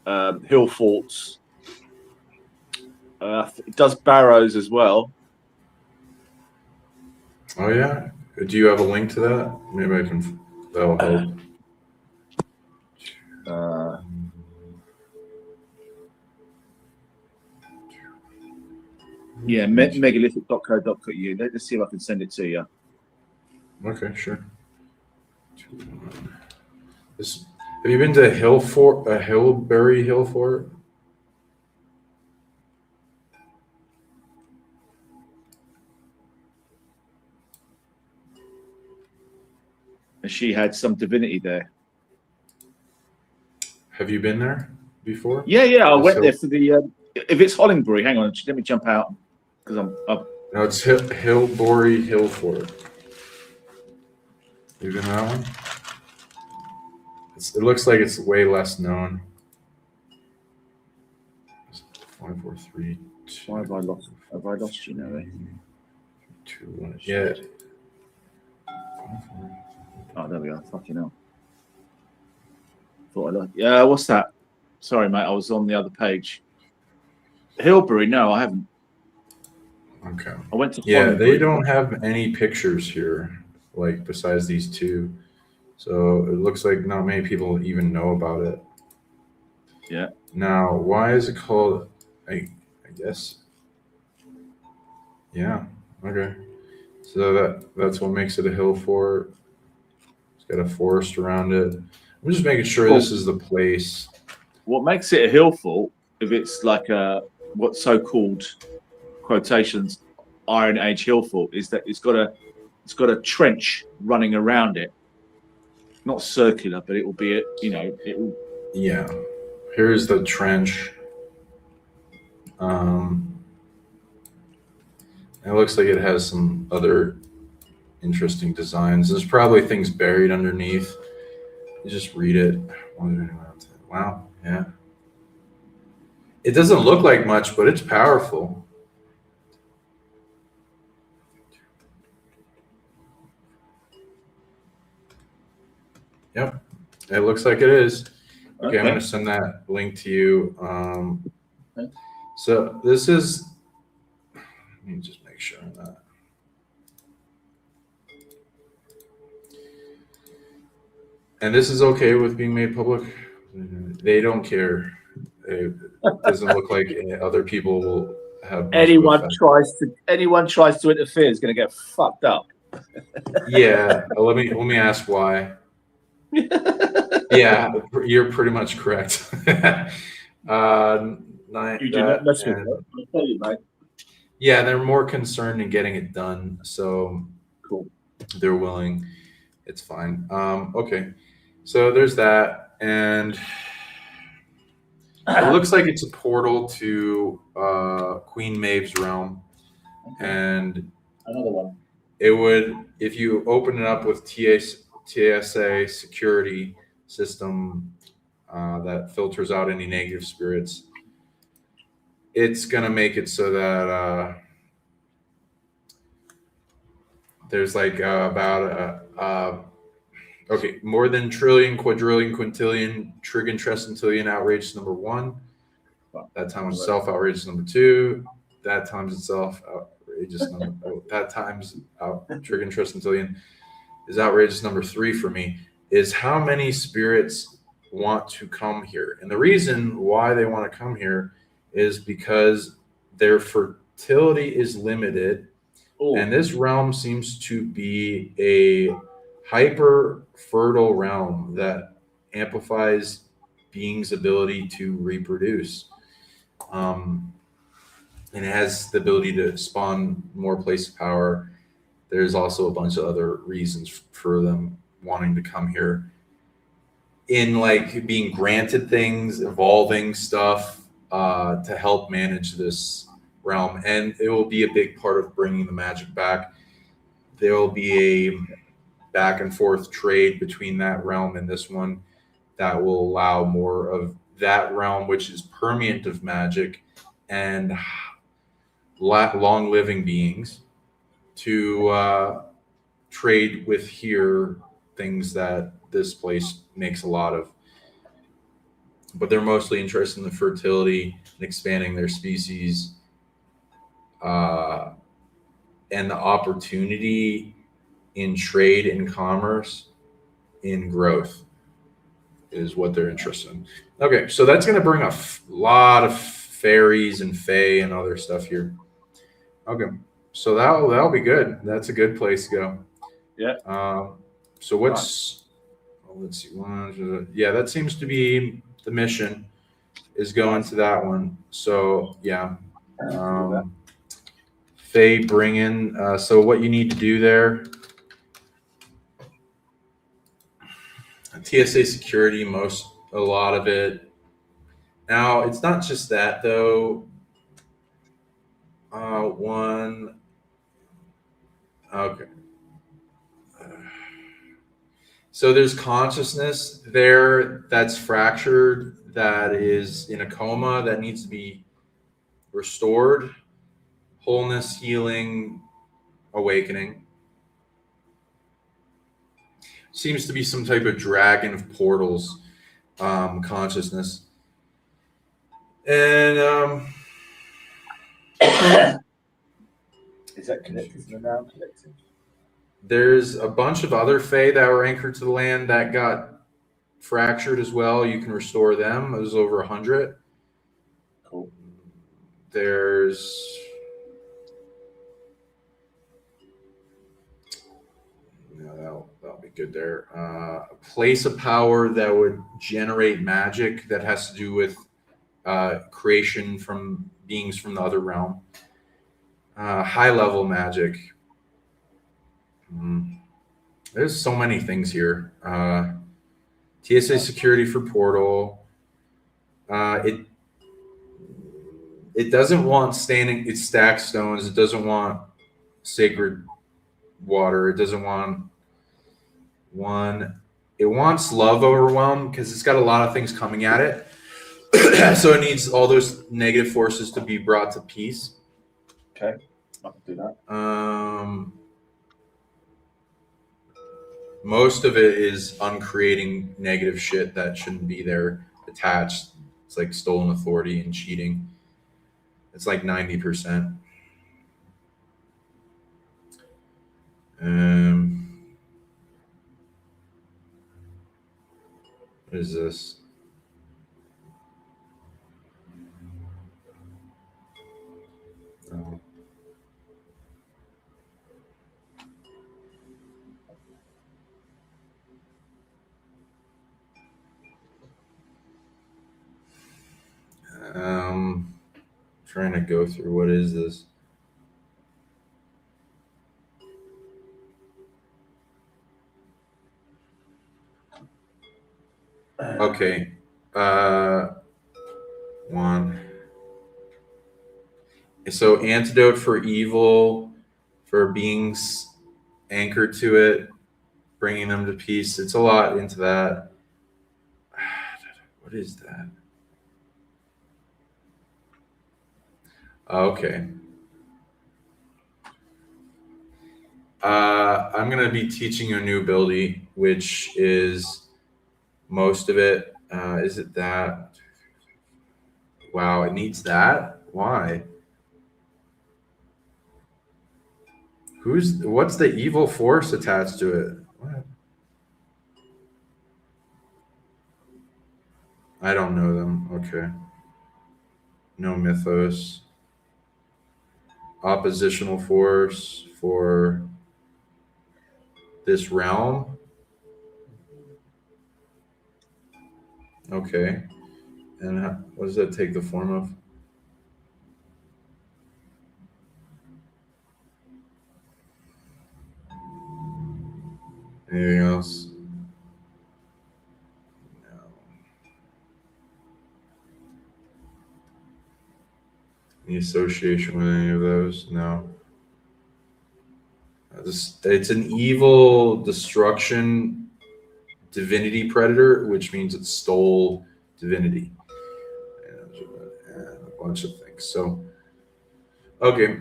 [SPEAKER 2] hill forts. It does barrows as well.
[SPEAKER 1] Oh yeah, do you have a link to that? Maybe I can. That'll help.
[SPEAKER 2] Yeah, megalithic.co.uk. Let's see if I can send it to you.
[SPEAKER 1] Okay, sure. Have you been to Hillbury Hill Fort?
[SPEAKER 2] And she had some divinity there.
[SPEAKER 1] Have you been there before?
[SPEAKER 2] Yeah. I went there for the. If it's Hollingbury, hang on, let me jump out because I'm up.
[SPEAKER 1] No, it's Hillbury Hill Fort. You been to that one? It looks like it's way less known. 5, 4, 3, 2.
[SPEAKER 2] Why have I lost? Have I lost you now?
[SPEAKER 1] 2, 1. Yeah.
[SPEAKER 2] Oh, there we are. Fucking hell. Thought I lost. Yeah, what's that? Sorry, mate. I was on the other page. Hillbury? No, I haven't.
[SPEAKER 1] Okay.
[SPEAKER 2] I went to.
[SPEAKER 1] Yeah, they don't have any pictures here, like besides these two. So it looks like not many people even know about it.
[SPEAKER 2] Yeah.
[SPEAKER 1] Now, why is it called? I guess. Yeah. Okay. So that's what makes it a hill fort. It's got a forest around it. I'm just making sure this is the place.
[SPEAKER 2] What makes it a hill fort, if it's like what's so-called quotations Iron Age hill fort, is that it's got a trench running around it, not circular, but it will be it will.
[SPEAKER 1] Yeah. Here's the trench. It looks like it has some other interesting designs. There's probably things buried underneath. You just read it. Wow. Yeah. It doesn't look like much, but it's powerful. Yep. It looks like it is. Okay. I'm going to send that link to you. So this is, let me just make sure on that. And this is okay with being made public? They don't care. It doesn't look like other people will have.
[SPEAKER 2] Anyone tries to interfere is going to get fucked up.
[SPEAKER 1] Yeah, let me ask why. Yeah, you're pretty much correct.
[SPEAKER 2] You do
[SPEAKER 1] That
[SPEAKER 2] not mess with
[SPEAKER 1] and
[SPEAKER 2] her. I'll tell you, mate.
[SPEAKER 1] yeah, they're more concerned in getting it done, so
[SPEAKER 2] Cool.
[SPEAKER 1] they're willing. It's fine. Okay, so there's that, and it looks like it's a portal to Queen Maeve's realm,
[SPEAKER 2] Okay.
[SPEAKER 1] and
[SPEAKER 2] Another one.
[SPEAKER 1] it would, if you open it up with TSA security system that filters out any negative spirits, it's gonna make it so that there's like about okay, more than trillion, quadrillion, quintillion, trillion, trillion outrage number one.
[SPEAKER 2] Well,
[SPEAKER 1] That times itself outrageous number two. That times itself outrageous number. That times trillion, trillion is outrageous number three for me. Is how many spirits want to come here, and the reason why they want to come here is because their fertility is limited,
[SPEAKER 2] oh,
[SPEAKER 1] and this realm seems to be a hyper fertile realm that amplifies beings' ability to reproduce. Um, and it has the ability to spawn more place of power. There's also a bunch of other reasons for them wanting to come here, in like being granted things, evolving stuff to help manage this realm, and it will be a big part of bringing the magic back. There will be a back and forth trade between that realm and this one that will allow more of that realm, which is permeant of magic and long living beings, to trade with here things that this place makes a lot of. But they're mostly interested in the fertility and expanding their species, uh, and the opportunity in trade and commerce, in growth, is what they're interested in. Okay, so that's going to bring a lot of fairies and fae and other stuff here. Okay, so that'll be good. That's a good place to go.
[SPEAKER 2] yeah.
[SPEAKER 1] So what's let's see, yeah, that seems to be the mission, is going to that one. So yeah, um, Faye bring in. So what you need to do there, TSA security, a lot of it. Now it's not just that though. One, okay. So there's consciousness there that's fractured, that is in a coma, that needs to be restored. Wholeness, healing, awakening. Seems to be some type of dragon of portals, consciousness. And
[SPEAKER 2] is that connected to the noun collective?
[SPEAKER 1] there's a bunch of other fae that were anchored to the land that got fractured as well. You can restore them. It was over 100.
[SPEAKER 2] Cool.
[SPEAKER 1] There's that'll be good there. A place of power that would generate magic that has to do with creation from beings from the other realm. High level magic. There's so many things here. TSA security for portal. It doesn't want standing. It stacks stones. It doesn't want sacred water. It doesn't want one. It wants love overwhelm because it's got a lot of things coming at it. So it needs all those negative forces to be brought to peace.
[SPEAKER 2] Okay, I can do that.
[SPEAKER 1] Most of it is uncreating negative shit that shouldn't be there attached. It's like stolen authority and cheating. It's like 90%. What is this? Oh. trying to go through. What is this? Okay. One. So antidote for evil, for beings anchored to it, bringing them to peace. It's a lot into that. What is that? Okay. I'm going to be teaching you a new ability, which is most of it. Is it that? Wow, it needs that? Why? What's the evil force attached to it? What? I don't know them. Okay. No mythos. Oppositional force for this realm. Okay. And what does that take the form of? Anything else? No. Any association with any of those? No. It's an evil destruction divinity predator, which means it stole divinity and a bunch of things. So, okay.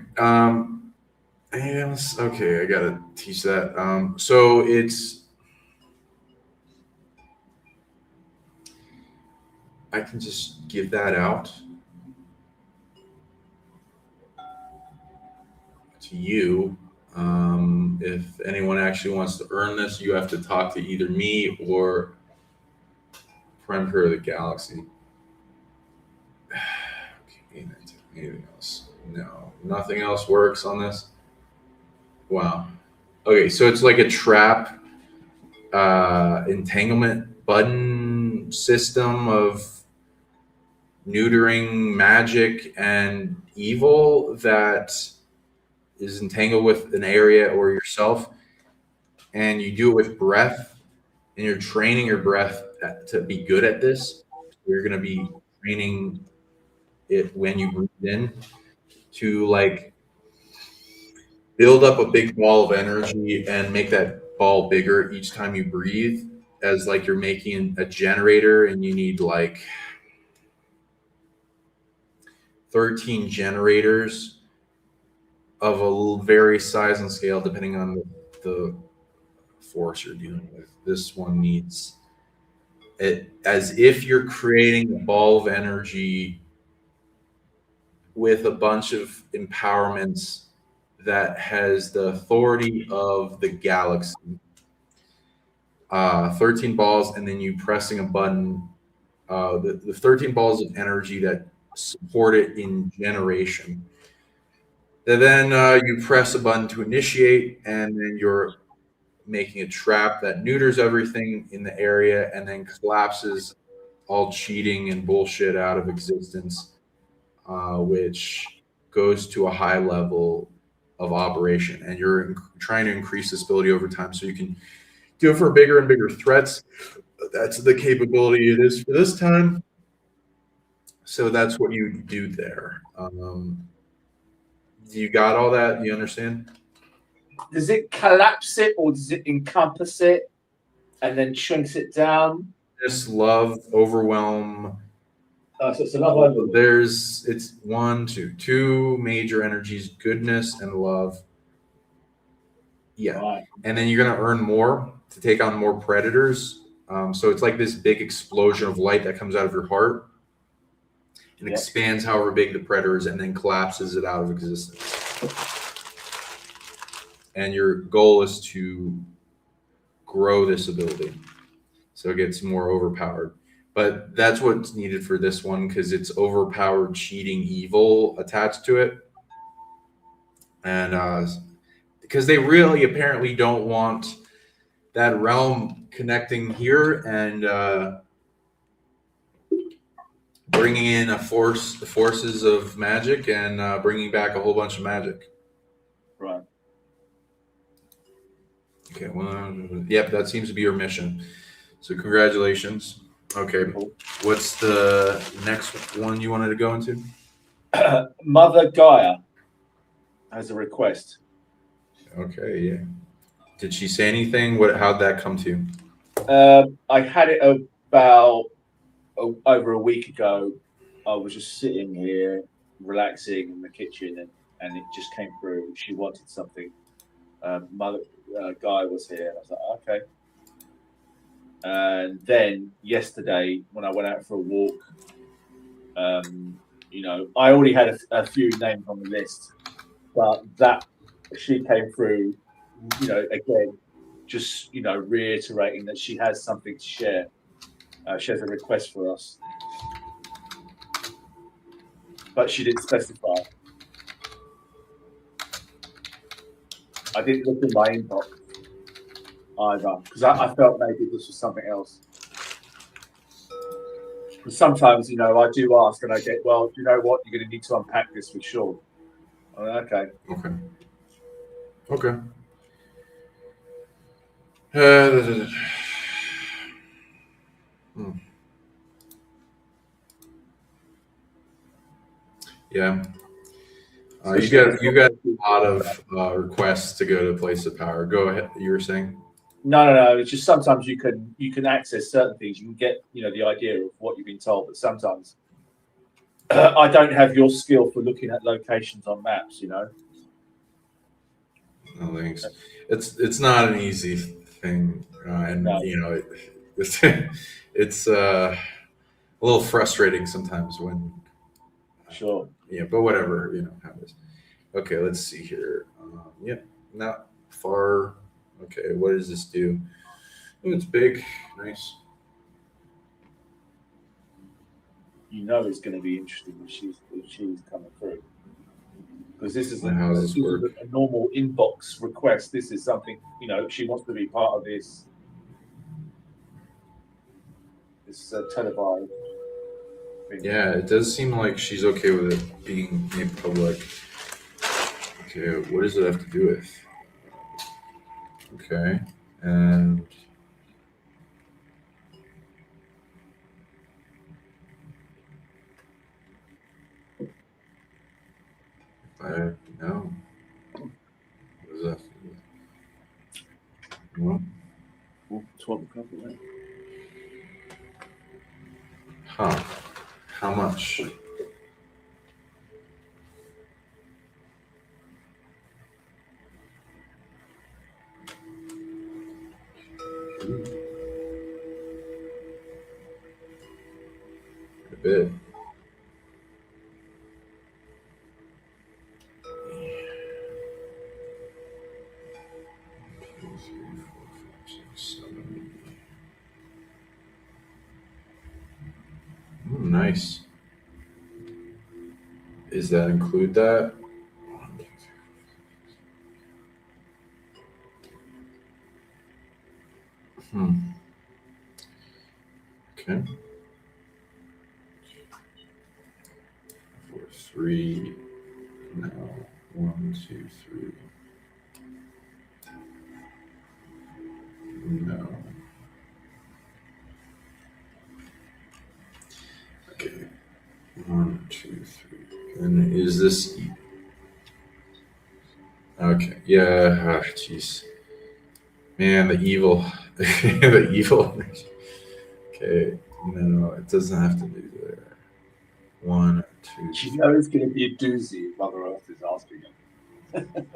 [SPEAKER 1] Anything else? Okay, I gotta teach that. So I can just give that out to you. If anyone actually wants to earn this, you have to talk to either me or Emperor of the Galaxy. Okay, anything else? No, nothing else works on this. Wow. Okay, so it's like a trap entanglement button system of neutering magic and evil that is entangled with an area or yourself, and you do it with breath, and you're training your breath to be good at this. You're going to be training it when you breathe in to like build up a big ball of energy and make that ball bigger each time you breathe, as like you're making a generator and you need like 13 generators of a various size and scale depending on the force you're dealing with. This one needs it as if you're creating a ball of energy with a bunch of empowerments that has the authority of the galaxy. 13 balls, and then you pressing a button. The 13 balls of energy that support it in generation. And then you press a button to initiate, and then you're making a trap that neuters everything in the area and then collapses all cheating and bullshit out of existence, which goes to a high level of operation. And you're trying to increase this ability over time so you can do it for bigger and bigger threats. That's the capability it is for this time. So that's what you do there. You got all that? You understand?
[SPEAKER 2] Does it collapse it or does it encompass it and then shrinks it down?
[SPEAKER 1] This love, overwhelm.
[SPEAKER 2] So it's another one.
[SPEAKER 1] It's two major energies: goodness and love. Yeah,
[SPEAKER 2] Right.
[SPEAKER 1] And then you're gonna earn more to take on more predators. So it's like this big explosion of light that comes out of your heart and expands however big the predator is, and then collapses it out of existence. And your goal is to grow this ability so it gets more overpowered. But that's what's needed for this one because it's overpowered, cheating, evil attached to it. And because they really apparently don't want that realm connecting here, and bringing in the forces of magic and bringing back a whole bunch of magic.
[SPEAKER 2] Right.
[SPEAKER 1] Okay, well, yep, that seems to be your mission. So congratulations. Okay,
[SPEAKER 2] Cool.
[SPEAKER 1] what's the next one you wanted to go into?
[SPEAKER 2] Mother Gaia has a request.
[SPEAKER 1] Okay, yeah. Did she say anything? How'd that come to?
[SPEAKER 2] I had it about over a week ago. I was just sitting here relaxing in the kitchen, and it just came through. She wanted something. Mother Guy was here, and I was like, okay. And then yesterday, when I went out for a walk, I already had a few names on the list, but that she came through, again, just reiterating that she has something to share. She has a request for us, but she didn't specify. I didn't look in my inbox either because I felt maybe this was something else. But sometimes, I do ask and I get, well, do you know what? You're going to need to unpack this for sure. Okay.
[SPEAKER 1] Okay. Yeah.
[SPEAKER 2] So
[SPEAKER 1] you got a lot of requests to go to Place of Power. Go ahead. You were saying?
[SPEAKER 2] No. It's just sometimes you can access certain things. You can get the idea of what you've been told, but sometimes I don't have your skill for looking at locations on maps.
[SPEAKER 1] No thanks. It's not an easy thing, and
[SPEAKER 2] No.
[SPEAKER 1] it's a little frustrating sometimes when.
[SPEAKER 2] Sure.
[SPEAKER 1] Yeah, but whatever happens. Okay, let's see here. Yep, not far. Okay, what does this do? Oh, it's big. Nice.
[SPEAKER 2] It's going to be interesting if she's coming through, because this is
[SPEAKER 1] How does this work?
[SPEAKER 2] a normal inbox request. This is something she wants to be part of this televised thing.
[SPEAKER 1] Yeah, it does seem like she's okay with it being made public. Okay, what does it have to do with? Okay, and I no. What does that have to do with? Well,
[SPEAKER 2] 12 o'clock away.
[SPEAKER 1] Huh. How much? A bit. Nice. Does that include that? Okay. 4, 3. No. 1, 2, 3. No. Okay. 1, 2, 3. And is this? Okay. Yeah. Jeez. Man, the evil. The evil. Okay. No, it doesn't have to be there. 1, 2.
[SPEAKER 2] She knows it's going to be a doozy if Mother Earth is asking him.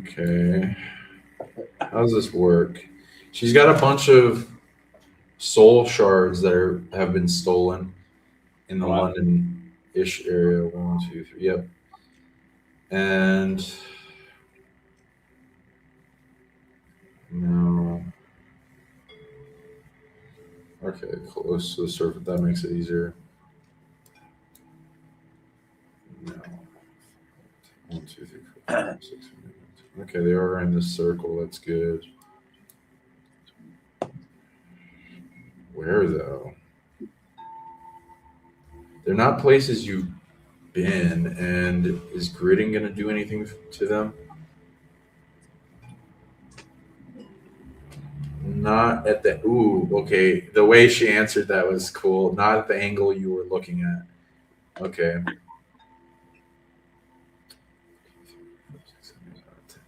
[SPEAKER 1] Okay. How does this work? She's got a bunch of soul shards that have been stolen in the London-ish area. 1, 2, 3. Yep. And no. Okay, close to the surface. That makes it easier. No. 1, 2, 3, 4, 5, 6, 7, 8. Okay, they are in this circle. That's good. Where though? they're not places you've been. And is gridding going to do anything to them? Not at the. Ooh, okay. The way she answered that was cool. Not at the angle you were looking at. Okay.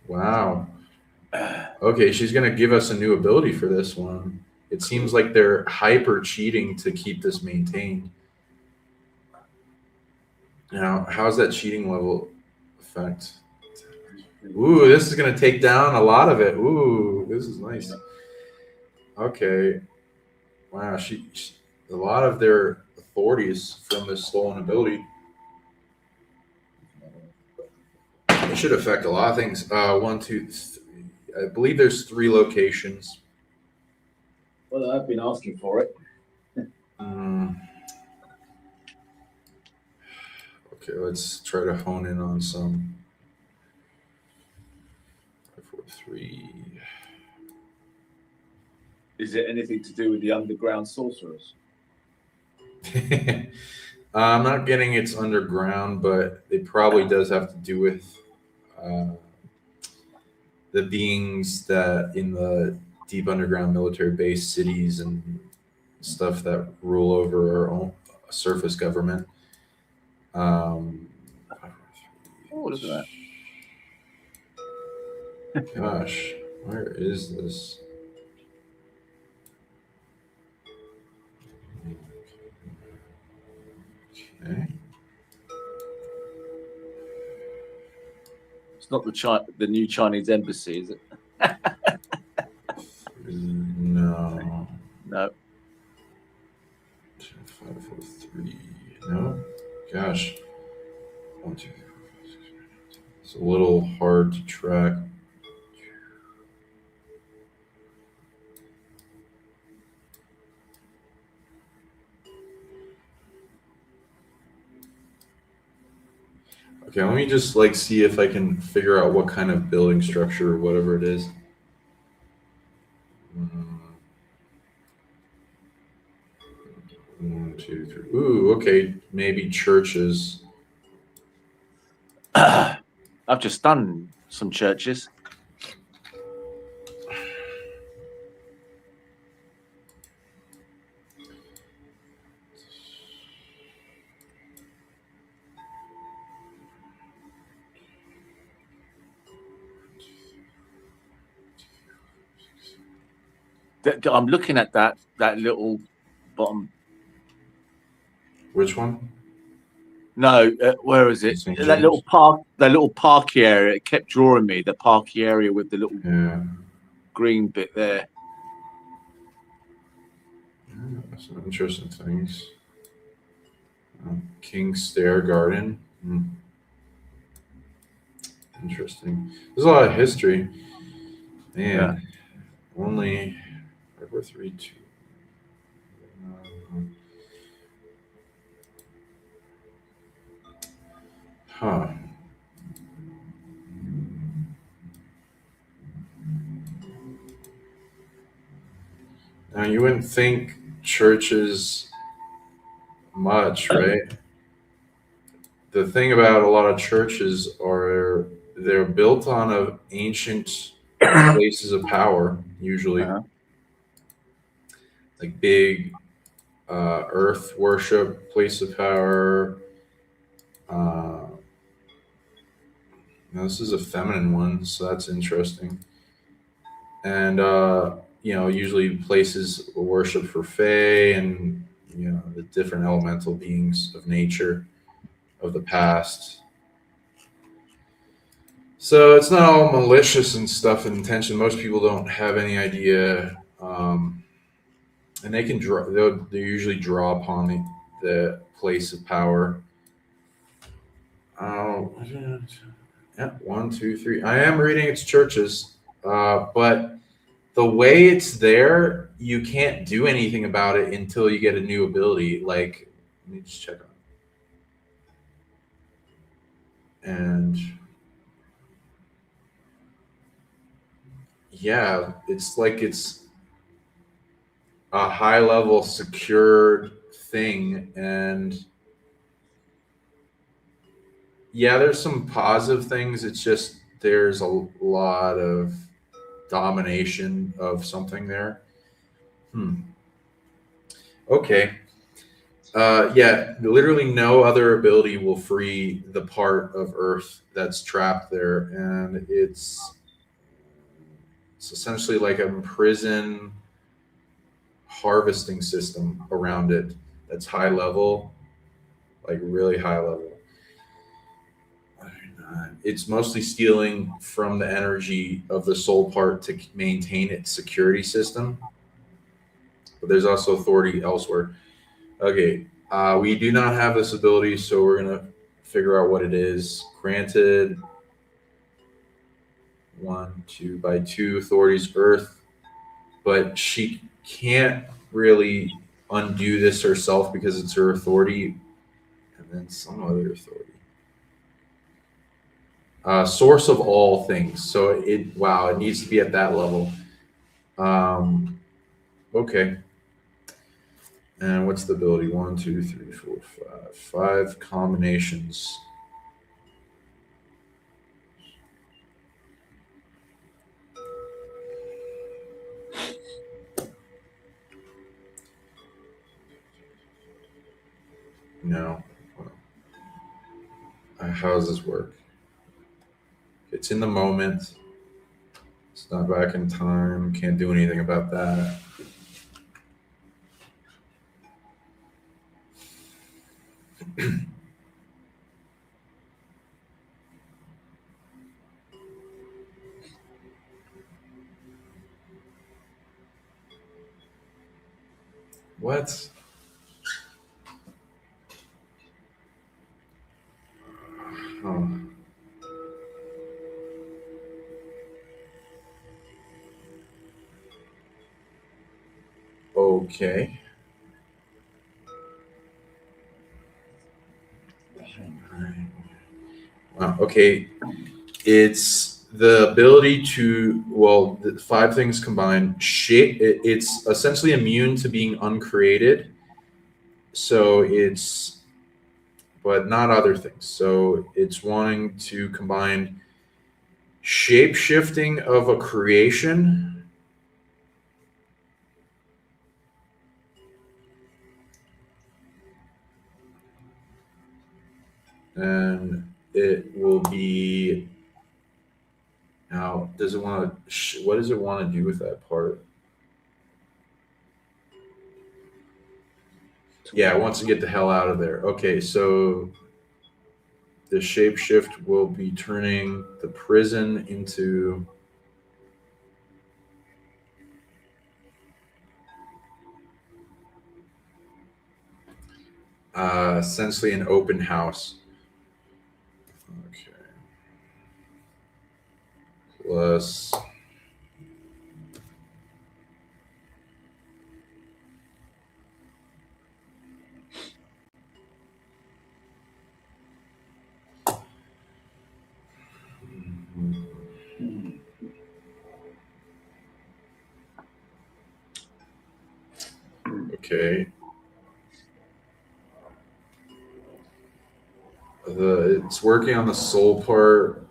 [SPEAKER 1] Wow. Okay, she's going to give us a new ability for this one. It seems like they're hyper cheating to keep this maintained. Now, how's that cheating level affect? Ooh, this is going to take down a lot of it. Ooh, this is nice. Okay. Wow, she a lot of their authorities from this stolen ability. It should affect a lot of things. One, two, I believe there's 3 locations.
[SPEAKER 2] Well, I've been asking for it.
[SPEAKER 1] Okay, let's try to hone in on some. 5, 4, 3.
[SPEAKER 2] Is it anything to do with the underground sorcerers?
[SPEAKER 1] I'm not getting it's underground, but it probably does have to do with the beings that in the deep underground military base cities and stuff that rule over our own surface government.
[SPEAKER 2] Oh, look at that.
[SPEAKER 1] Gosh, where is this? Okay.
[SPEAKER 2] It's not the new Chinese embassy, is it?
[SPEAKER 1] No.
[SPEAKER 2] No.
[SPEAKER 1] 5, 4, 3. No. Gosh. 1, 2, 3, 4, 5, 6, 7, 8. It's a little hard to track. Okay, let me just see if I can figure out what kind of building structure or whatever it is. 1, 2, 3. Ooh, okay, maybe churches.
[SPEAKER 2] I've just done some churches. I'm looking at that little bottom.
[SPEAKER 1] Which one?
[SPEAKER 2] No, where is it?
[SPEAKER 1] St.
[SPEAKER 2] That
[SPEAKER 1] James?
[SPEAKER 2] little parky area. It kept drawing me. The parky area with the little green bit there.
[SPEAKER 1] Yeah, some interesting things. King Stair Garden. Interesting. There's a lot of history. Man, only 5, 4, 3, 2. Huh. Now you wouldn't think churches much, right? The thing about a lot of churches are they're built on ancient places of power, usually. Like big earth worship, place of power. Now this is a feminine one, so that's interesting. And usually places of worship for Fae and the different elemental beings of nature of the past. So it's not all malicious and stuff and intention. Most people don't have any idea, and they can draw. They usually draw upon the place of power. Oh, yeah, 1, 2, 3. I am reading its churches, but the way it's there, you can't do anything about it until you get a new ability. Let me just check on it. And yeah, it's a high level secured thing, and Yeah, there's some positive things. It's just there's a lot of domination of something there. Hmm. Okay. Yeah, literally no other ability will free the part of Earth that's trapped there, and it's essentially like a prison harvesting system around it that's high level, like really high level. It's mostly stealing from the energy of the soul part to maintain its security system, but there's also authority elsewhere. Okay, we do not have this ability, so we're gonna figure out what it is. Granted, one, two by two authorities, Earth, but she can't really undo this herself because it's her authority, and then some other authority. Source of all things. So it needs to be at that level. Okay. And what's the ability? One, two, three, four, five. Five combinations. No. How does this work? It's in the moment. It's not back in time. Can't do anything about that. What? Oh, okay. Wow. Okay. It's the ability to, well, the five things combined. It's essentially immune to being uncreated. So but not other things. So it's wanting to combine shape shifting of a creation and it will be now does it want to what does it want to do with that part? Yeah, it wants to get the hell out of there. Okay, so the shapeshift will be turning the prison into essentially an open house. Okay. Plus okay. It's working on the soul part.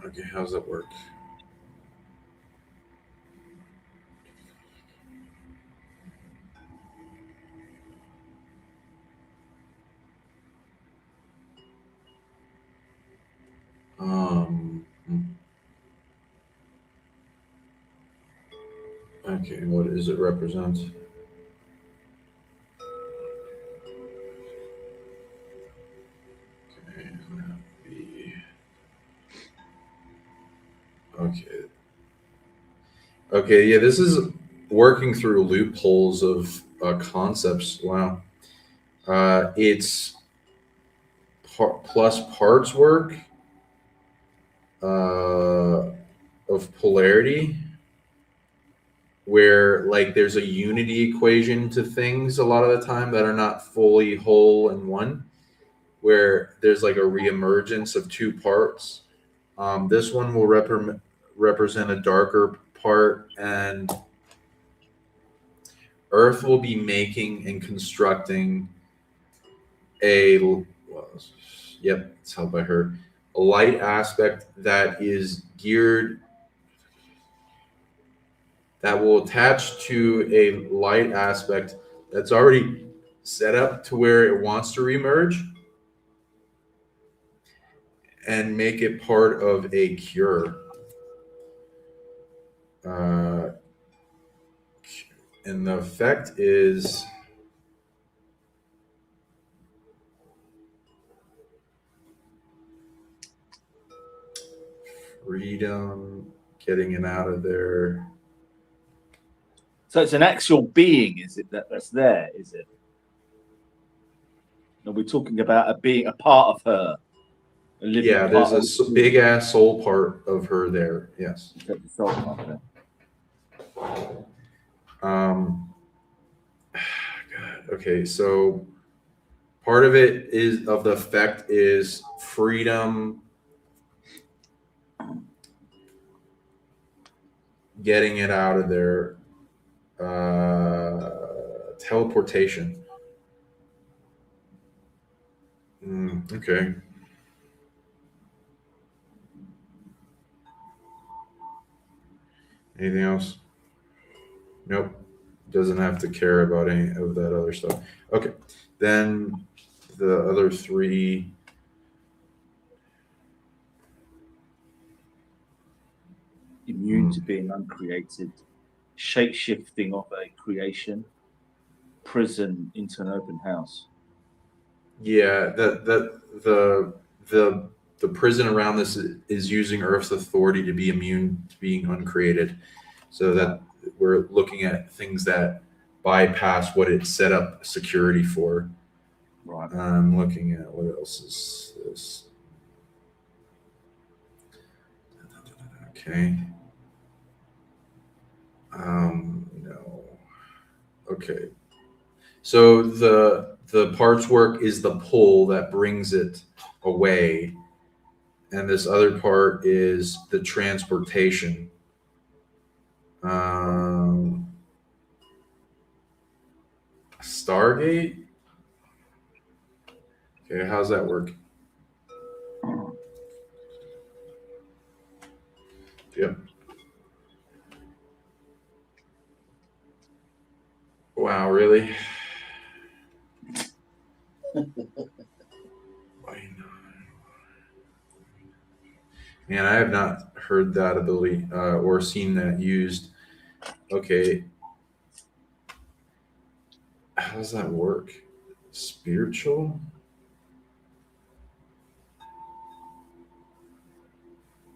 [SPEAKER 1] Okay, how does that work? Um, okay, what does it represent? Okay, okay. Okay, yeah, this is working through loopholes of concepts. Wow. It's plus parts work of polarity where like there's a unity equation to things a lot of the time that are not fully whole in one, where there's like a reemergence of two parts. This one will represent a darker part, and Earth will be making and constructing yep, it's held by her, a light aspect that is geared, that will attach to a light aspect that's already set up to where it wants to reemerge and make it part of a cure. And the effect is freedom, getting it out of there.
[SPEAKER 2] So it's an actual being, is it, that's there, is it? Are we talking about a being, a part of her?
[SPEAKER 1] Yeah, there's a big ass soul part of her there. Yes.
[SPEAKER 2] The soul part there.
[SPEAKER 1] God, okay, so part of it is of the effect is freedom, getting it out of there, teleportation. Okay. Anything else? Nope. Doesn't have to care about any of that other stuff. Okay. Then the other three.
[SPEAKER 2] Immune to being uncreated, shape-shifting of a creation, prison into an open house.
[SPEAKER 1] Yeah, the prison around this is using Earth's authority to be immune to being uncreated, so that we're looking at things that bypass what it set up security for.
[SPEAKER 2] Right.
[SPEAKER 1] I'm looking at what else is this. Okay. No. Okay. So the parts work is the pull that brings it away, and this other part is the transportation. Stargate? Okay, how's that work? Yep. Wow, really? Man, I have not heard that ability or seen that used. Okay. How does that work? Spiritual?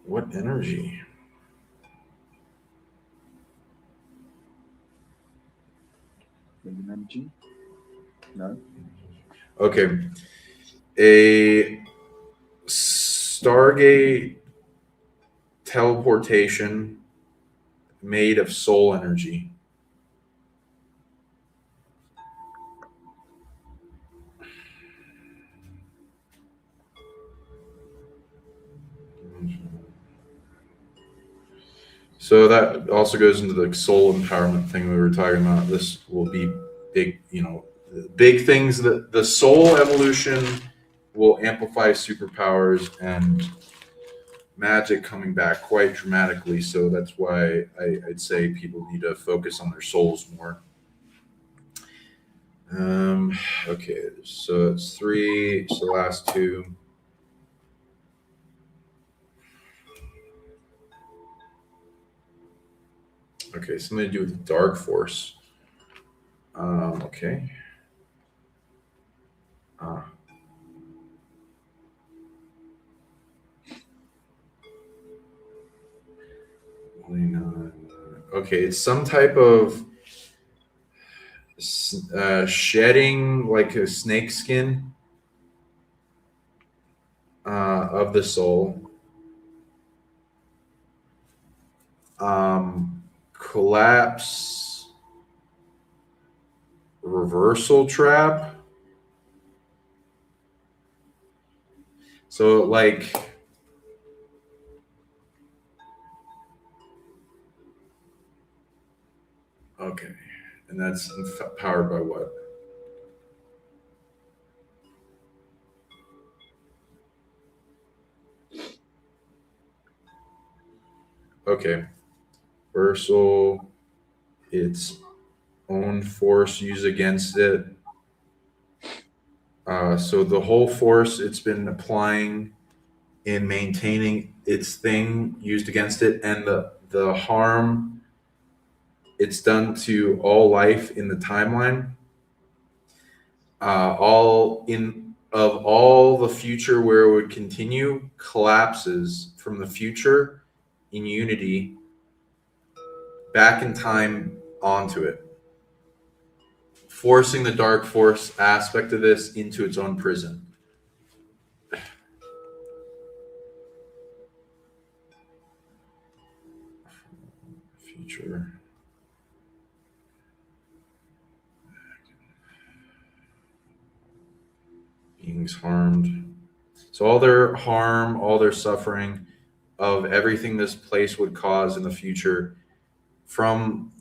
[SPEAKER 1] What energy?
[SPEAKER 2] Energy? No.
[SPEAKER 1] Okay. A Stargate teleportation made of soul energy. So that also goes into the soul empowerment thing we were talking about. This will be big, big things. That the soul evolution will amplify superpowers and magic coming back quite dramatically. So that's why I'd say people need to focus on their souls more. Okay, so it's 3. So the last 2. Okay, something to do with the dark force. Okay. Okay, it's some type of shedding, like a snake skin of the soul. collapse reversal trap. So like, okay, and that's powered by what? Okay, reversal, its own force used against it. So the whole force it's been applying in maintaining its thing used against it, and the harm it's done to all life in the timeline, all in of all the future where it would continue, collapses from the future in unity back in time onto it, forcing the dark force aspect of this into its own prison. Future. Beings harmed. So all their harm, all their suffering of everything this place would cause in the future from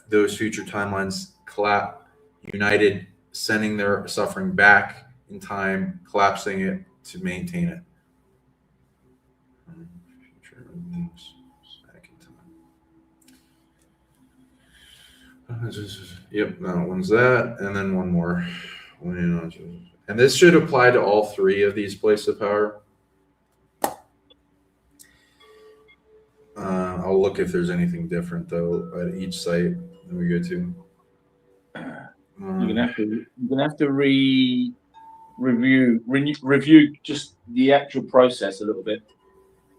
[SPEAKER 1] those future timelines united, sending their suffering back in time, collapsing it to maintain it. Future beings back in time. Yep, that one's that, and then one more. And this should apply to all three of these places of power. I'll look if there's anything different though at each site that we go to.
[SPEAKER 2] You're gonna have to review just the actual process a little bit.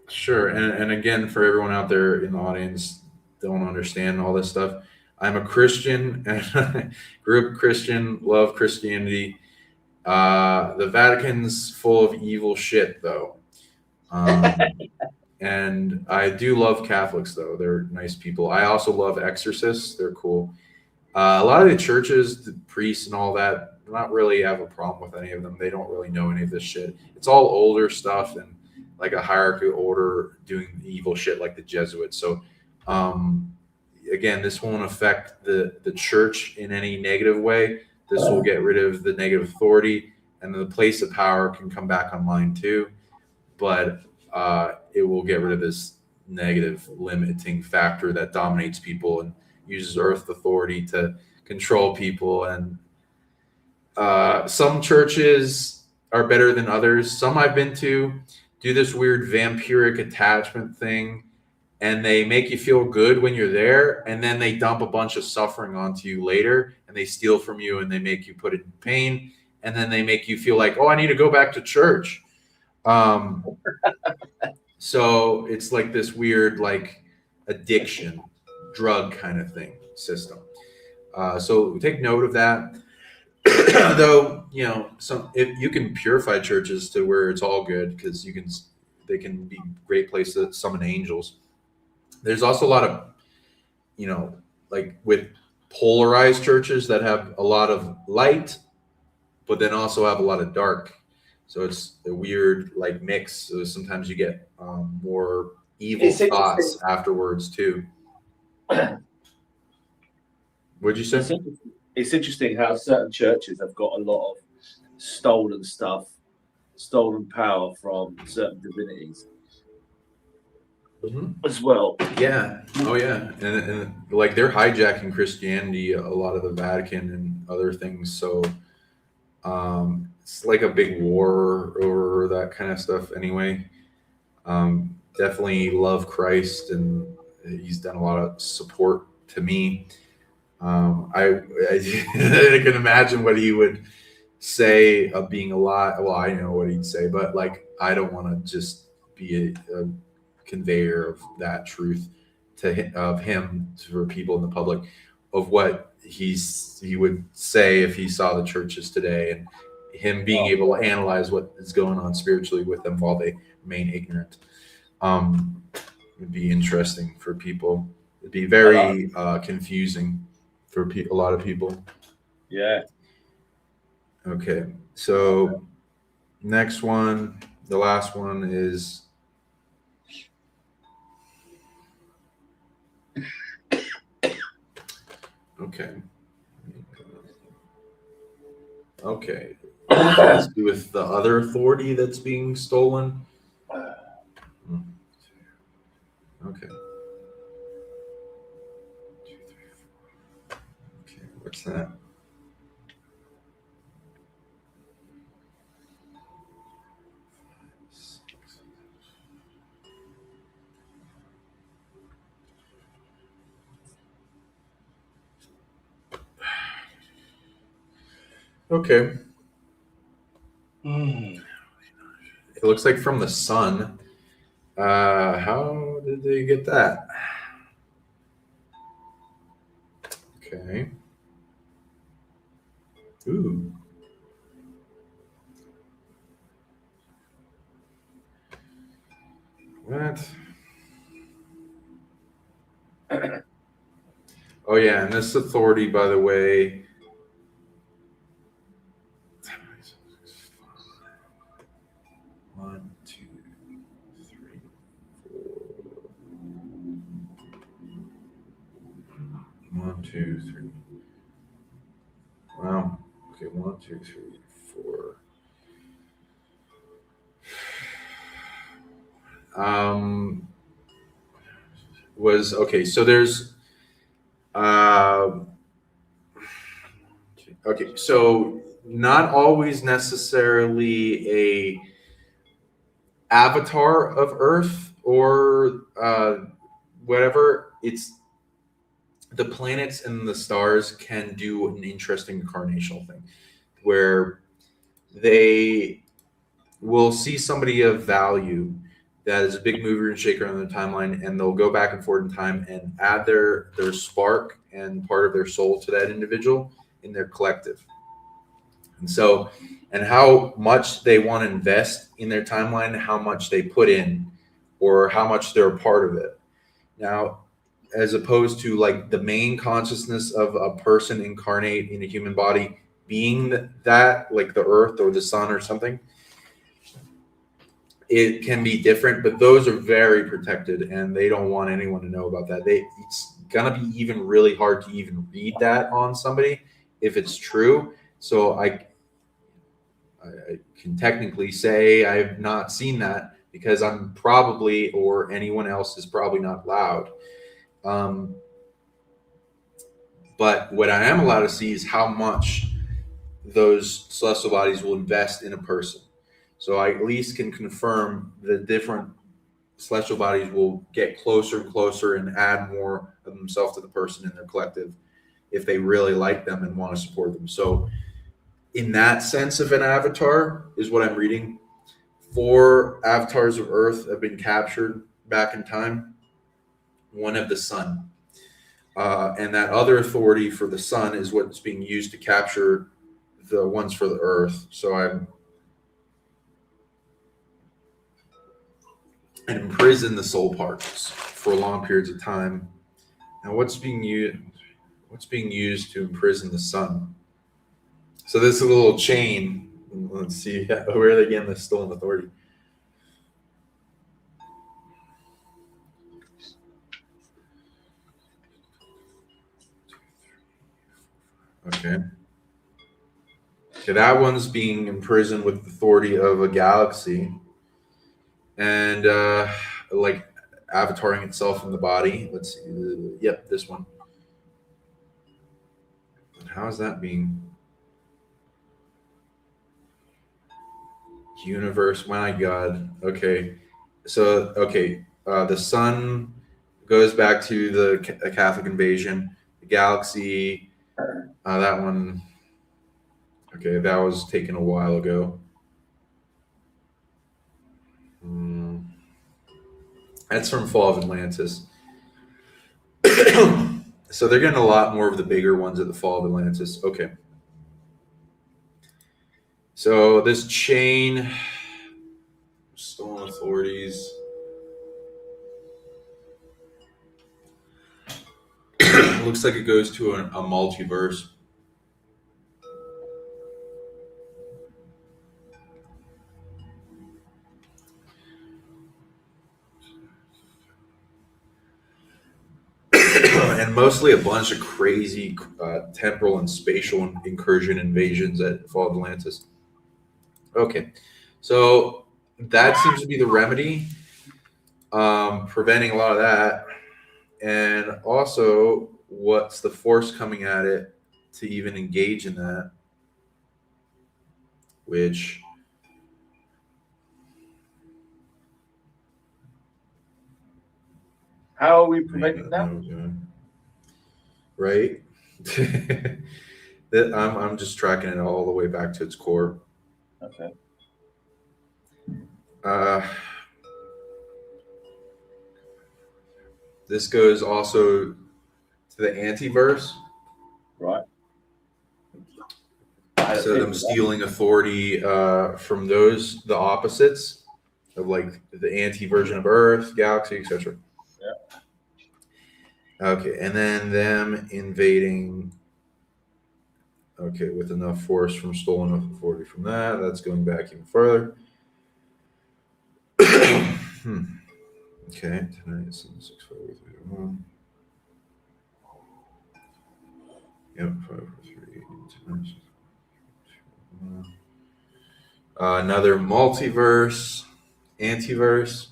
[SPEAKER 1] Sure, and again, for everyone out there in the audience, don't understand all this stuff. I'm a Christian and grew up Christian, love Christianity. The Vatican's full of evil shit though. And I do love Catholics, though. They're nice people. I also love exorcists. They're cool. A lot of the churches, the priests and all that, not really have a problem with any of them. They don't really know any of this shit. It's all older stuff and like a hierarchy order doing evil shit like the Jesuits. So, again, this won't affect the church in any negative way. This will get rid of the negative authority, and the place of power can come back online too. But it will get rid of this negative limiting factor that dominates people and uses earth authority to control people. And some churches are better than others. Some I've been to do this weird vampiric attachment thing, and they make you feel good when you're there, and then they dump a bunch of suffering onto you later, and they steal from you, and they make you put it in pain, and then they make you feel like, oh, I need to go back to church. So it's like this weird, like addiction, drug kind of thing system. So take note of that. Though, if you can purify churches to where it's all good, because they can be great places to summon angels. There's also a lot of, like with polarized churches that have a lot of light, but then also have a lot of dark. So it's a weird like mix. So sometimes you get more evil thoughts afterwards too. What'd you say?
[SPEAKER 2] It's interesting how certain churches have got a lot of stolen stuff, stolen power from certain divinities as well.
[SPEAKER 1] Yeah. Oh yeah. And like they're hijacking Christianity, a lot of the Vatican and other things. So it's like a big war over that kind of stuff anyway. Definitely love Christ, and he's done a lot of support to me. I can imagine what he would say of being alive. Well, I know what he'd say, but like I don't want to just be a conveyor of that truth of him for people in the public, of what he would say if he saw the churches today, and him being able to analyze what is going on spiritually with them while they remain ignorant. Would be interesting for people. It'd be very confusing for a lot of people.
[SPEAKER 2] Yeah.
[SPEAKER 1] Okay, so next one, the last one is okay. Okay, let's do with the other authority that's being stolen. Okay. Okay, what's that? Okay. It looks like from the sun. How did they get that? Okay. Ooh. What? Oh yeah, and this authority, by the way. One, two, three, four. 1, 2, 3. Wow. Okay, 1, 2, 3, 4. Was okay. So there's okay. So not always necessarily a avatar of Earth or whatever. It's the planets and the stars can do an interesting incarnational thing where they will see somebody of value that is a big mover and shaker on the timeline, and they'll go back and forth in time and add their spark and part of their soul to that individual in their collective. And so, and how much they want to invest in their timeline, how much they put in, or how much they're a part of it. Now, as opposed to like the main consciousness of a person incarnate in a human body being that, like the earth or the sun or something, it can be different, but those are very protected and they don't want anyone to know about that. It's gonna be even really hard to even read that on somebody if it's true. So I can technically say I have not seen that because I'm probably, or anyone else is probably not allowed. But what I am allowed to see is how much those celestial bodies will invest in a person. So I at least can confirm the different celestial bodies will get closer and closer and add more of themselves to the person in their collective if they really like them and want to support them. So in that sense of an avatar is what I'm reading. 4 avatars of Earth have been captured back in time. One of the sun. And that other authority for the sun is what's being used to capture the ones for the Earth. So I'm and imprison the soul particles for long periods of time. Now, what's being used? What's being used to imprison the sun? So this is a little chain. Let's see where they get the stolen authority. Okay. Okay, that one's being imprisoned with the authority of a galaxy, and like avataring itself in the body. Let's see. Yep, this one. How is that being? Universe, my God. Okay. So, okay. The sun goes back to the Catholic invasion. The galaxy, that one. Okay, that was taken a while ago. That's from Fall of Atlantis. So they're getting a lot more of the bigger ones at the Fall of Atlantis. Okay. So this chain, stolen authorities. looks like it goes to a multiverse. And mostly a bunch of crazy temporal and spatial incursion invasions at Fall Atlantis. Okay, so that seems to be the remedy, preventing a lot of that. And also, what's the force coming at it to even engage in that? Which,
[SPEAKER 2] How are we preventing that?
[SPEAKER 1] Right? I'm just tracking it all the way back to its core.
[SPEAKER 2] Okay.
[SPEAKER 1] This goes also to the antiverse.
[SPEAKER 2] Right.
[SPEAKER 1] So them stealing authority from those, the opposites of like the anti-version of Earth, galaxy, etc.
[SPEAKER 2] Yeah.
[SPEAKER 1] Okay, and then them invading. Okay, with enough force from stolen authority from that, that's going back even further. Okay, tonight is 6 5 3 1. Yep, 5 4 3 tonight. Another multiverse, antiverse.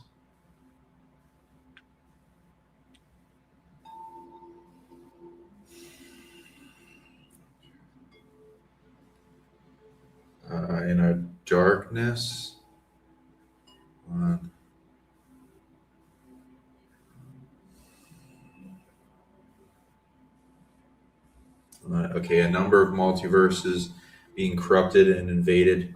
[SPEAKER 1] In a darkness. Okay, a number of multiverses being corrupted and invaded.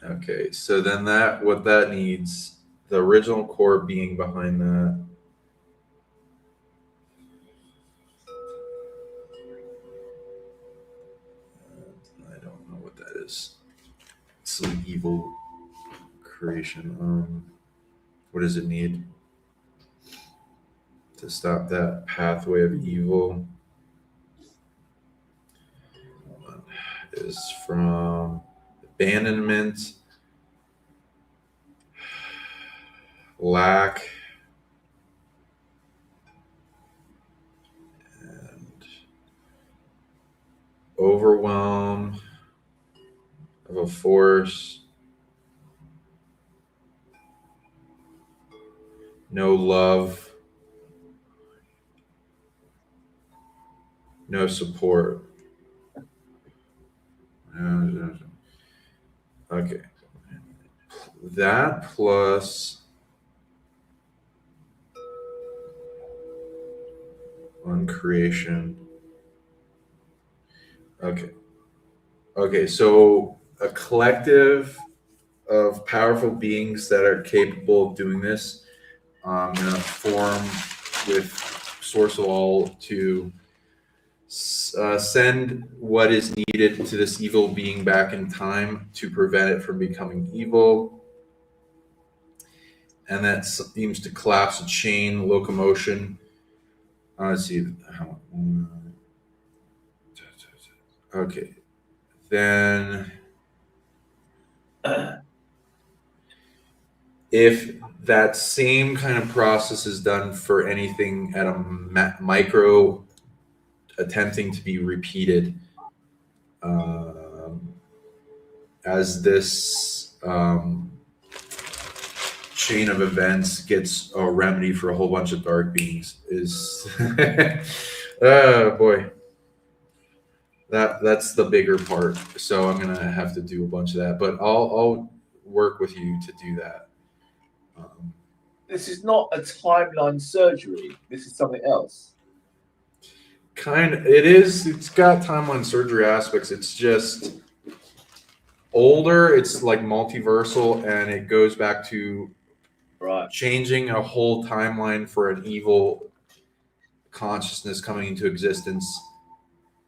[SPEAKER 1] Okay, so then what that needs, the original core being behind that. I don't know what that is. Some evil creation. What does it need to stop that pathway of evil? Is from abandonment, lack, and overwhelm of a force, no love, no support. Okay. That plus on creation. Okay. Okay, so a collective of powerful beings that are capable of doing this form with Source of All to send what is needed to this evil being back in time to prevent it from becoming evil. And that seems to collapse a chain locomotion. Let's see. Okay. Then if that same kind of process is done for anything at a micro attempting to be repeated, as this chain of events gets a remedy for a whole bunch of dark beings is oh boy, that's the bigger part. So I'm gonna have to do a bunch of that, but I'll work with you to do that.
[SPEAKER 2] This is not a timeline surgery. This is something else.
[SPEAKER 1] It is. It's got timeline surgery aspects. It's just older. It's like multiversal, and it goes back to changing a whole timeline for an evil consciousness coming into existence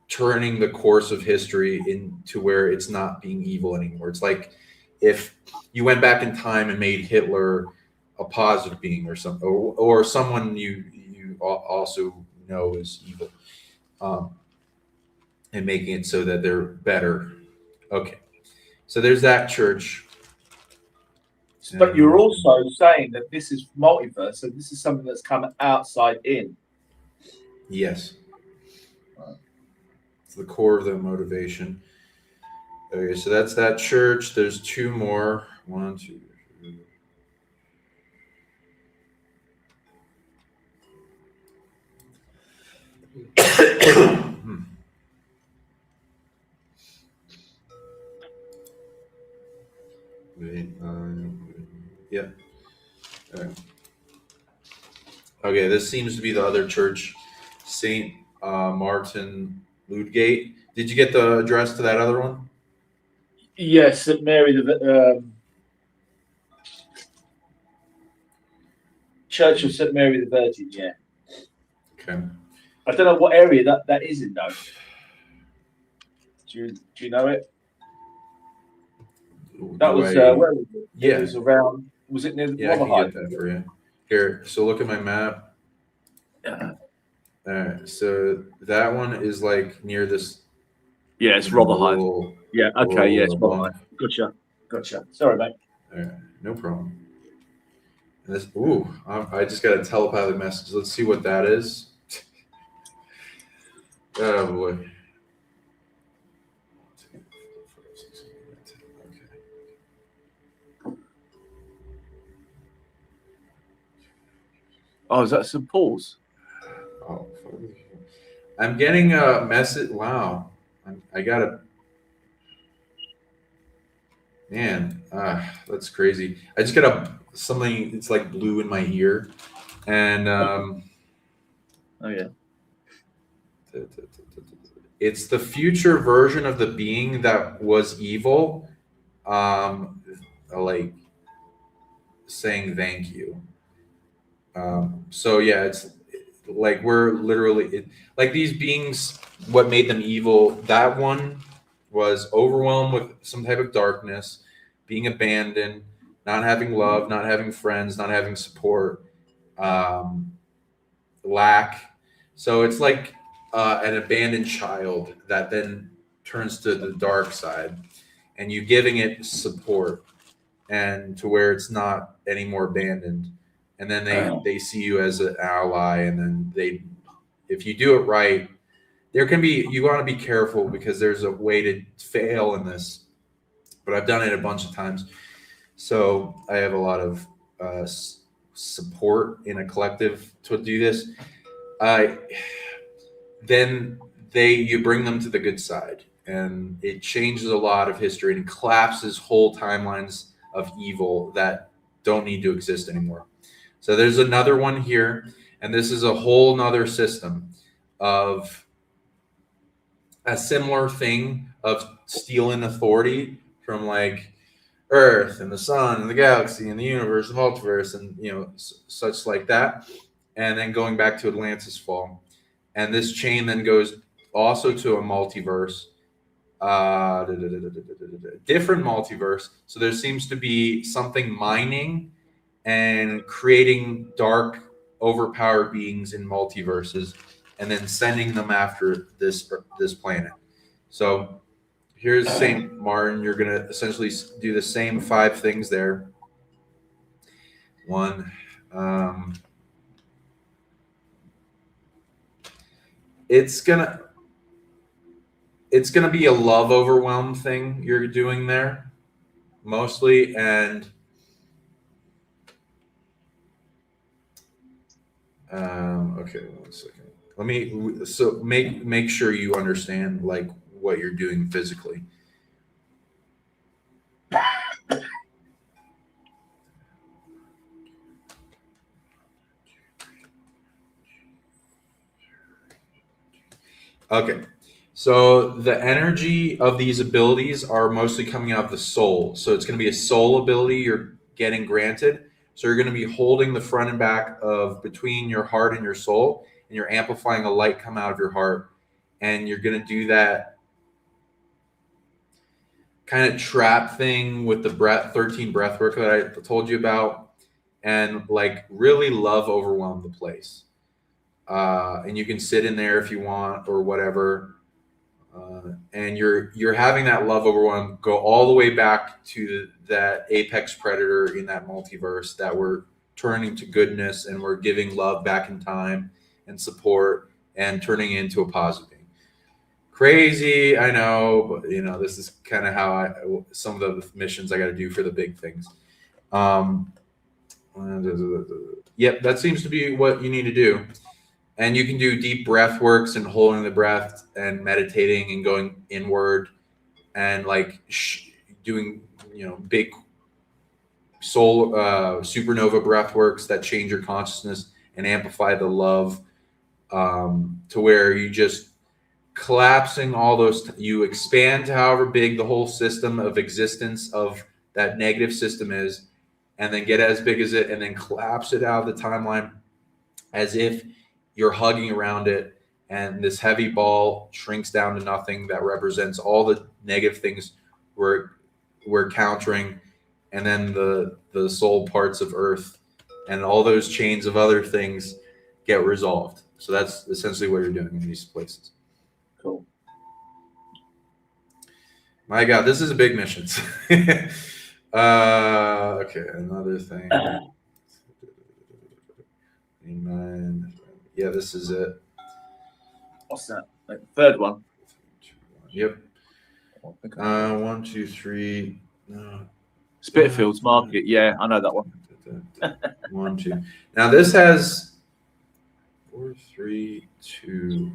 [SPEAKER 1] turning the course of history into where it's not being evil anymore. It's like if you went back in time and made Hitler a positive being or some or someone you also know is evil, and making it so that they're better. Okay, so there's that church.
[SPEAKER 2] But you're also saying that this is multiverse, so this is something that's come outside in.
[SPEAKER 1] Yes. It's the core of the motivation. Okay, so that's that church. There's two more. 1, 2, 3. Wait, yeah. Okay, this seems to be the other church, Saint Martin Ludgate. Did you get the address to that other one?
[SPEAKER 2] Yes, St. Mary the Church of St. Mary the Virgin. Yeah.
[SPEAKER 1] Okay.
[SPEAKER 2] I don't know what area that is in though. Do you know it? That was where was it?
[SPEAKER 1] Yeah.
[SPEAKER 2] It was around. Was it near the
[SPEAKER 1] Yeah, I can get that for you. Here, so look at my map.
[SPEAKER 2] Yeah.
[SPEAKER 1] All right, so that one is like near this.
[SPEAKER 2] Yeah, it's Rotherhithe. Yeah. Okay. Yeah, it's Rotherhithe. Gotcha. Sorry, mate.
[SPEAKER 1] All right, no problem. And this. Ooh, I just got a telepathic message. Let's see what that is. Oh boy.
[SPEAKER 2] Oh, is that St. Paul's?
[SPEAKER 1] Oh, I'm getting a message. Wow, I got a man. That's crazy. I just got something. It's like blue in my ear, and
[SPEAKER 2] Oh yeah.
[SPEAKER 1] It's the future version of the being that was evil, like saying thank you. So yeah, it's like we're literally like these beings. What made them evil? That one was overwhelmed with some type of darkness, being abandoned, not having love, not having friends, not having support, lack. So it's like an abandoned child that then turns to the dark side, and you giving it support and to where it's not anymore abandoned, and then they see you as an ally, and then if you do it right, there can be, you want to be careful because there's a way to fail in this, but I've done it a bunch of times, so I have a lot of support in a collective to do this. Then you bring them to the good side, and it changes a lot of history and collapses whole timelines of evil that don't need to exist anymore. So there's another one here, and this is a whole nother system of a similar thing of stealing authority from like Earth and the sun and the galaxy and the universe, the multiverse, and such like that, and then going back to Atlantis fall. And this chain then goes also to a multiverse, different multiverse. So there seems to be something mining and creating dark, overpowered beings in multiverses, and then sending them after this planet. So here's Saint Martin. You're gonna essentially do the same 5 things there. One. It's gonna be a love overwhelm thing you're doing there mostly, and okay, 1 second. Let me make sure you understand like what you're doing physically. Okay, so the energy of these abilities are mostly coming out of the soul. So it's going to be a soul ability you're getting granted. So you're going to be holding the front and back of between your heart and your soul, and you're amplifying a light come out of your heart and you're going to do that kind of trap thing with the 13 breath work that I told you about, and like really love overwhelm the place. And you can sit in there if you want or whatever. And you're having that love overwhelm go all the way back to that apex predator in that multiverse that we're turning to goodness, and we're giving love back in time and support and turning it into a positive thing. Crazy, I know, but this is kind of how some of the missions I got to do for the big things. Yep, that seems to be what you need to do. And you can do deep breath works and holding the breath and meditating and going inward and like doing big soul supernova breath works that change your consciousness and amplify the love, to where you just collapsing all those, you expand to however big the whole system of existence of that negative system is, and then get as big as it, and then collapse it out of the timeline as if you're hugging around it, and this heavy ball shrinks down to nothing that represents all the negative things we're countering, and then the soul parts of Earth and all those chains of other things get resolved. So that's essentially what you're doing in these places.
[SPEAKER 2] Cool.
[SPEAKER 1] My God, this is a big mission. Okay, another thing. Yeah, this is it.
[SPEAKER 2] What's that? Like the third one?
[SPEAKER 1] Yep. 1, 2, 3.
[SPEAKER 2] Spitalfields Market. Yeah, I know that one.
[SPEAKER 1] 1, 2. Now this has 4, 3, 2.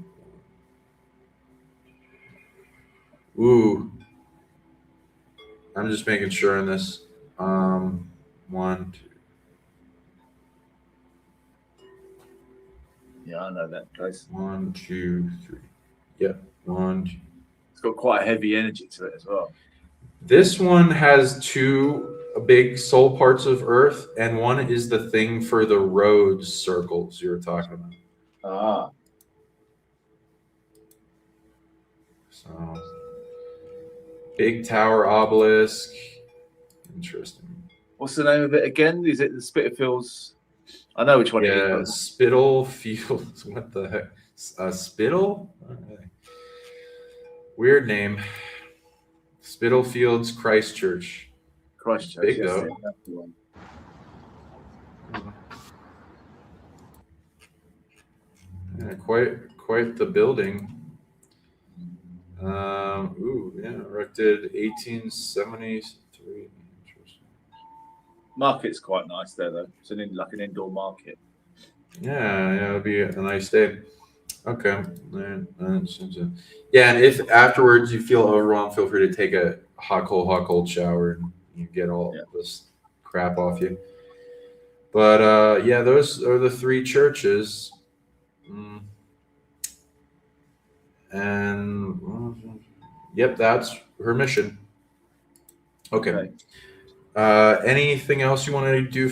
[SPEAKER 1] Ooh. I'm just making sure on this. 1, 2.
[SPEAKER 2] Yeah, I know that place.
[SPEAKER 1] 1, 2, 3. Yep. 1, 2.
[SPEAKER 2] It's got quite a heavy energy to it as well.
[SPEAKER 1] This one has 2 big soul parts of Earth, and one is the thing for the roads circles you were talking about.
[SPEAKER 2] Ah.
[SPEAKER 1] So, big tower obelisk. Interesting.
[SPEAKER 2] What's the name of it again? Is it the Spitalfields? I know which one it is.
[SPEAKER 1] Yeah, Spitalfields. What the heck? Spittle? Okay. Weird name. Spitalfields Christchurch.
[SPEAKER 2] Christchurch.
[SPEAKER 1] Big
[SPEAKER 2] yes,
[SPEAKER 1] though.
[SPEAKER 2] yeah, that's the one.
[SPEAKER 1] Yeah, quite the building. Ooh, yeah, erected 1873. Interesting.
[SPEAKER 2] Market's quite nice there though. It's like an indoor market.
[SPEAKER 1] Yeah, it'll be a nice day. Okay. Yeah, and if afterwards you feel overwhelmed, feel free to take a hot cold shower and you get all this crap off you. But yeah, those are the 3 churches. And yep, that's her mission. Okay. Anything else you want to do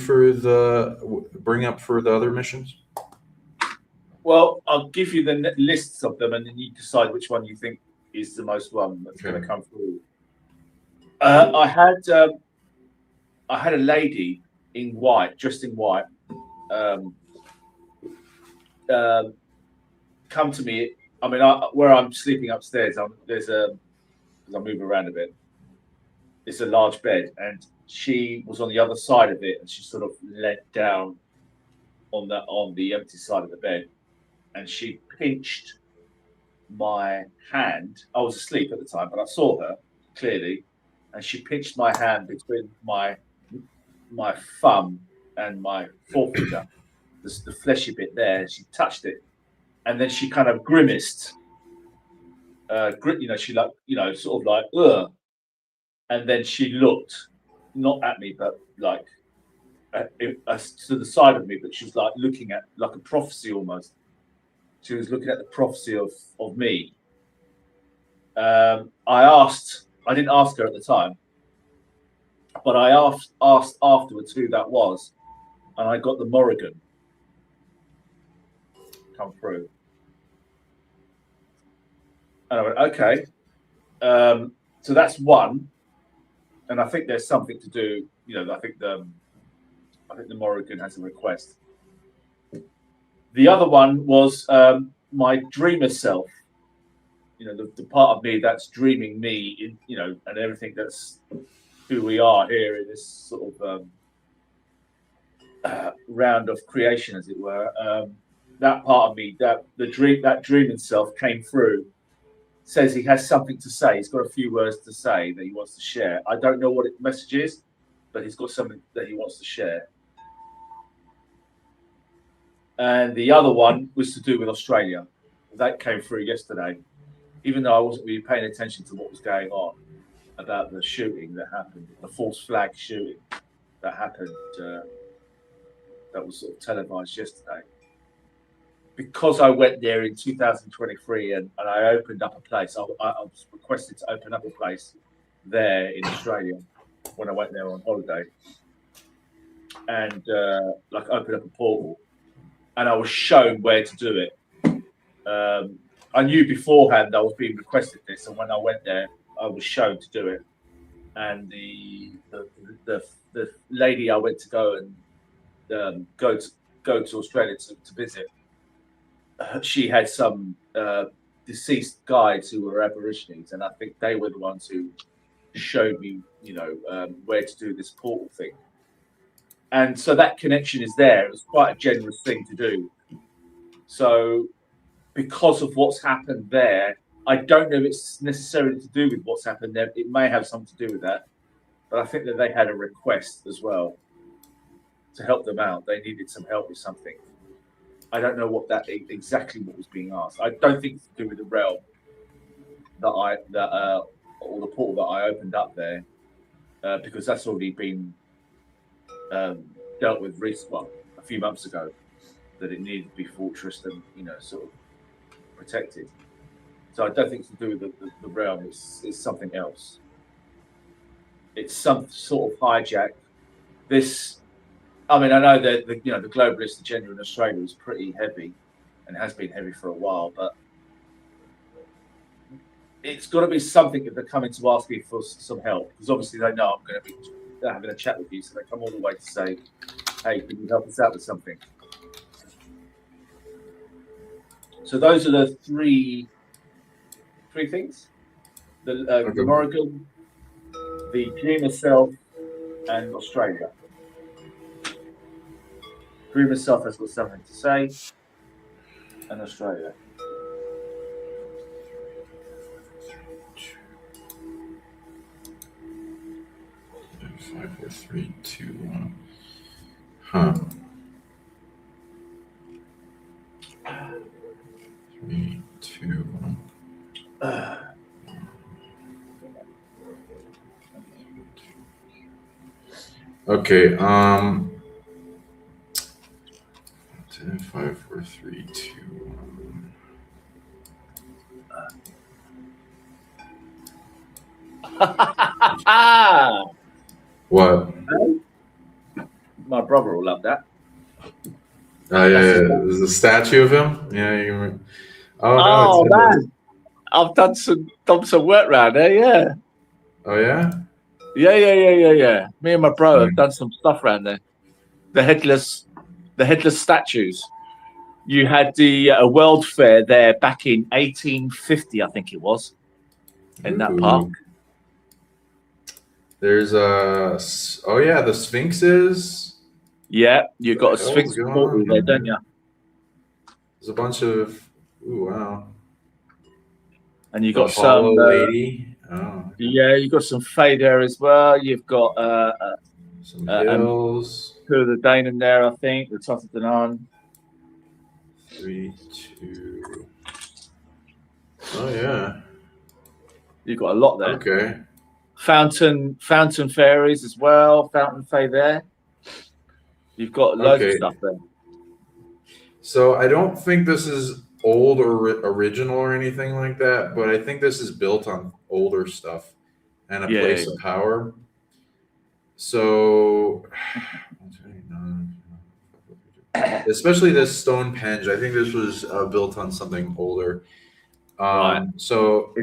[SPEAKER 1] bring up for the other missions?
[SPEAKER 2] Well, I'll give you the lists of them, and then you decide which one you think is the most one that's going to come through. I had a lady in white, dressed in white, come to me. I mean, where I'm sleeping upstairs, as I move around a bit, it's a large bed, and she was on the other side of it, and she sort of leant down on the empty side of the bed, and she pinched my hand. I was asleep at the time, but I saw her clearly, and she pinched my hand between my thumb and my forefinger, the fleshy bit there. She touched it, and then she kind of grimaced. She sort of like, ugh. And then she looked, not at me, but like to the side of me. But she was like looking at like a prophecy almost. She was looking at the prophecy of me. I didn't ask her at the time, but I asked afterwards who that was, and I got the Morrigan come through. And I went, okay. So that's one. And I think there's something to do, I think the Morrigan has a request. The other one was my dreamer self. The part of me that's dreaming me, and everything that's who we are here in this sort of round of creation, as it were. That part of me, that dreaming self came through, says he has something to say. He's got a few words to say that he wants to share. I don't know what the message is, but he's got something that he wants to share. And the other one was to do with Australia. That came through yesterday, even though I wasn't really paying attention to what was going on about the shooting that happened, the false flag shooting that happened, that was sort of televised yesterday. Because I went there in 2023 and I opened up a place, I was requested to open up a place there in Australia when I went there on holiday, and open up a portal, and I was shown where to do it. I knew beforehand I was being requested this, and when I went there, I was shown to do it. And the lady I went to go and go to Australia to visit, she had some deceased guides who were Aborigines, and I think they were the ones who showed me, where to do this portal thing. And so that connection is there. It was quite a generous thing to do. So because of what's happened there, I don't know if it's necessarily to do with what's happened there. It may have something to do with that. But I think that they had a request as well to help them out. They needed some help with something. I don't know exactly what was being asked. I don't think it's to do with the realm or the portal that I opened up there, because that's already been dealt with a few months ago, that it needed to be fortressed and sort of protected. So I don't think it's to do with the realm. It's something else. It's some sort of hijack. I know that the globalist agenda in Australia is pretty heavy, and has been heavy for a while. But it's got to be something that they're coming to ask me for some help, because obviously they know I'm going to be having a chat with you, so they come all the way to say, "Hey, can you help us out with something?" So those are the three things: the Morrigan, the dreamer self, and Australia. Dreamer self has got something to say, and Australia.
[SPEAKER 1] Five, four, three, two, one. Huh. 3, 2, 1. Okay. 5, 4, 3, 2, 1. What?
[SPEAKER 2] My brother will love that.
[SPEAKER 1] Oh yeah, there's a statue of him. Yeah.
[SPEAKER 2] Oh no, man, I've done some work around there. Yeah.
[SPEAKER 1] Oh yeah.
[SPEAKER 2] Yeah. Me and my bro have done some stuff around there. The headless statues. You had the World Fair there back in 1850, I think it was, in that park.
[SPEAKER 1] There's the Sphinxes.
[SPEAKER 2] Yeah, you got a Sphinx portal there, don't you?
[SPEAKER 1] There's a bunch of wow.
[SPEAKER 2] And you got some
[SPEAKER 1] lady.
[SPEAKER 2] Yeah, you got some Fae there as well. You've got
[SPEAKER 1] some hills.
[SPEAKER 2] Two of the Danon there, I think. The top of the Danon.
[SPEAKER 1] 3, 2. Oh yeah.
[SPEAKER 2] You've got a lot there.
[SPEAKER 1] Okay.
[SPEAKER 2] Fountain fairies as well. Fountain Fae there. You've got loads of stuff there.
[SPEAKER 1] So I don't think this is old or original or anything like that, but I think this is built on older stuff and a place of power. So, especially this stone penge, I think this was built on something older.
[SPEAKER 2] Right.
[SPEAKER 1] So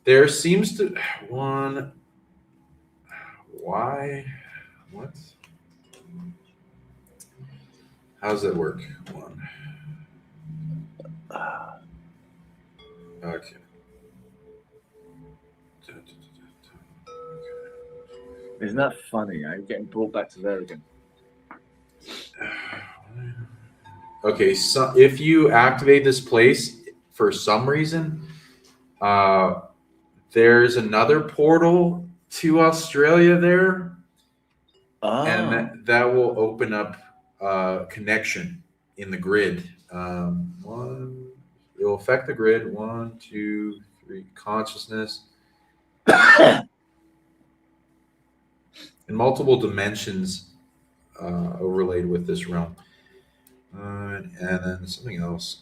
[SPEAKER 1] there seems to one. Why? What? How does that work? One. Okay.
[SPEAKER 2] Isn't that funny? Getting brought back to there again.
[SPEAKER 1] Okay, so if you activate this place for some reason, there's another portal to Australia there, and that will open up connection in the grid. It will affect the grid. 1, 2, 3. Consciousness. In multiple dimensions overlaid with this realm. And then something else.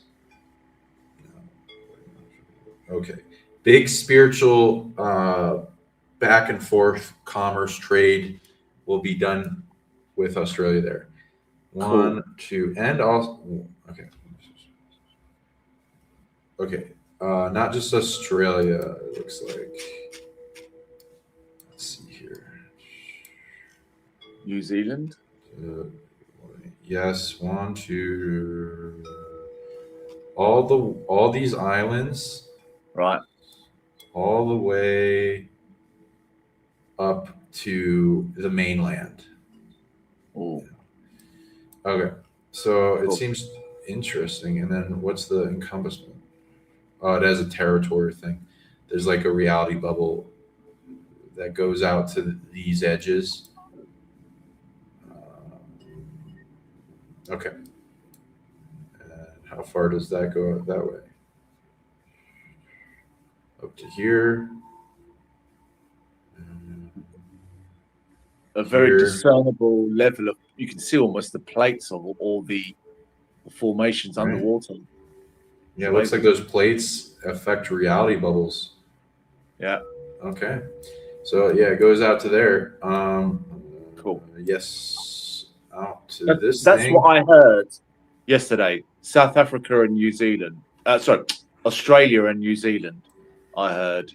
[SPEAKER 1] Okay. Big spiritual back and forth commerce trade will be done with Australia there.
[SPEAKER 2] Cool.
[SPEAKER 1] 1, 2, and also okay. Okay. Not just Australia, it looks like. Let's see here.
[SPEAKER 2] New Zealand.
[SPEAKER 1] Yes, 1, 2. All these islands,
[SPEAKER 2] Right.
[SPEAKER 1] all the way up to the mainland.
[SPEAKER 2] Oh.
[SPEAKER 1] Okay, so it
[SPEAKER 2] Cool.
[SPEAKER 1] seems interesting. And then what's the encompassment? Oh, it has a territory thing. There's like a reality bubble that goes out to these edges. Okay. And how far does that go out that way? Up to here.
[SPEAKER 2] A very
[SPEAKER 1] Here.
[SPEAKER 2] discernible level of, you can see almost the plates of all the formations
[SPEAKER 1] Right.
[SPEAKER 2] underwater.
[SPEAKER 1] Yeah, it looks like those plates affect reality bubbles.
[SPEAKER 2] Yeah.
[SPEAKER 1] Okay. So yeah, it goes out to there.
[SPEAKER 2] Cool.
[SPEAKER 1] Yes. Out to this
[SPEAKER 2] That's
[SPEAKER 1] thing.
[SPEAKER 2] what I heard yesterday. South Africa and New Zealand. Sorry, Australia and New Zealand. I heard,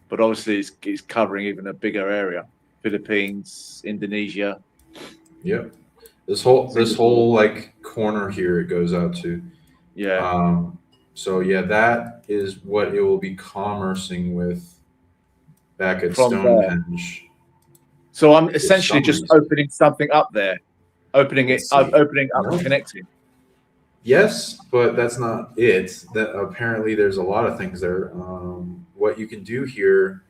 [SPEAKER 2] but obviously it's covering even a bigger area. Philippines, Indonesia.
[SPEAKER 1] Yep. This whole like corner here it goes out to.
[SPEAKER 2] Yeah.
[SPEAKER 1] So yeah, that is what it will be commercing with back at
[SPEAKER 2] From
[SPEAKER 1] Stonehenge.
[SPEAKER 2] So I'm essentially just
[SPEAKER 1] reason.
[SPEAKER 2] opening something up there, opening up
[SPEAKER 1] No.
[SPEAKER 2] and connecting.
[SPEAKER 1] Yes, but that's not it. That apparently there's a lot of things there. What you can do here.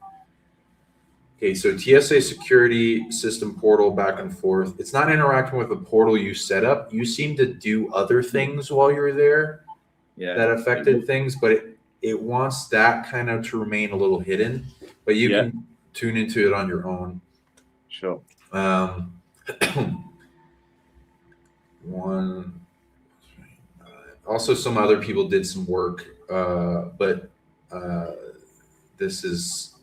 [SPEAKER 1] Okay, so TSA security system portal back and forth. It's not interacting with the portal you set up. You seem to do other things while you're there that affected things, but it wants that kind of to remain a little hidden. But you can tune into it on your own.
[SPEAKER 2] Sure.
[SPEAKER 1] One. Also, some other people did some work, but this is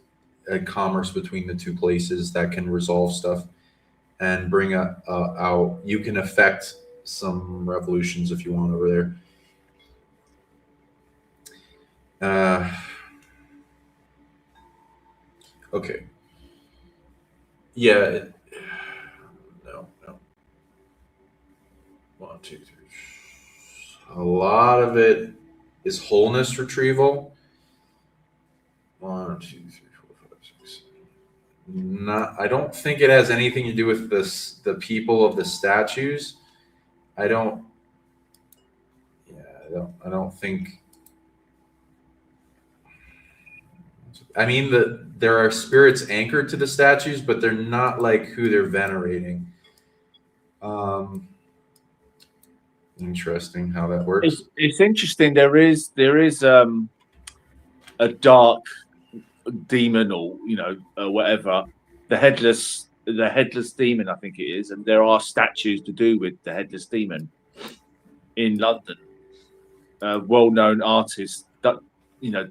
[SPEAKER 1] a commerce between the two places that can resolve stuff and bring out. You can affect some revolutions if you want over there. Okay. Yeah. No. 1, 2, 3. A lot of it is wholeness retrieval. 1, 2, 3, 4, 5, 6. I don't think it has anything to do with the people of the statues. I don't think. I mean, there are spirits anchored to the statues, but they're not like who they're venerating. Interesting how that works.
[SPEAKER 2] It's interesting. There is a dark demon, or whatever, the headless demon, I think it is, and there are statues to do with the headless demon in London. Well-known artist that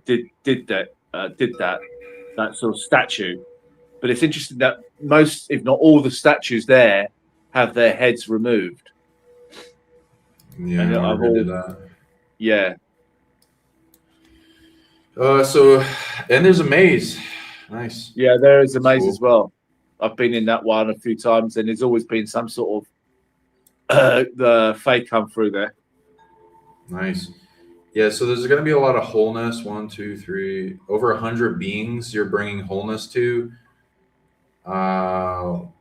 [SPEAKER 2] did that sort of statue. But it's interesting that most, if not all, the statues there have their heads removed.
[SPEAKER 1] Yeah, I never did that.
[SPEAKER 2] Yeah.
[SPEAKER 1] And there's a maze. Nice.
[SPEAKER 2] Yeah, there is a maze
[SPEAKER 1] Cool.
[SPEAKER 2] as well. I've been in that one a few times, and there's always been some sort of the fate come through there.
[SPEAKER 1] Nice. Yeah, so there's going to be a lot of wholeness. 1, 2, 3, over 100 beings you're bringing wholeness to. 1,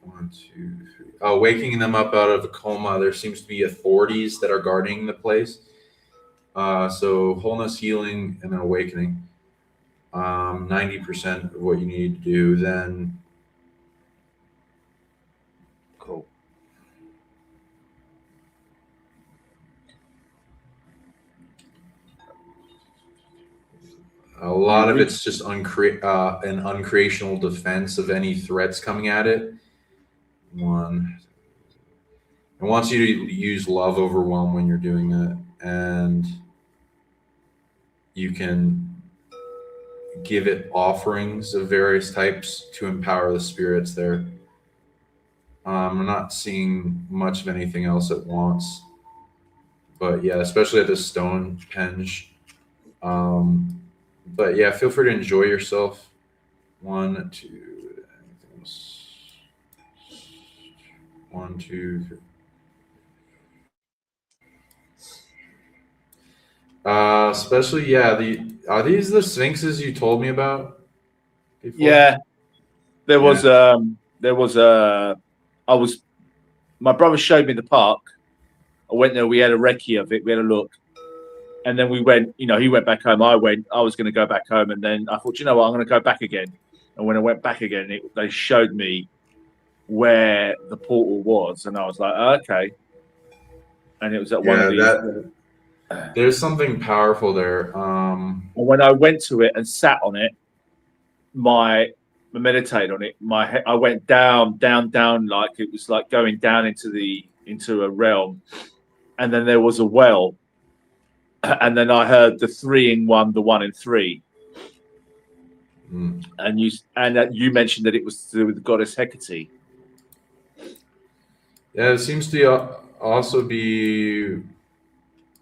[SPEAKER 1] 2, 3. Oh, waking them up out of a coma. There seems to be authorities that are guarding the place. So wholeness, healing, and then awakening. 90% of what you need to do. Then
[SPEAKER 2] Cool.
[SPEAKER 1] a lot of it's just an uncreational defense of any threats coming at it. 1. It wants you to use love overwhelm when you're doing that, and you can give it offerings of various types to empower the spirits there. I'm not seeing much of anything else at once, but yeah, especially at the Stonehenge. But yeah, feel free to enjoy yourself. 1, 2, anything else? 1, 2, 3. Especially, yeah. Are these the sphinxes you told me about before?
[SPEAKER 2] Yeah, there was my brother showed me the park. I went there. We had a recce of it. We had a look, and then we went. He went back home. I was going to go back home, and then I thought, you know what, I'm going to go back again. And when I went back again, they showed me where the portal was, and I was like, oh, okay. And it was at one of these.
[SPEAKER 1] There's something powerful there.
[SPEAKER 2] And when I went to it and sat on it, I meditated on it. I went down, like it was like going down into a realm, and then there was a well, and then I heard the 3 in 1, the 1 in 3. And you mentioned that it was to do with the goddess Hecate.
[SPEAKER 1] Yeah, it seems to also be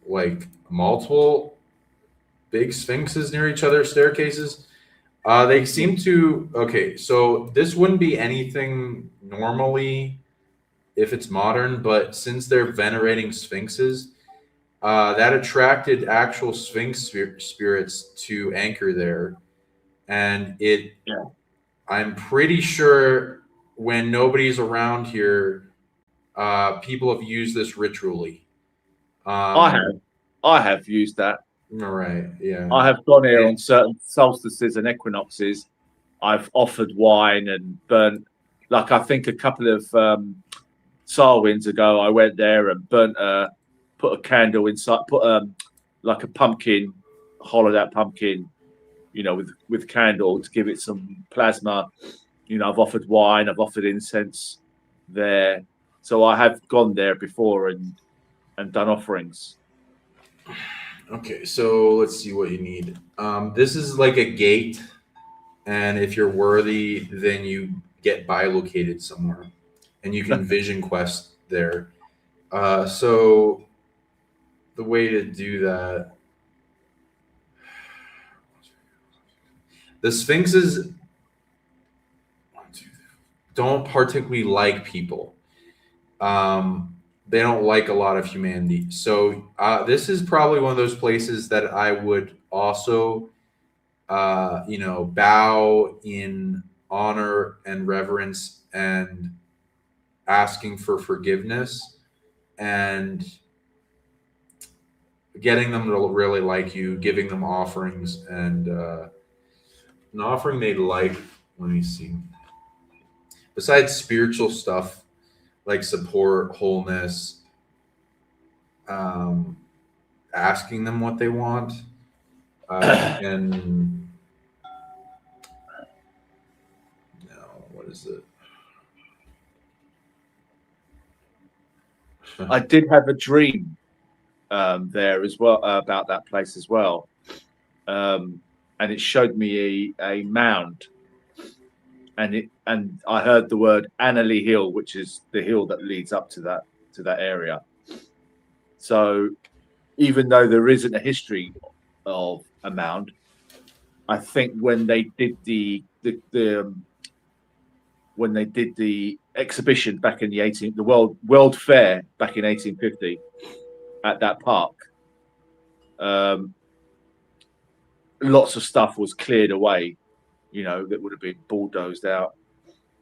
[SPEAKER 1] like multiple big sphinxes near each other, staircases. They seem to, okay, so this wouldn't be anything normally if it's modern, but since they're venerating sphinxes, that attracted actual sphinx spirits to anchor there. And I'm pretty sure when nobody's around here, people have used this ritually.
[SPEAKER 2] I have used that.
[SPEAKER 1] All right. Yeah.
[SPEAKER 2] I have gone here on certain solstices and equinoxes. I've offered wine and burnt. Like I think a couple of Sarwinds ago, I went there and burnt. Put a candle inside. Put like a pumpkin, hollowed out pumpkin. With candle to give it some plasma. I've offered wine. I've offered incense there. So I have gone there before and done offerings.
[SPEAKER 1] Okay, so let's see what you need. This is like a gate, and if you're worthy, then you get bilocated somewhere, and you can vision quest there. So the way to do that, the sphinxes don't particularly like people. They don't like a lot of humanity. So this is probably one of those places that I would also, bow in honor and reverence and asking for forgiveness and getting them to really like you, giving them offerings and an offering they like. Let me see. Besides spiritual stuff, like support, wholeness, asking them what they want, and what is it?
[SPEAKER 2] I did have a dream there as well about that place as well, and it showed me a mound. And I heard the word Annalee Hill, which is the hill that leads up to that area. So even though there isn't a history of a mound. I think when they did the when they did the exhibition back in the World Fair back in 1850 at that park, lots of stuff was cleared away, that would have been bulldozed out.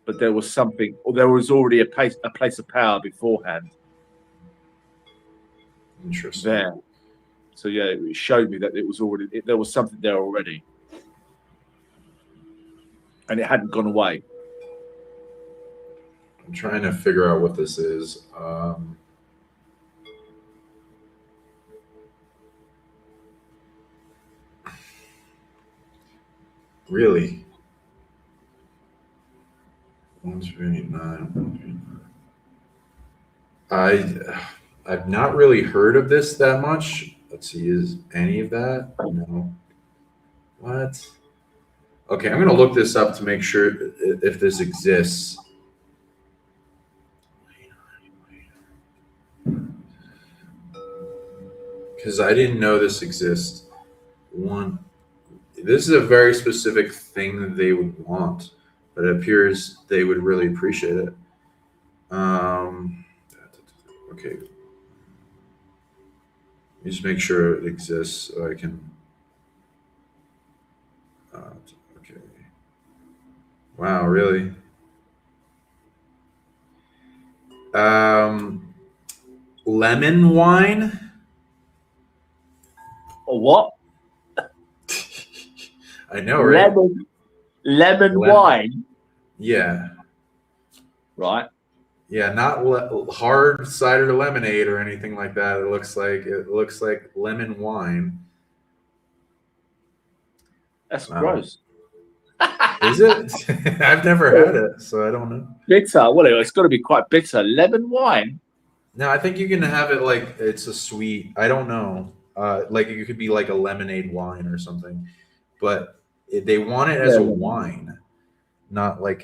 [SPEAKER 2] But there was something, or there was already a place of power beforehand.
[SPEAKER 1] Interesting.
[SPEAKER 2] There. So yeah, it showed me that there was something there already, and it hadn't gone away.
[SPEAKER 1] I'm trying to figure out what this is. Really? 139. I've not really heard of this that much. Let's see, is any of that? No. What? Okay, I'm gonna look this up to make sure if this exists. Because I didn't know this exists. This is a very specific thing that they would want, but it appears they would really appreciate it. Okay. Let me just make sure it exists so I can. Okay. Wow, really? Lemon wine?
[SPEAKER 2] Or what?
[SPEAKER 1] I know, right?
[SPEAKER 2] Lemon wine.
[SPEAKER 1] Yeah.
[SPEAKER 2] Right.
[SPEAKER 1] Yeah, not hard cider lemonade or anything like that. It looks like lemon wine.
[SPEAKER 2] That's gross.
[SPEAKER 1] Is it? I've never had it, so I don't know.
[SPEAKER 2] Bitter. Well, it's got to be quite bitter. Lemon wine.
[SPEAKER 1] No, I think you can have it like it's a sweet. I don't know. Like it could be like a lemonade wine or something, but they want it as a wine, not like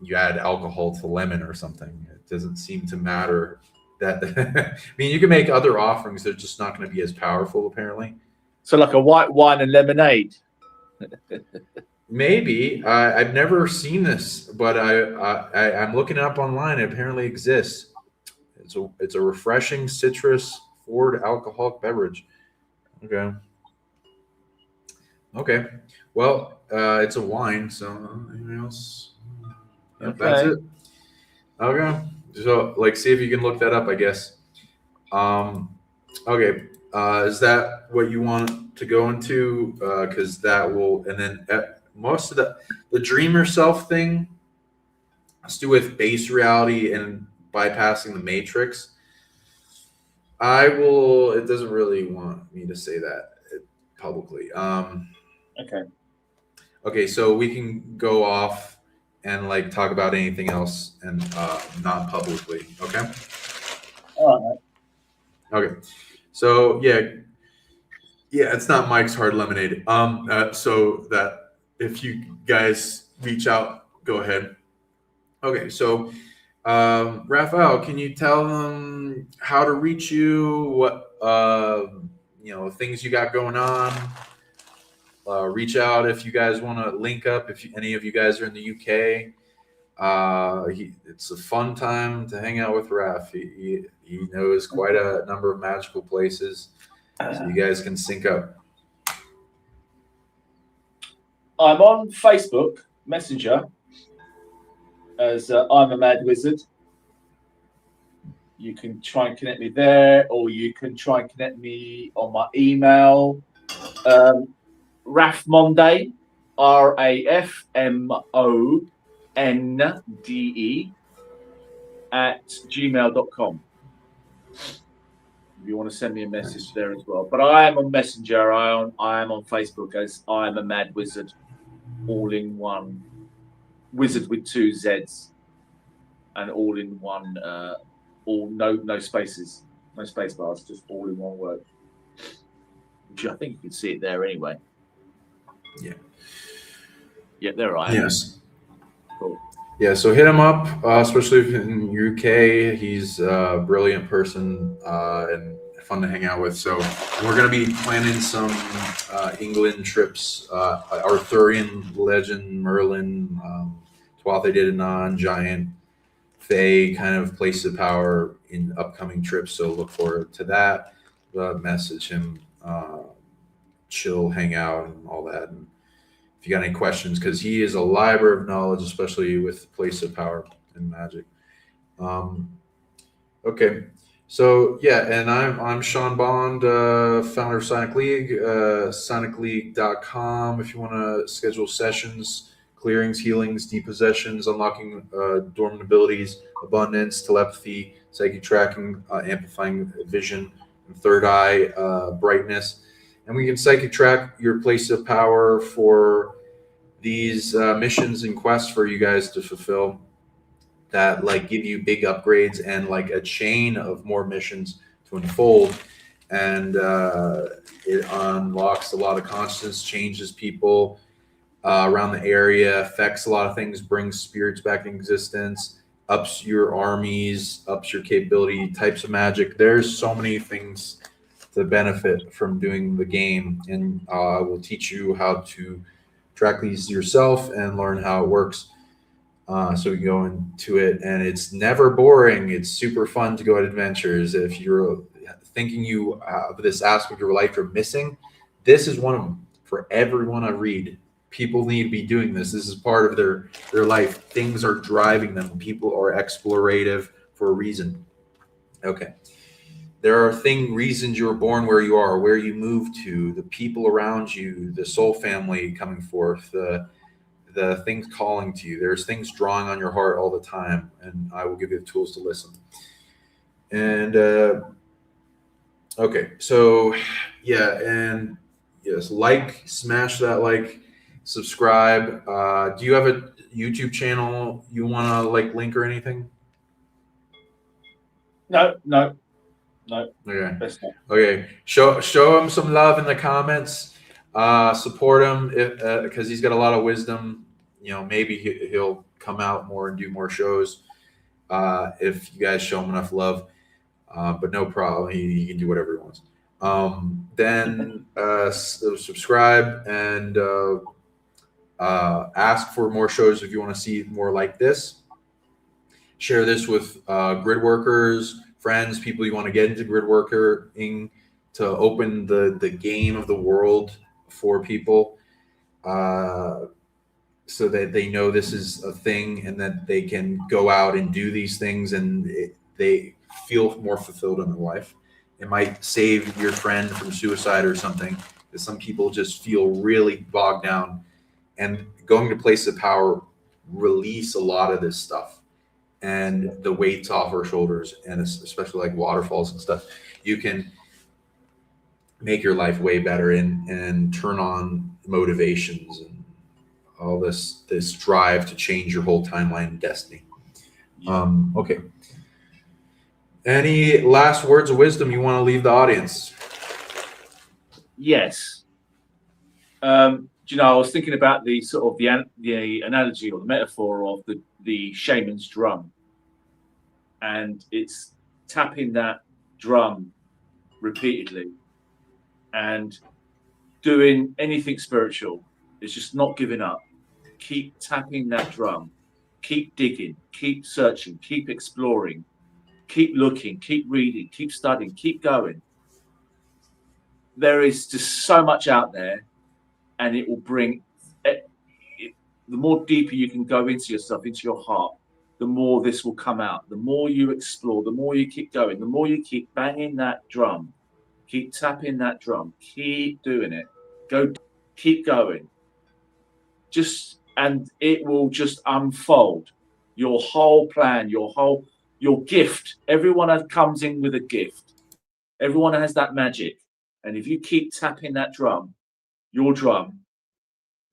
[SPEAKER 1] you add alcohol to lemon or something. It doesn't seem to matter that. I mean, you can make other offerings. They're just not going to be as powerful, apparently.
[SPEAKER 2] So like a white wine and lemonade.
[SPEAKER 1] Maybe. I've never seen this, but I'm looking it up online. It apparently exists. It's a refreshing citrus forward alcoholic beverage. Okay. Well, it's a wine, so anything else? Yep, okay. That's it. Okay. So, see if you can look that up, I guess. Okay. Is that what you want to go into? Because that will, and then most of the dream yourself thing has to do with base reality and bypassing the matrix. It doesn't really want me to say that publicly. Okay. So we can go off and talk about anything else and not publicly. Okay.
[SPEAKER 2] All right.
[SPEAKER 1] Okay. So yeah, it's not Mike's Hard Lemonade. So that if you guys reach out, go ahead. Okay. So, Raphael, can you tell them how to reach you? What things you got going on? Reach out if you guys want to link up. If any of you guys are in the UK, it's a fun time to hang out with Raph. He knows quite a number of magical places, so you guys can sync up.
[SPEAKER 2] I'm on Facebook Messenger as I'm a Mad Wizard. You can try and connect me there, or you can try and connect me on my email. Rafmonde, RAFMONDE @gmail.com. If you want to send me a message there as well. But I am on Messenger. I am on Facebook as I am a Mad Wizard, all in one. Wizard with 2 Z's, and all in one. No spaces, no space bars, just all in one word. Which I think you can see it there anyway.
[SPEAKER 1] Yeah.
[SPEAKER 2] Yeah, there I am.
[SPEAKER 1] Yes.
[SPEAKER 2] Cool.
[SPEAKER 1] Yeah, so hit him up, especially if in UK. He's a brilliant person and fun to hang out with. So we're going to be planning some England trips, Arthurian legend, Merlin, Tuatha De Danann, Giant, Fae kind of place of power in upcoming trips. So look forward to that. Message him, chill, hang out, and all that. And if you got any questions, because he is a library of knowledge, especially with place of power and magic. Okay, so yeah, and I'm Sean Bond, founder of Sonic League, PsionicLeague.com. If you want to schedule sessions, clearings, healings, depossessions, unlocking dormant abilities, abundance, telepathy, psychic tracking, amplifying vision, and third eye brightness, and we can psychic track your place of power for these missions and quests for you guys to fulfill, that like give you big upgrades and like a chain of more missions to unfold. And it unlocks a lot of consciousness, changes people around the area, affects a lot of things, brings spirits back in existence, ups your armies, ups your capability, types of magic. There's so many things to benefit from doing the game, and I will teach you how to track these yourself and learn how it works. So we go into it, and it's never boring. It's super fun to go on adventures. If you're thinking you this aspect of your life you're missing, this is one of them. For everyone I read, people need to be doing this. This is part of their life. Things are driving them. People are explorative for a reason. Okay. There are reasons you were born where you are, where you moved to, the people around you, the soul family coming forth, the things calling to you. There's things drawing on your heart all the time, and I will give you the tools to listen. And okay, so yeah, and yes, smash that like, subscribe. Do you have a YouTube channel you want to like link or anything?
[SPEAKER 2] No.
[SPEAKER 1] Okay.
[SPEAKER 2] That's not.
[SPEAKER 1] Okay. Show him some love in the comments. Support him because he's got a lot of wisdom. You know, maybe he'll come out more and do more shows if you guys show him enough love. But no problem. He can do whatever he wants. Then subscribe and ask for more shows if you want to see more like this. Share this with gridworkers, friends, people you want to get into gridworking, to open the game of the world for people, so that they know this is a thing and that they can go out and do these things, and they feel more fulfilled in their life. It might save your friend from suicide or something, because some people just feel really bogged down, and going to places of power release a lot of this stuff and the weights off our shoulders, and especially like waterfalls and stuff. You can make your life way better and turn on motivations and all this drive to change your whole timeline and destiny. Okay. Any last words of wisdom you want to leave the audience?
[SPEAKER 2] Yes. You know, I was thinking about the sort of the analogy or the metaphor of the shaman's drum, and it's tapping that drum repeatedly and doing anything spiritual. It's just not giving up. Keep tapping that drum. Keep digging. Keep searching. Keep exploring. Keep looking. Keep reading. Keep studying. Keep going. There is just so much out there. And it will bring the more deeper you can go into yourself, into your heart, the more this will come out. The more you explore, the more you keep going, the more you keep banging that drum, keep tapping that drum, keep doing it. Keep going. And it will just unfold. Your whole plan, your gift. Everyone comes in with a gift. Everyone has that magic. And if you keep tapping that drum, your drum,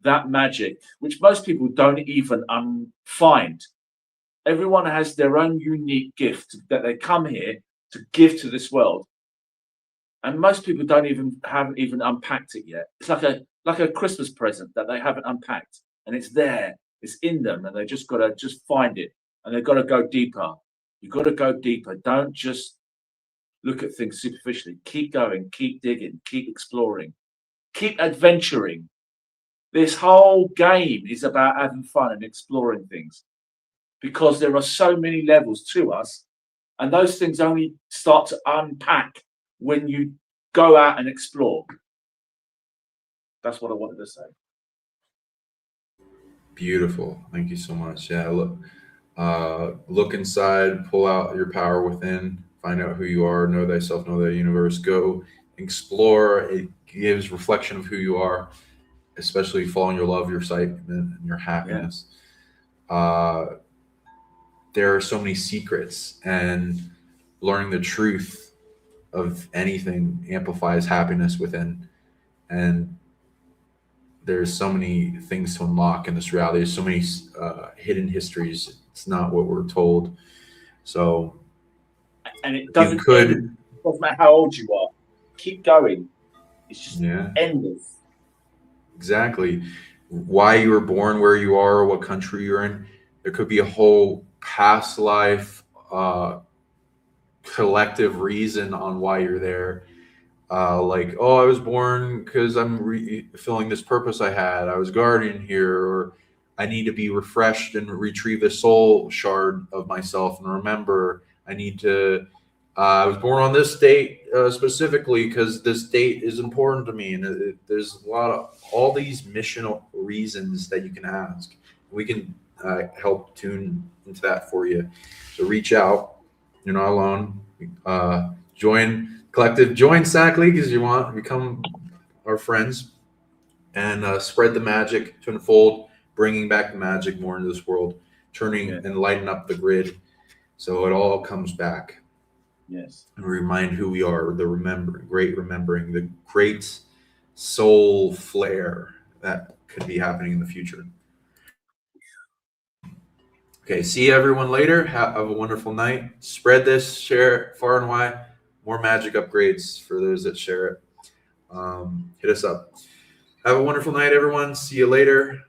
[SPEAKER 2] that magic, which most people don't even find. Everyone has their own unique gift that they come here to give to this world, and most people haven't even unpacked it yet. It's like a Christmas present that they haven't unpacked, and it's there, it's in them, and they just gotta find it, and they've got to go deeper. You've got to go deeper. Don't just look at things superficially. Keep going, keep digging, keep exploring, keep adventuring. This whole game is about having fun and exploring things, because there are so many levels to us, and those things only start to unpack when you go out and explore. That's what I wanted to say.
[SPEAKER 1] Beautiful. Thank you so much. Yeah, look inside, pull out your power within, find out who you are, know thyself, know thy universe. Go explore. It gives reflection of who you are, especially following your love, your sight, and your happiness. There are so many secrets, and learning the truth of anything amplifies happiness within. And there's so many things to unlock in this reality. There's so many hidden histories. It's not what we're told. So,
[SPEAKER 2] and it doesn't end. It doesn't matter how old you are. Keep going. It's just endless.
[SPEAKER 1] Exactly. Why you were born, where you are, what country you're in. There could be a whole past life collective reason on why you're there. Like, oh, I was born because I'm fulfilling this purpose I had. I was guardian here, or I need to be refreshed and retrieve the soul shard of myself and remember. I need to. I was born on this date specifically because this date is important to me, and there's a lot of all these missional reasons that you can ask. We can help tune into that for you. So reach out. You're not alone. Join collective, join PsionicLeague as you want, become our friends, and spread the magic to unfold, bringing back the magic more into this world, turning and lighten up the grid so it all comes back.
[SPEAKER 2] Yes.
[SPEAKER 1] And remind who we are, the remembering, the great soul flare that could be happening in the future. Okay, see everyone later. Have a wonderful night. Spread this, share it far and wide. More magic upgrades for those that share it. Hit us up. Have a wonderful night, everyone. See you later.